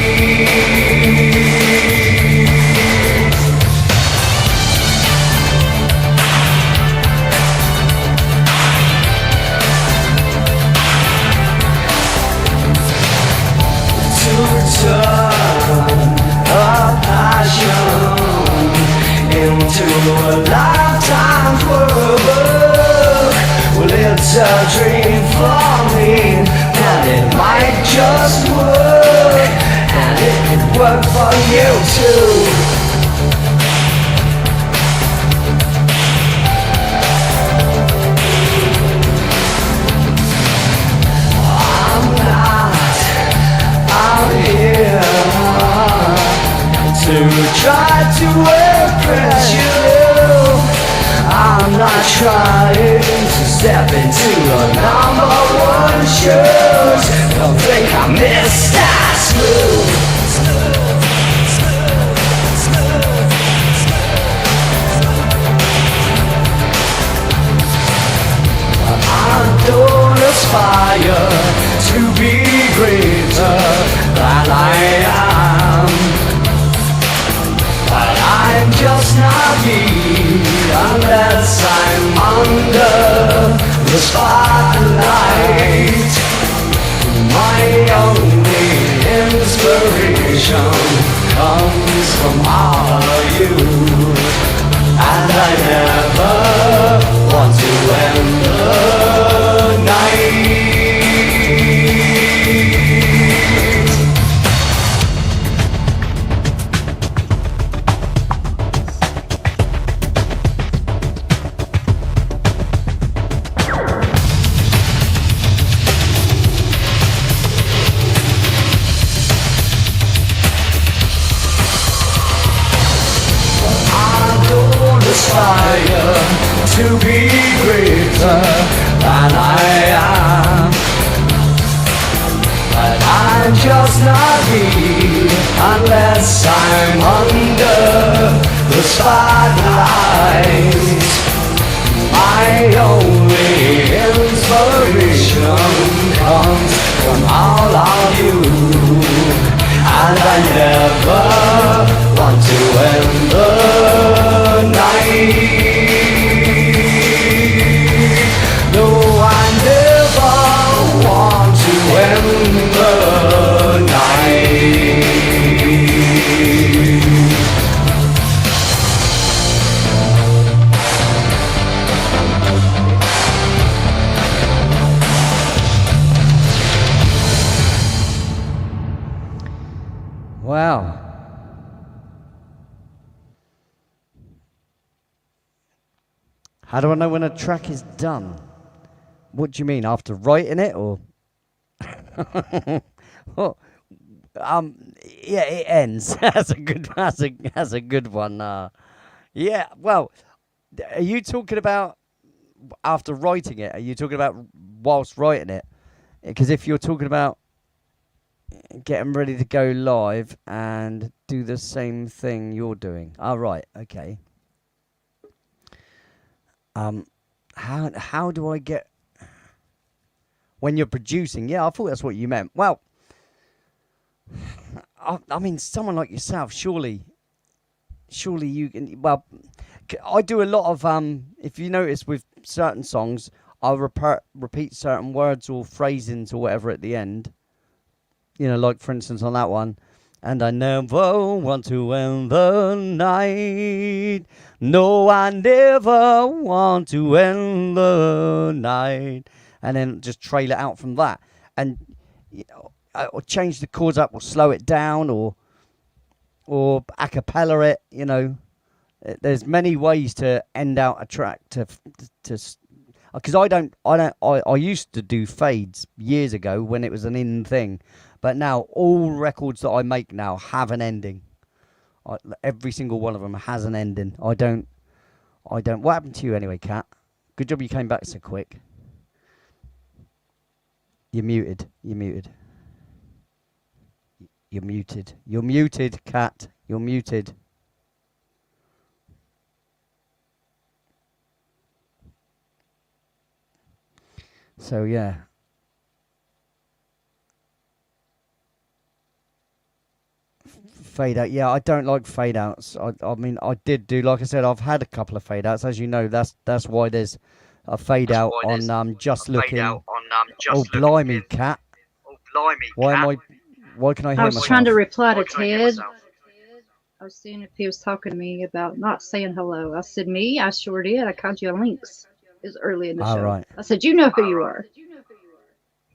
to a lifetime's work. Well, it's a dream for me, and it might just work, and it could work for you too. To try to impress you, I'm not trying to step into the number one shoes. Don't think I missed that smooth. I don't aspire to be greater than I am. But I'm just not me unless I'm under the spotlight. My only inspiration comes from all of you, and I never want to end the night. To be greater than I am, but I'm just not me unless I'm under the spotlight. My only inspiration comes from all of you, and I never want to end the night. No, I never want to end the night. Wow. How do I know when a track is done? What do you mean, after writing it, or? Well, yeah, it ends. That's a good one. Yeah, well, are you talking about after writing it? Are you talking about whilst writing it? Because if you're talking about getting ready to go live and do the same thing you're doing. All right, okay. How do I get when you're producing? Yeah, I thought that's what you meant. Well, I mean, someone like yourself, surely you can. Well, I do a lot of if you notice with certain songs, I'll repeat certain words or phrasings or whatever at the end. You know, like for instance on that one. And I never want to end the night. No, I never want to end the night. And then just trail it out from that. And, you know, or change the chords up or slow it down or a cappella it, you know. There's many ways to end out a track to because I used to do fades years ago when it was an in thing. But now all records that I make now have an ending. Every single one of them has an ending. I don't. What happened to you anyway, Kat? Good job you came back so quick. You're muted. You're muted, Kat. You're muted. So yeah. Fade out. Yeah, I don't like fade outs. I mean, I did do, like I said, I've had a couple of fade outs. As you know, that's why there's a fade out on Just Looking. Oh, blimey, Kat. Why can I hear myself? I was trying to reply to Ted. I was seeing if he was talking to me about not saying hello. I said, me? I sure did. I called you a lynx. It was early in the All show. right. I said, you know who you are.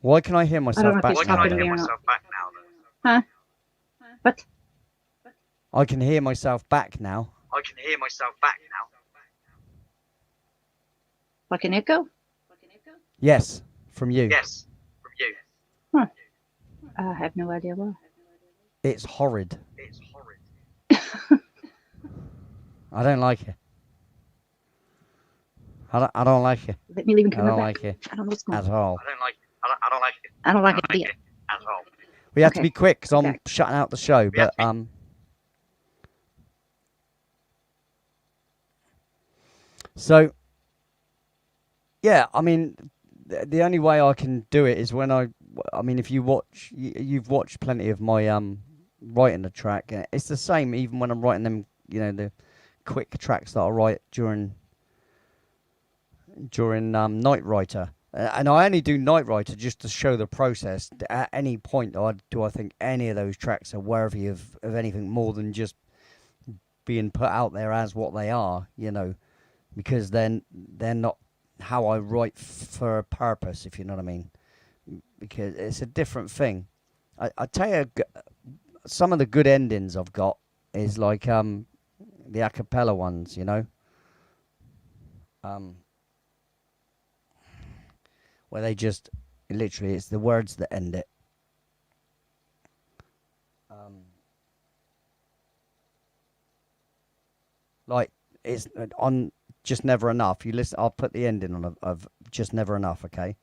Why can I hear I don't myself know if back he's now? talking to though? me or not. Huh? What? I can hear myself back now. Like an echo? Yes, from you. Huh. I have no idea why. It's horrid. I don't like it. I don't like it Let me leave and I come don't right back. like it I don't know what's going at on. all. I don't like it either. We have to Okay, be quick because I'm okay. shutting out the show. But so yeah, I mean, the only way I can do it is when I mean, if you watch, you've watched plenty of my writing the track. It's the same even when I'm writing them. You know, the quick tracks that I write during Night Writer. And I only do Night Writer just to show the process. At any point, do I think any of those tracks are worthy of anything more than just being put out there as what they are, you know, because then they're not how I write for a purpose, if you know what I mean. Because it's a different thing. I tell you, some of the good endings I've got is like the a cappella ones, you know. Where they just, literally, it's the words that end it. Like, it's on Just Never Enough. You listen, I'll put the ending on of Just Never Enough, okay?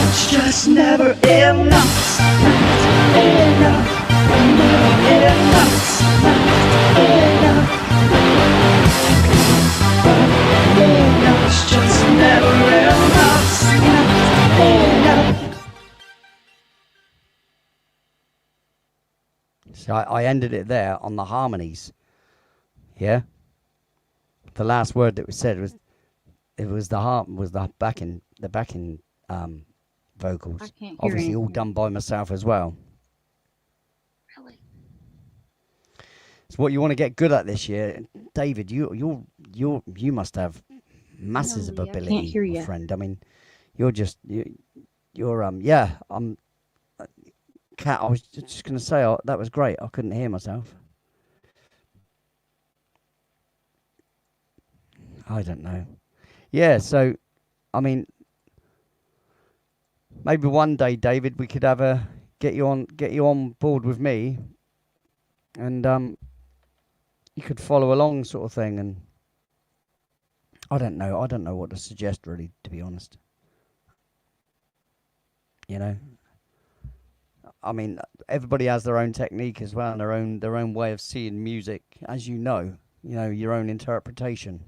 It's just never enough. Enough. It's just never enough. So I ended it there on the harmonies. Yeah? The last word that was said was, it was the backing vocals. I can't hear Obviously all anything. done by myself as well. Really? It's what you want to get good at this year. David, you must have masses of No, Lee, I can't ability, hear my ya. friend. I mean, you're yeah, Kat, I was just going to say, that was great. I couldn't hear myself. I don't know. Yeah, so, I mean, maybe one day, David, we could have get you on board with me, and you could follow along, sort of thing. And I don't know what to suggest, really, to be honest. You know, I mean, everybody has their own technique as well, and their own way of seeing music, as you know, your own interpretation.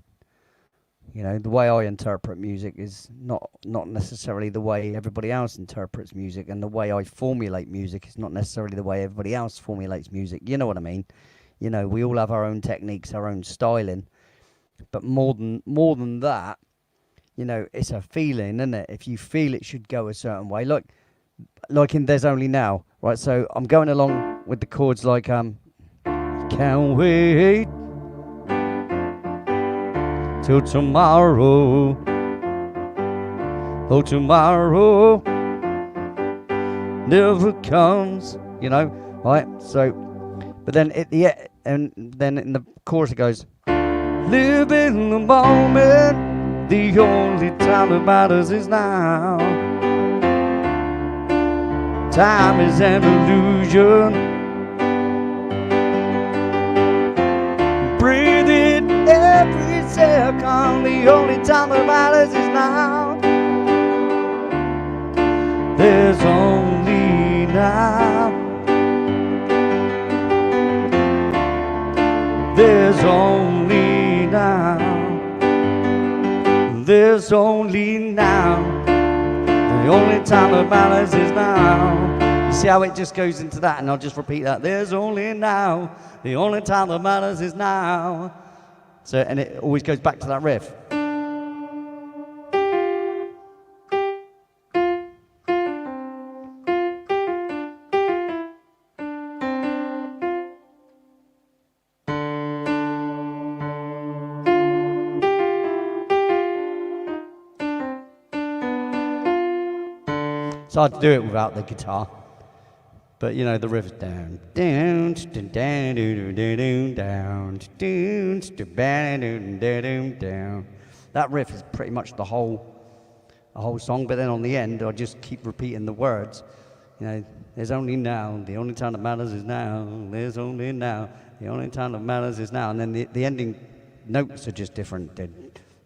You know, the way I interpret music is not necessarily the way everybody else interprets music, and the way I formulate music is not necessarily the way everybody else formulates music. You know what I mean? You know, we all have our own techniques, our own styling, but more than that, you know, it's a feeling, isn't it? If you feel it should go a certain way, like in There's Only Now, right? So I'm going along with the chords like can't wait till tomorrow. Oh, tomorrow never comes, you know, right? So, but then and then in the chorus it goes, live in the moment, the only time that matters is now. Time is an illusion. Breathe it every second, the only time that matters is now. There's only now. There's only now. There's only now. The only time that matters is now. You see how it just goes into that, and I'll just repeat that. There's only now. The only time that matters is now. So, and it always goes back to that riff. hard to do it without the guitar. But you know the riff is down, down, down, down, down, down, down, down, down. That riff is pretty much the whole song. But then on the end, I just keep repeating the words. You know, there's only now. The only time that matters is now. There's only now. The only time that matters is now. And then the ending notes are just different.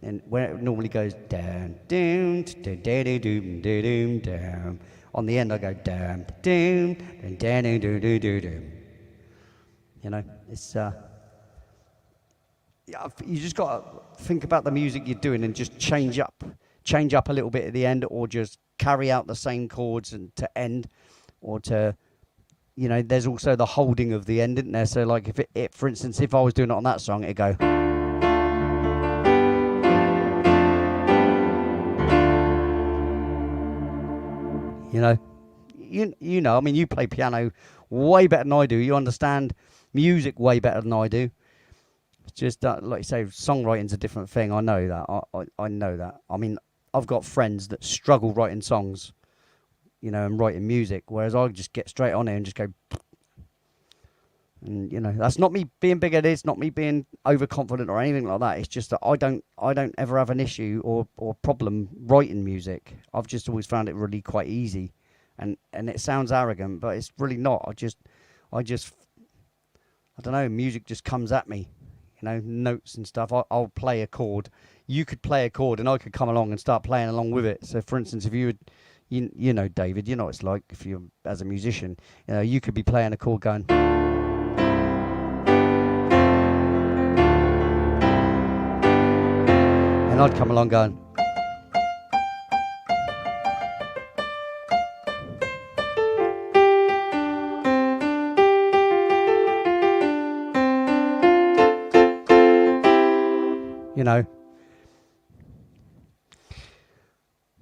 And where it normally goes down, down, down, down, down, down, down. On the end, I go down, down, and down, down, down, down, down. You know, it's you just got to think about the music you're doing and just change up a little bit at the end, or just carry out the same chords and to end, or to, you know, there's also the holding of the end, isn't there? So like if it for instance, if I was doing it on that song, it'd go. You know, I mean, you play piano way better than I do. You understand music way better than I do. It's just like you say, songwriting's a different thing. I know that. I know that. I mean, I've got friends that struggle writing songs, you know, and writing music, whereas I just get straight on it and just go. And you know, that's not me being big-headed. It's not me being overconfident or anything like that. It's just that I don't ever have an issue or problem writing music. I've just always found it really quite easy, and it sounds arrogant, but it's really not. I don't know. Music just comes at me, you know, notes and stuff. I'll play a chord. You could play a chord, and I could come along and start playing along with it. So, for instance, if you would, you know, David, you know what it's like if you're as a musician. You know, you could be playing a chord going. And I'd come along going. You know,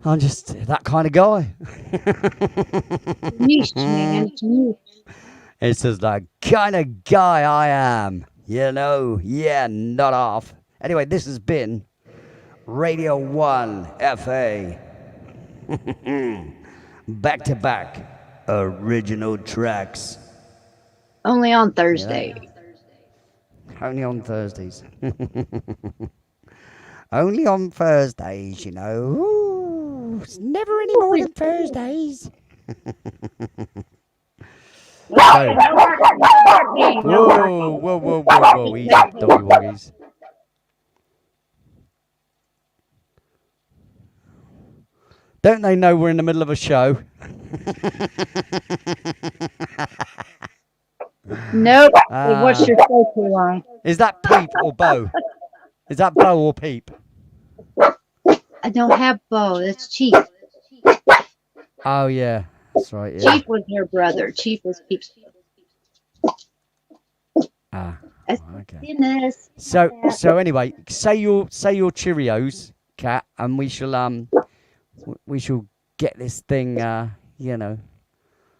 I'm just that kind of guy. Niche, man. It's niche. It's just the kind of guy I am. You know, yeah, not off. Anyway, this has been Radio 1 FA. Back to back original tracks. Only on Thursday. Only on Thursdays. Only on Thursdays, you know. Ooh, it's never any more than Thursdays. Whoa, whoa. Easy, doggy woggies. Don't they know we're in the middle of a show? Nope. What's your show too long? Is that Peep or Bo? Is that Bo or Peep? I don't have Bo. That's Chief. Oh, yeah. That's right, yeah. Chief was her brother. Chief was Peep's Ah, That's okay. goodness. So anyway, say your Cheerios, Kat, and we shall get this thing, you know,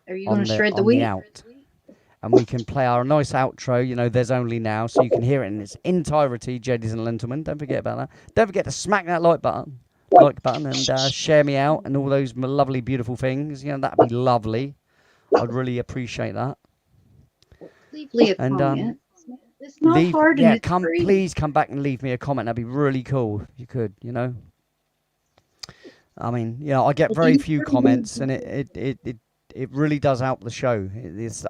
Are you going to shred the on wheat? the out. And we can play our nice outro, you know, There's Only Now, so you can hear it in its entirety, ladies and gentlemen. Don't forget about that. Don't forget to smack that like button and share me out and all those lovely, beautiful things. You know, that'd be lovely. I'd really appreciate that. Leave a And, comment. It's not hard and it's free. Please come back and leave me a comment. That'd be really cool if you could, you know. I mean, you know, I get very few comments, and it really does help the show.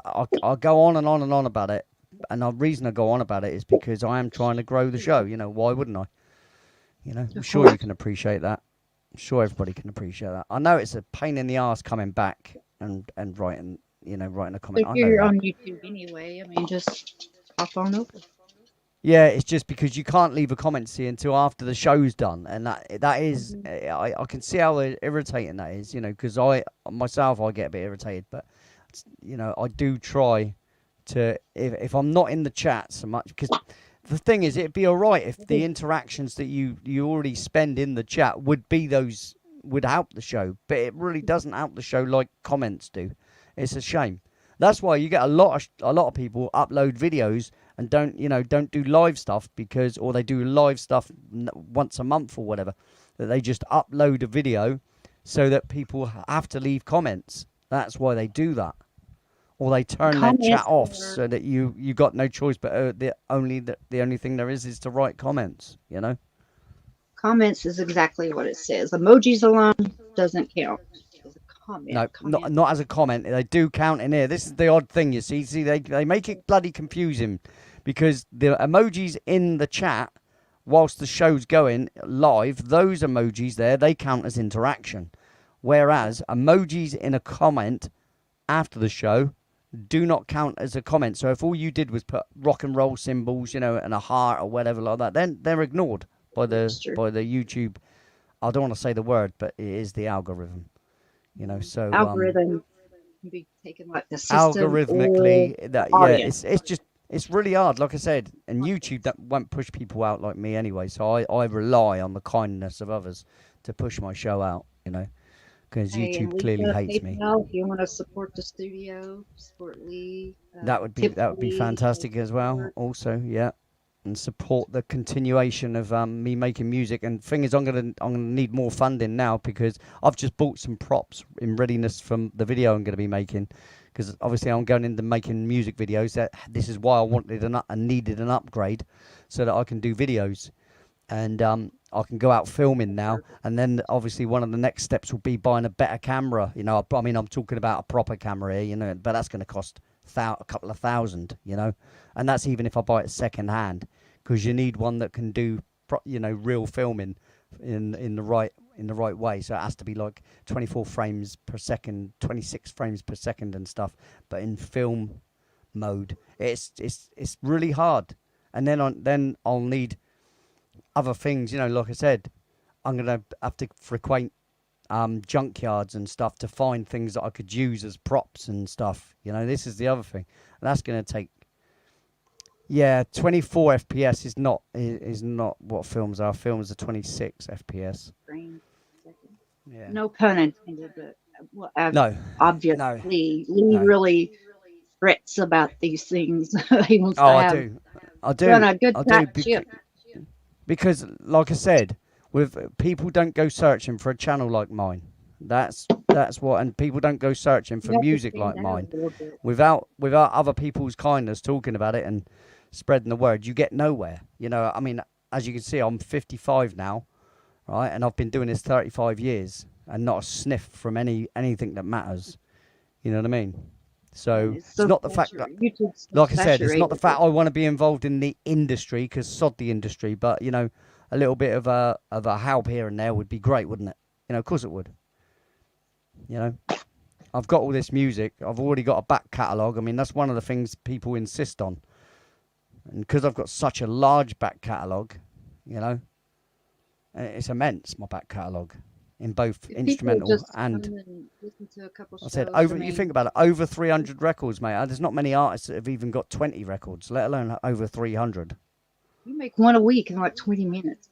I'll go on and on and on about it, and the reason I go on about it is because I am trying to grow the show. You know, why wouldn't I? You know, I'm sure you can appreciate that. I'm sure everybody can appreciate that. I know it's a pain in the arse coming back and writing a comment. If you're on YouTube anyway, I mean, just hop on over. Yeah, it's just because you can't leave a comment, see, until after the show's done, and that is, I can see how irritating that is, you know, because I get a bit irritated, but, you know, I do try to, if I'm not in the chat so much, because the thing is, it'd be all right if the interactions that you already spend in the chat would help the show, but it really doesn't help the show like comments do. It's a shame. That's why you get a lot of people upload videos and don't do live stuff or they do live stuff once a month or whatever. That they just upload a video so that people have to leave comments. That's why they do that. Or they turn their Comments chat off are- so that you got no choice, but the only thing there is to write comments, you know? Comments is exactly what it says. Emojis alone doesn't count as a comment. No, Comment. not as a comment. They do count in here. This is the odd thing, you see. See, they make it bloody confusing because the emojis in the chat, whilst the show's going live, those emojis there, they count as interaction. Whereas emojis in a comment after the show do not count as a comment. So if all you did was put rock and roll symbols, you know, and a heart or whatever like that, then they're ignored by the YouTube. I don't want to say the word, but it is the algorithm. You know, so Algorithm can be taken like the system algorithmically, or that audience. it's really hard, like I said, and YouTube that won't push people out like me anyway. So I rely on the kindness of others to push my show out, you know, because Hey, and YouTube we've clearly got hates me. PayPal. If you want to support the studio, support Lee. That would tip be Lee, fantastic as well. support- Also, yeah, and support the continuation of me making music. And thing is, I'm gonna need more funding now because I've just bought some props in readiness from the video I'm gonna be making. Because obviously I'm going into making music videos. This is why I wanted and needed an upgrade, so that I can do videos, and I can go out filming now. And then obviously one of the next steps will be buying a better camera. You know, I mean, I'm talking about a proper camera here, you know, but that's going to cost a couple of thousand, you know, and that's even if I buy it second hand, because you need one that can do, you know, real filming in the right way. So it has to be like 24 frames per second, 26 frames per second and stuff, but in film mode. It's really hard. And then I'll need other things, you know, like I said, I'm gonna have to frequent junkyards and stuff to find things that I could use as props and stuff. You know, this is the other thing. And that's gonna take 24 FPS is not what films are. Films are 26 FPS. frames per second. Yeah. No pun intended, but No. obviously, Lee No. really frets about these things. He wants to Oh, have I do. run a good I do. tight ship. Because, like I said, with people don't go searching for a channel like mine. That's what, and people don't go searching for You have to music stand like out mine. a little bit. Without other people's kindness talking about it and spreading the word, you get nowhere. You know, I mean, as you can see, I'm 55 now, right, and I've been doing this 35 years, and not a sniff from anything that matters. You know what I mean? So it's so not the fact that, YouTube's so like I said, it's not the saturated fact with I want to be involved in the industry, because sod the industry, but, you know, a little bit of a help here and there would be great, wouldn't it? You know, of course it would. You know, I've got all this music. I've already got a back catalogue. I mean, that's one of the things people insist on. And because I've got such a large back catalogue, you know, it's immense, my back catalogue, in both People instrumental just and... come and listen to a couple I said shows. over. I You mean, think about it, over 300 records, mate. There's not many artists that have even got 20 records, let alone over 300. you make one a week in like 20 minutes.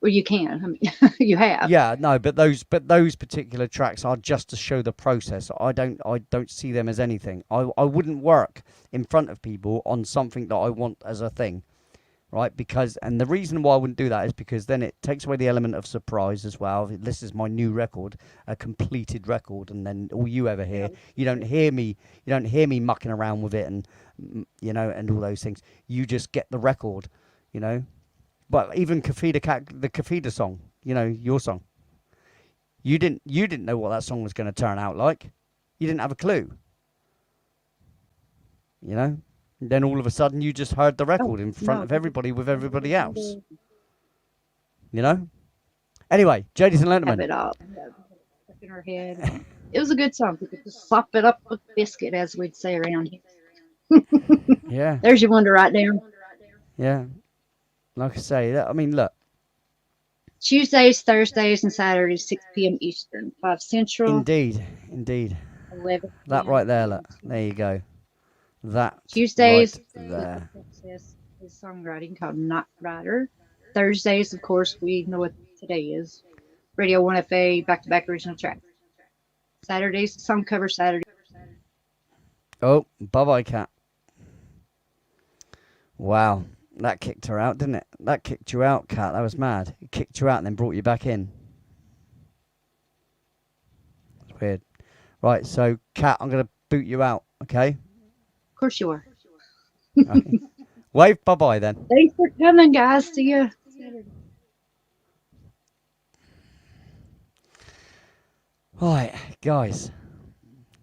Well, you can. I mean, you have. Yeah, no, but those particular tracks are just to show the process. I don't see them as anything. I wouldn't work in front of people on something that I want as a thing, right? Because, and the reason why I wouldn't do that is because then it takes away the element of surprise as well. This is my new record, a completed record, and then all you ever hear, you don't hear me mucking around with it and, you know, and all those things. You just get the record, you know. But even the Kafida song, you know, your song, you didn't know what that song was going to turn out like. You didn't have a clue. You know. And then all of a sudden, you just heard the record in front of everybody with everybody else. You know? Anyway, ladies and Have gentlemen. it all stuck in her head. It was a good song. We could just slop it up with biscuit, as we'd say around here. Yeah. There's your one to write down. Yeah. Like I say, I mean, look. Tuesdays, Thursdays, and Saturdays, 6 p.m. Eastern, 5 Central, Indeed. 11 That p.m. right there, look. There you go. That Tuesdays, right there. Princess is songwriting called Not Writer. Thursdays, of course, we know what today is. Radio 1FA, back-to-back original track. Saturdays, song cover Saturday. Oh, bye-bye, cat. Wow. That kicked her out, didn't it? That kicked you out, cat. That was mad. It kicked you out and then brought you back in. weird. Right, so Kat, I'm gonna boot you out. Okay. Of course you are. Right. Wave bye bye then. Thanks for coming, guys. See ya. Right, guys.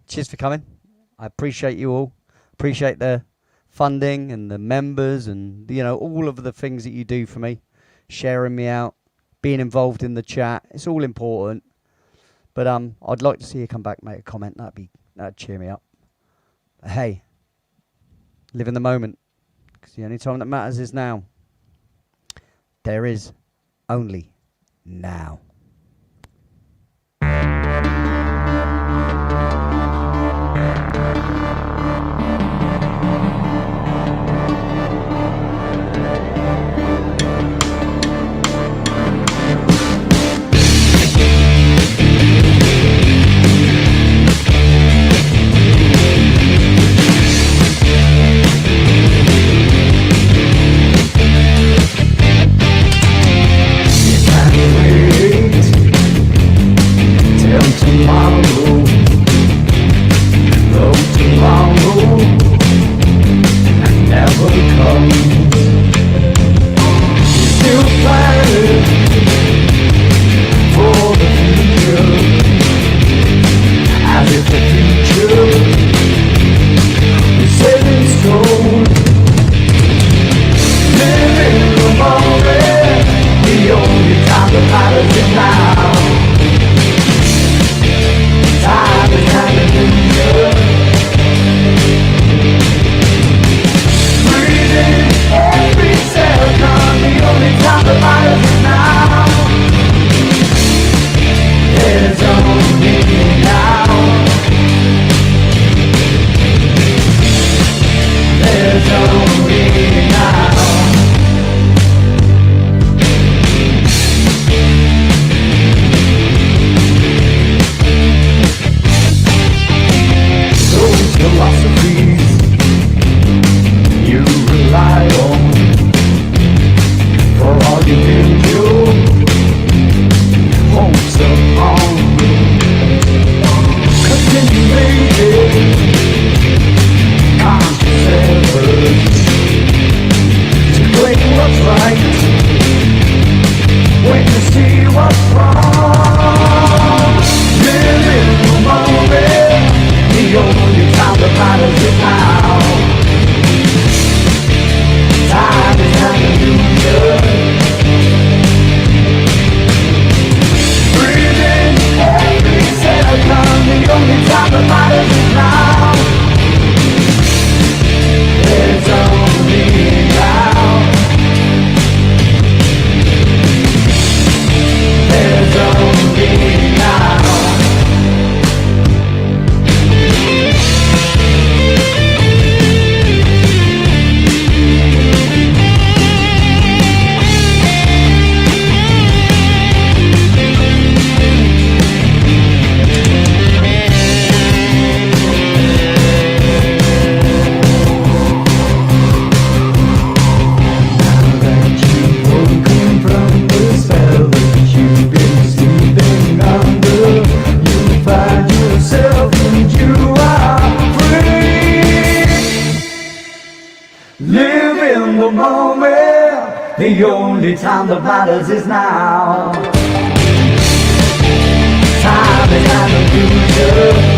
Cheers for coming. I appreciate you all. Appreciate the funding and the members and all of the things that you do for me, sharing me out, being involved in the chat. It's all important. But I'd like to see you come back, make a comment. That'd cheer me up. But hey, live in the moment, because the only time that matters is now. There is only now. The only time that matters is now. Time is not the future.